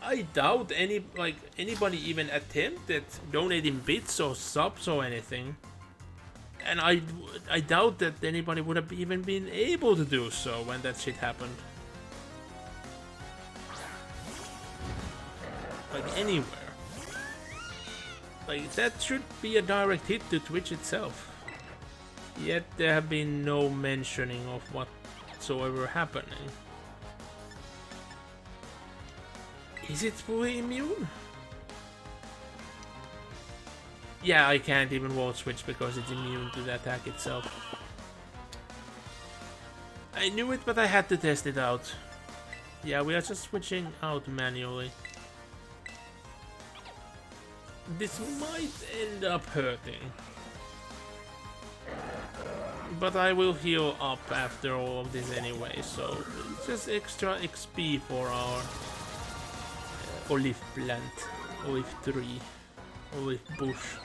I doubt anybody even attempted donating bits or subs or anything. And I doubt that anybody would have even been able to do so when that shit happened. Like, anywhere. Like, that should be a direct hit to Twitch itself. Yet there have been no mentioning of whatsoever happening. Is it fully immune? Yeah, I can't even wall switch because it's immune to the attack itself. I knew it, but I had to test it out. Yeah, we are just switching out manually. This might end up hurting. But I will heal up after all of this anyway, so it's just extra XP for our olive plant, olive tree, olive bush.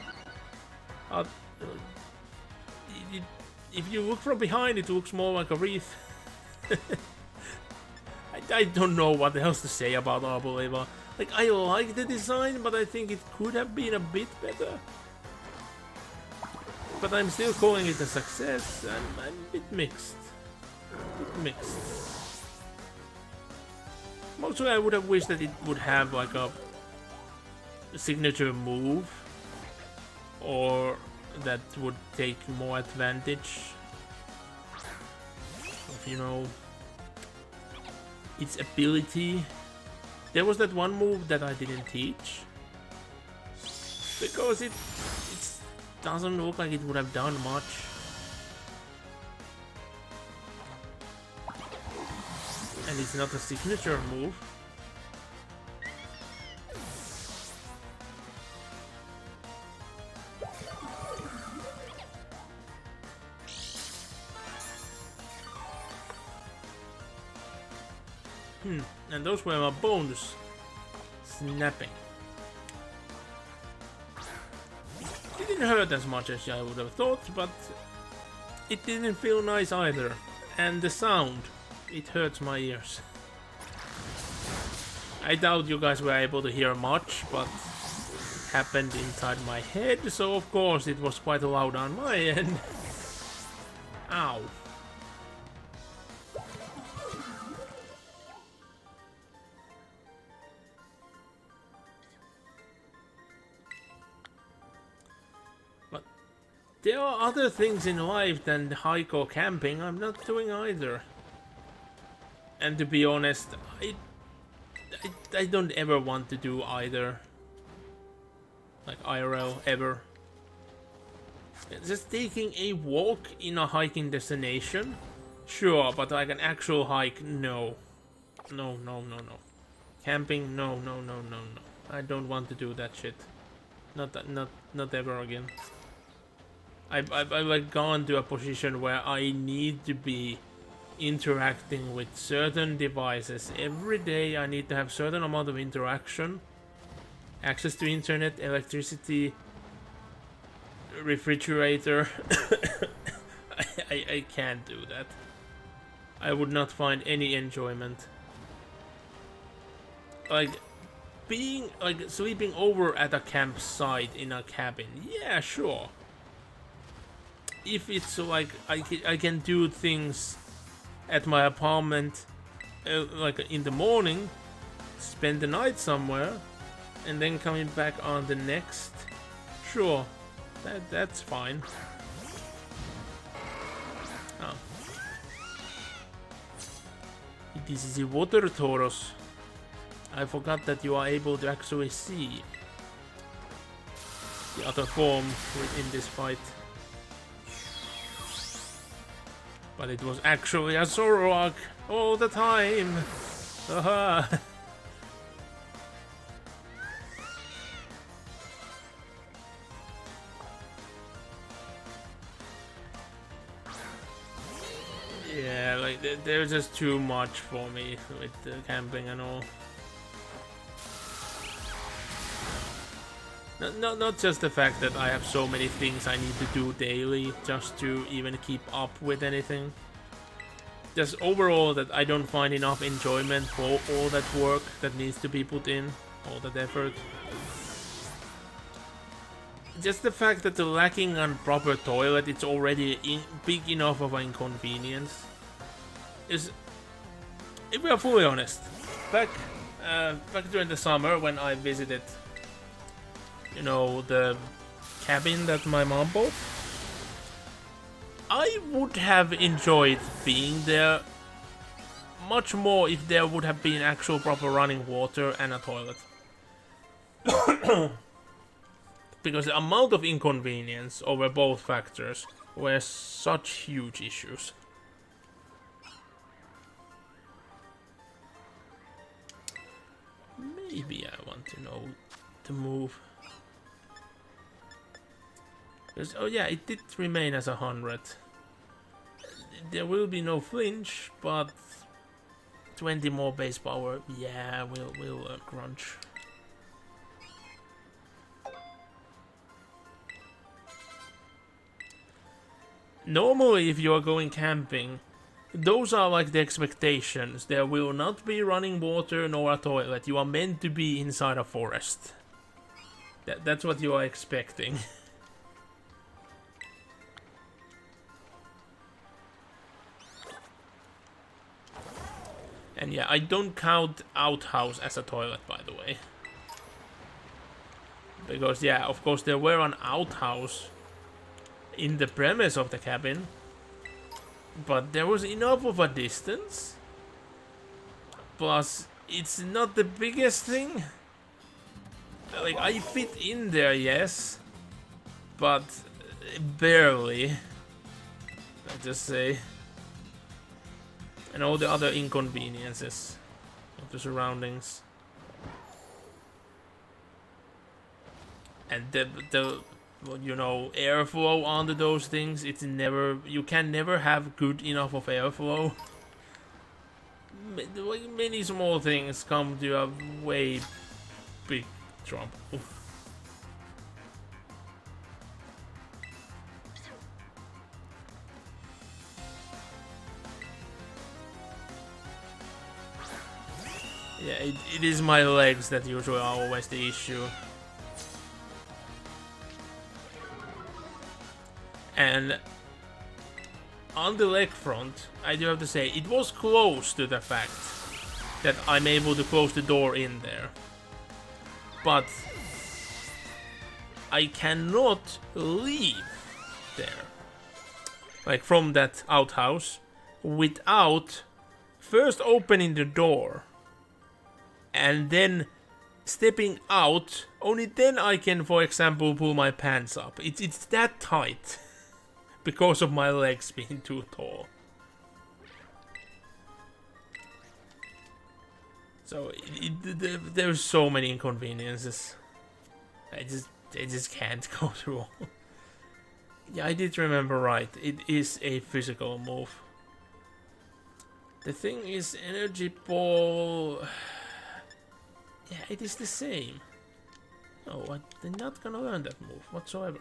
If you look from behind, it looks more like a wreath. I don't know what else to say about Arboliva. Like, I like the design, but I think it could have been a bit better. But I'm still calling it a success. I'm a bit mixed. Mostly I would have wished that it would have like a signature move, or that would take more advantage of, you know, its ability. There was that one move that I didn't teach because it doesn't look like it would have done much. And it's not a signature move. And those were my bones snapping. It didn't hurt as much as I would have thought, but it didn't feel nice either. And the sound, it hurts my ears. I doubt you guys were able to hear much, but it happened inside my head, so of course it was quite loud on my end. Ow. There are other things in life than hike or camping I'm not doing either. And to be honest, I don't ever want to do either. Like IRL, ever. Just taking a walk in a hiking destination? Sure, but like an actual hike, no. No. Camping, no. I don't want to do that shit. Not ever again. I've like gone to a position where I need to be interacting with certain devices every day. I need to have certain amount of interaction, access to internet, electricity, refrigerator. I can't do that. I would not find any enjoyment. Like being like sleeping over at a campsite in a cabin, yeah, sure. If it's like I can do things at my apartment, like in the morning, spend the night somewhere, and then coming back on the next, sure, that's fine. Oh. This is a water Tauros. I forgot that you are able to actually see the other form in this fight. But it was actually a Zoroark all the time. Haha. Yeah, like there's just too much for me with the camping and all. Not just the fact that I have so many things I need to do daily just to even keep up with anything. Just overall that I don't find enough enjoyment for all that work that needs to be put in, all that effort. Just the fact that the lacking on proper toilet, it's already big enough of an inconvenience. Is, if we are fully honest, back during the summer when I visited, you know, the cabin that my mom bought, I would have enjoyed being there much more if there would have been actual proper running water and a toilet. Because the amount of inconvenience over both factors were such huge issues. Maybe I want to know to move. Because, oh yeah, it did remain as 100. There will be no flinch, but 20 more base power. Yeah, we'll crunch. Normally, if you are going camping, those are like the expectations. There will not be running water nor a toilet. You are meant to be inside a forest. That's what you are expecting. And yeah, I don't count outhouse as a toilet, by the way. Because yeah, of course there were an outhouse in the premise of the cabin, but there was enough of a distance. Plus, it's not the biggest thing. Like, I fit in there, yes, but barely, I just say. And all the other inconveniences of the surroundings. And the you know, airflow onto those things, it's never, you can never have good enough of airflow. Many small things come to a way big trouble. Yeah, it is my legs that usually are always the issue. And on the leg front, I do have to say, it was close to the fact that I'm able to close the door in there. But I cannot leave there, like from that outhouse, without first opening the door and then stepping out. Only then I can, for example, pull my pants up. It's that tight. Because of my legs being too tall. So there's so many inconveniences. I just can't go through all. Yeah, I did remember right. It is a physical move. The thing is, energy ball. Yeah, it is the same. No, I'm not gonna learn that move whatsoever.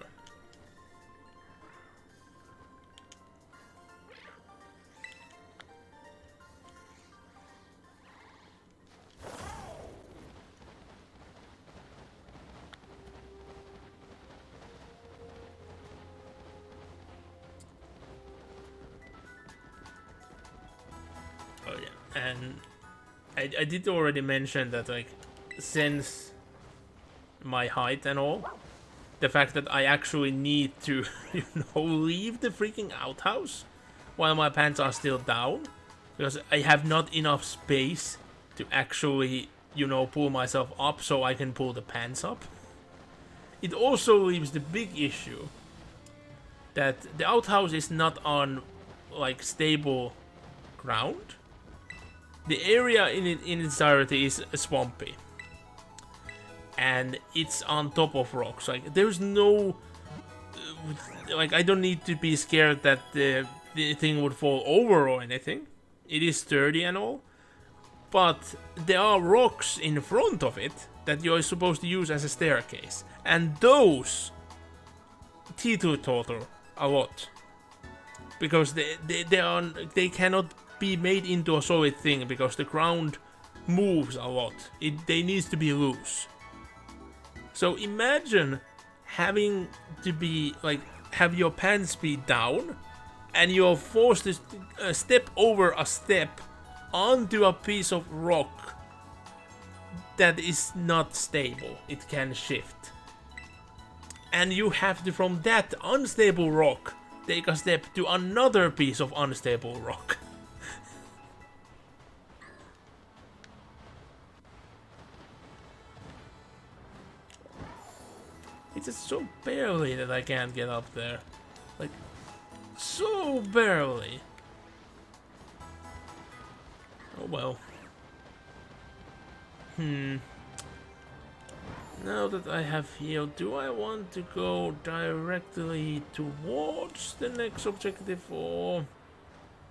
And I did already mention that, like, since my height and all, the fact that I actually need to, you know, leave the freaking outhouse while my pants are still down, because I have not enough space to actually, you know, pull myself up so I can pull the pants up. It also leaves the big issue that the outhouse is not on, like, stable ground. The area in its entirety is swampy, and it's on top of rocks. Like, there's no, like, I don't need to be scared that the the thing would fall over or anything. It is sturdy and all. But there are rocks in front of it that you're supposed to use as a staircase. And those teeter-totter a lot. Because they cannot be made into a solid thing because the ground moves a lot. They needs to be loose. So imagine having to be like have your pants be down and you're forced to step over a step onto a piece of rock that is not stable. It can shift. And you have to, from that unstable rock, take a step to another piece of unstable rock. It's just so barely that I can't get up there. Like, so barely. Oh well. Now that I have healed, do I want to go directly towards the next objective or...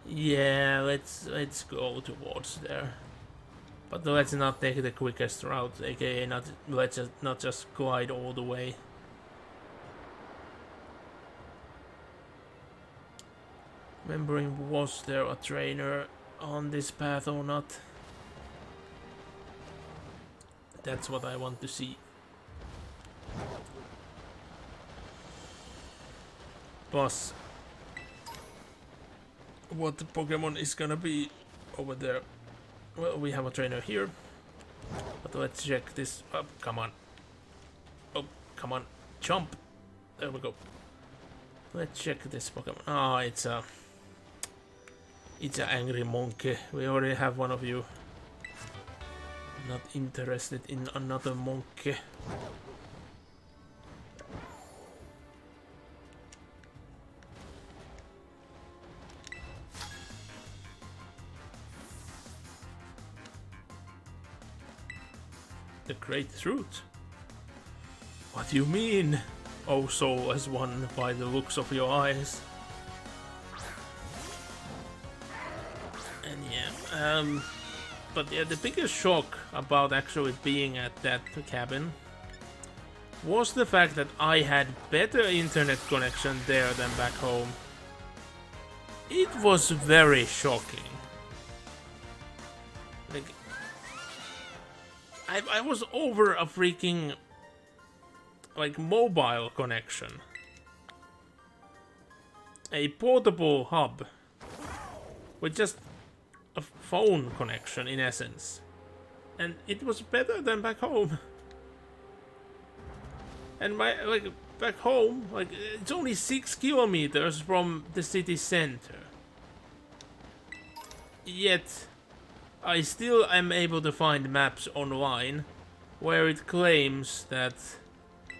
Yeah, let's go towards there. But let's not take the quickest route, aka let's not just glide all the way. Remembering, was there a trainer on this path or not? That's what I want to see. Plus, what the Pokemon is gonna be over there? Well, we have a trainer here, but let's check this. Oh, come on. Oh, come on. Jump. There we go. Let's check this Pokemon. Ah, it's an angry monkey. We already have one of you. Not interested in another monkey. The great truth? What do you mean? Oh, soulless one, by the looks of your eyes. And yeah, but yeah, the biggest shock about actually being at that cabin was the fact that I had better internet connection there than back home. It was very shocking. Like, I was over a freaking like mobile connection, a portable hub with just a phone connection in essence, and it was better than back home. And my back home, like it's only 6 kilometers from the city center, yet I still am able to find maps online where it claims that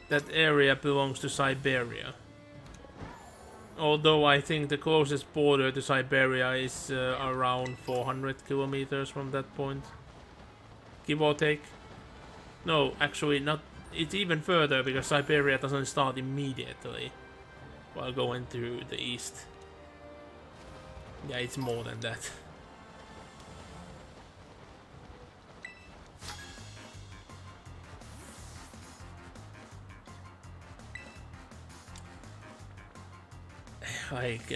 that area belongs to Siberia. Although I think the closest border to Siberia is around 400 kilometers from that point. Give or take. No, actually not. It's even further because Siberia doesn't start immediately while going to the east. Yeah, it's more than that. Like,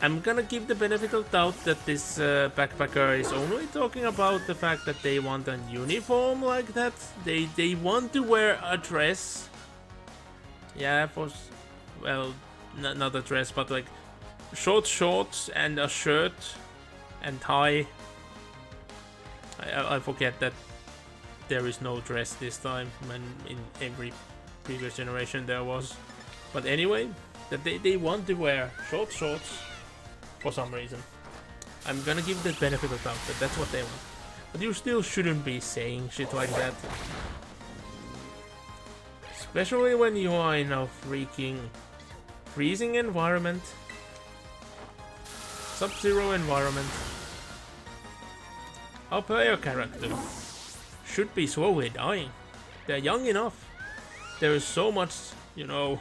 I'm gonna give the benefit of doubt that this backpacker is only talking about the fact that they want a uniform like that. They want to wear a dress. Yeah, well, not a dress, but like short shorts and a shirt and tie. I forget that there is no dress this time, when in every previous generation there was. But anyway, that they want to wear short shorts for some reason. I'm gonna give the benefit of doubt that that's what they want. But you still shouldn't be saying shit like that. Especially when you are in a freaking freezing environment. Sub-Zero environment. Our player character should be slowly dying. They're young enough. There is so much, you know,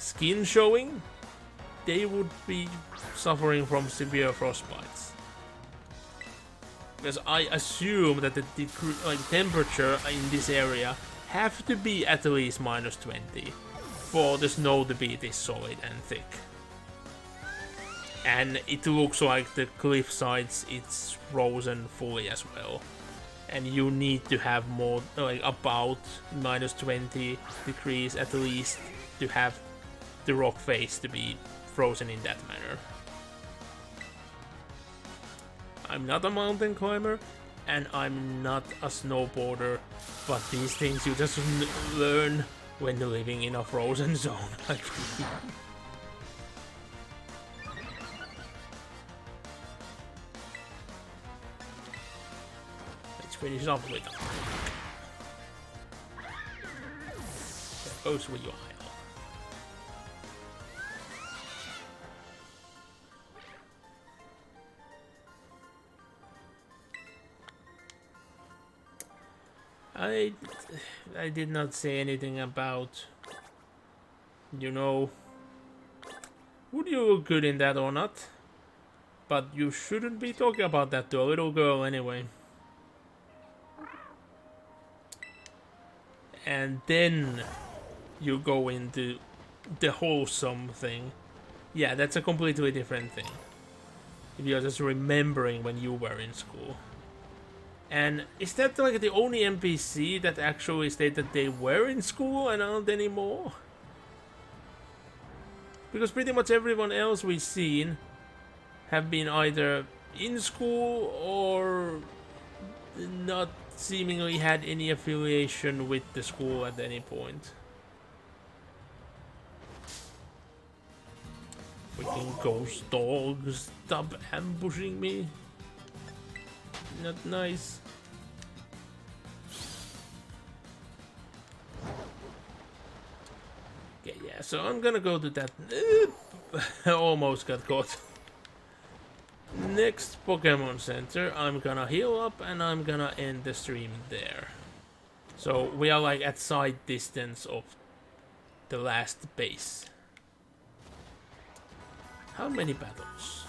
skin showing, they would be suffering from severe frostbites. Because I assume that the temperature in this area have to be at least -20 for the snow to be this solid and thick. And it looks like the cliff sides, it's frozen fully as well. And you need to have more, like about -20 degrees at least to have the rock face to be frozen in that manner. I'm not a mountain climber and I'm not a snowboarder, but these things you just learn when living in a frozen zone. Let's finish off with that. There goes with your eye. I did not say anything about, you know, would you look good in that or not? But you shouldn't be talking about that to a little girl anyway. And then you go into the wholesome thing. Yeah, that's a completely different thing. If you're just remembering when you were in school. And is that like the only NPC that actually stated that they were in school and aren't anymore? Because pretty much everyone else we've seen have been either in school or not seemingly had any affiliation with the school at any point. Freaking ghost dogs, stop ambushing me. Not nice. Okay, yeah, so I'm gonna go to that. I almost got caught. Next Pokemon Center, I'm gonna heal up and I'm gonna end the stream there. So we are like at sight distance of the last base. How many battles?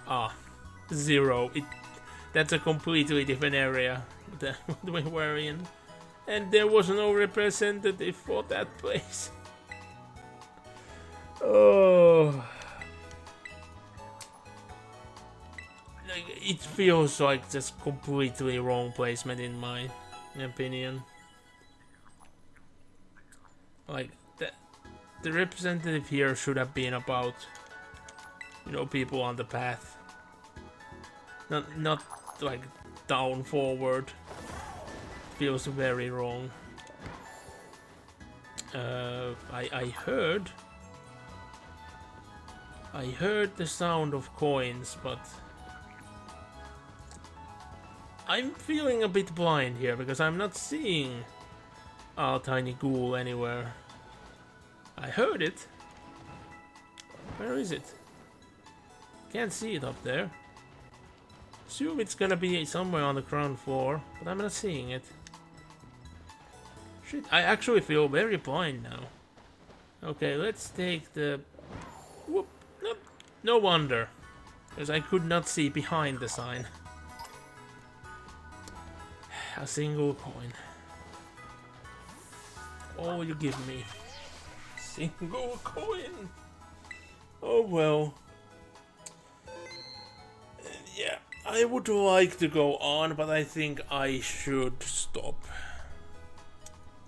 Ah, 0. That's a completely different area than what we were in. And there was no representative for that place. Oh. Like, it feels like just completely wrong placement in my opinion. Like, the representative here should have been about, you know, people on the path. Not like down forward. Feels very wrong. I heard the sound of coins, but I'm feeling a bit blind here because I'm not seeing our tiny ghoul anywhere. I heard it. Where is it? Can't see it up there. Assume it's gonna be somewhere on the ground floor, but I'm not seeing it. Shit, I actually feel very blind now. Okay, let's take the... Whoop, nope. No wonder, because I could not see behind the sign. A single coin. All you give me. Single coin. Oh well. Yeah, I would like to go on, but I think I should stop.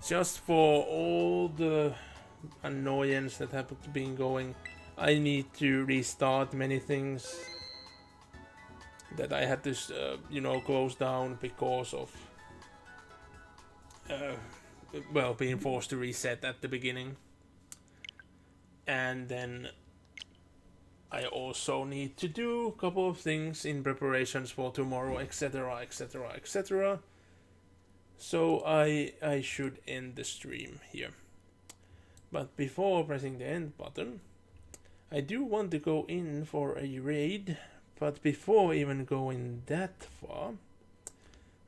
Just for all the annoyance that have been going, I need to restart many things that I had to, you know, close down because of, well, being forced to reset at the beginning. And then I also need to do a couple of things in preparations for tomorrow, etc, etc, etc. So I should end the stream here. But before pressing the end button, I do want to go in for a raid. But before even going that far,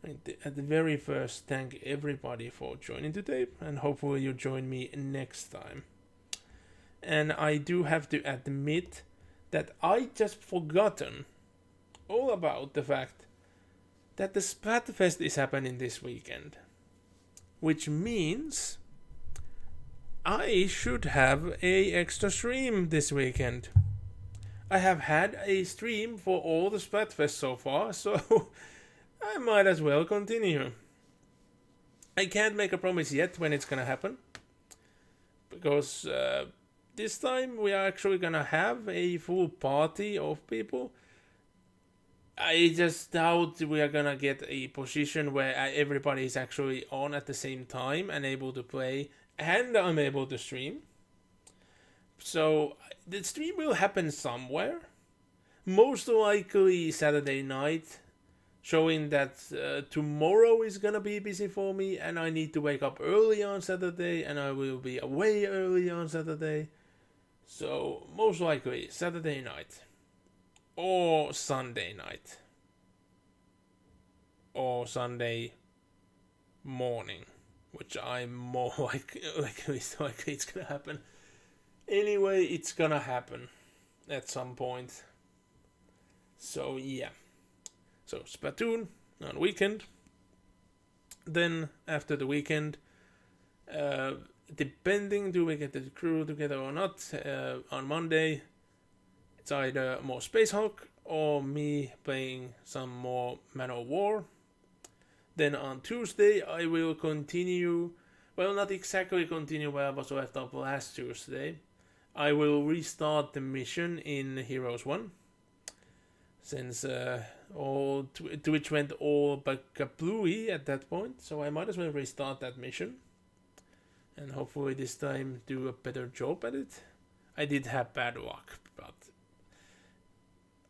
At the very first, thank everybody for joining today, and hopefully you join me next time. And I do have to admit that I just forgotten all about the fact that the Splatfest is happening this weekend, which means I should have a extra stream this weekend. I have had a stream for all the Splatfest so far, so I might as well continue. I can't make a promise yet when it's gonna happen, because this time we are actually gonna have a full party of people. I just doubt we are gonna get a position where everybody is actually on at the same time and able to play, and I'm able to stream. So the stream will happen somewhere, most likely Saturday night, showing that tomorrow is gonna be busy for me and I need to wake up early on Saturday and I will be away early on Saturday. So most likely Saturday night or Sunday night or Sunday morning, which I'm more likely it's gonna happen. Anyway, it's gonna happen at some point. So yeah. So Splatoon on weekend. Then after the weekend, depending do we get the crew together or not, on Monday, it's either more Space Hulk or me playing some more Man of War. Then on Tuesday I will continue, well, not exactly continue where I was left off last Tuesday. I will restart the mission in Heroes 1. Since all Twitch went all but kablooey at that point, so I might as well restart that mission. And hopefully this time do a better job at it. I did have bad luck, but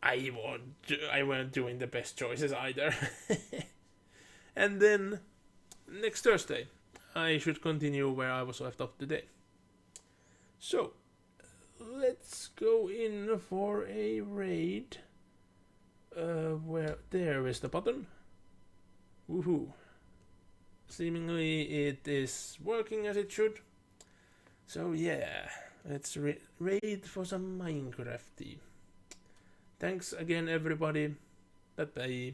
I weren't doing the best choices either. And then next Thursday, I should continue where I was left off today. So let's go in for a raid. Where there is the button. Woohoo! Seemingly it is working as it should. So yeah, let's raid for some Minecrafty. Thanks again, everybody. Bye bye.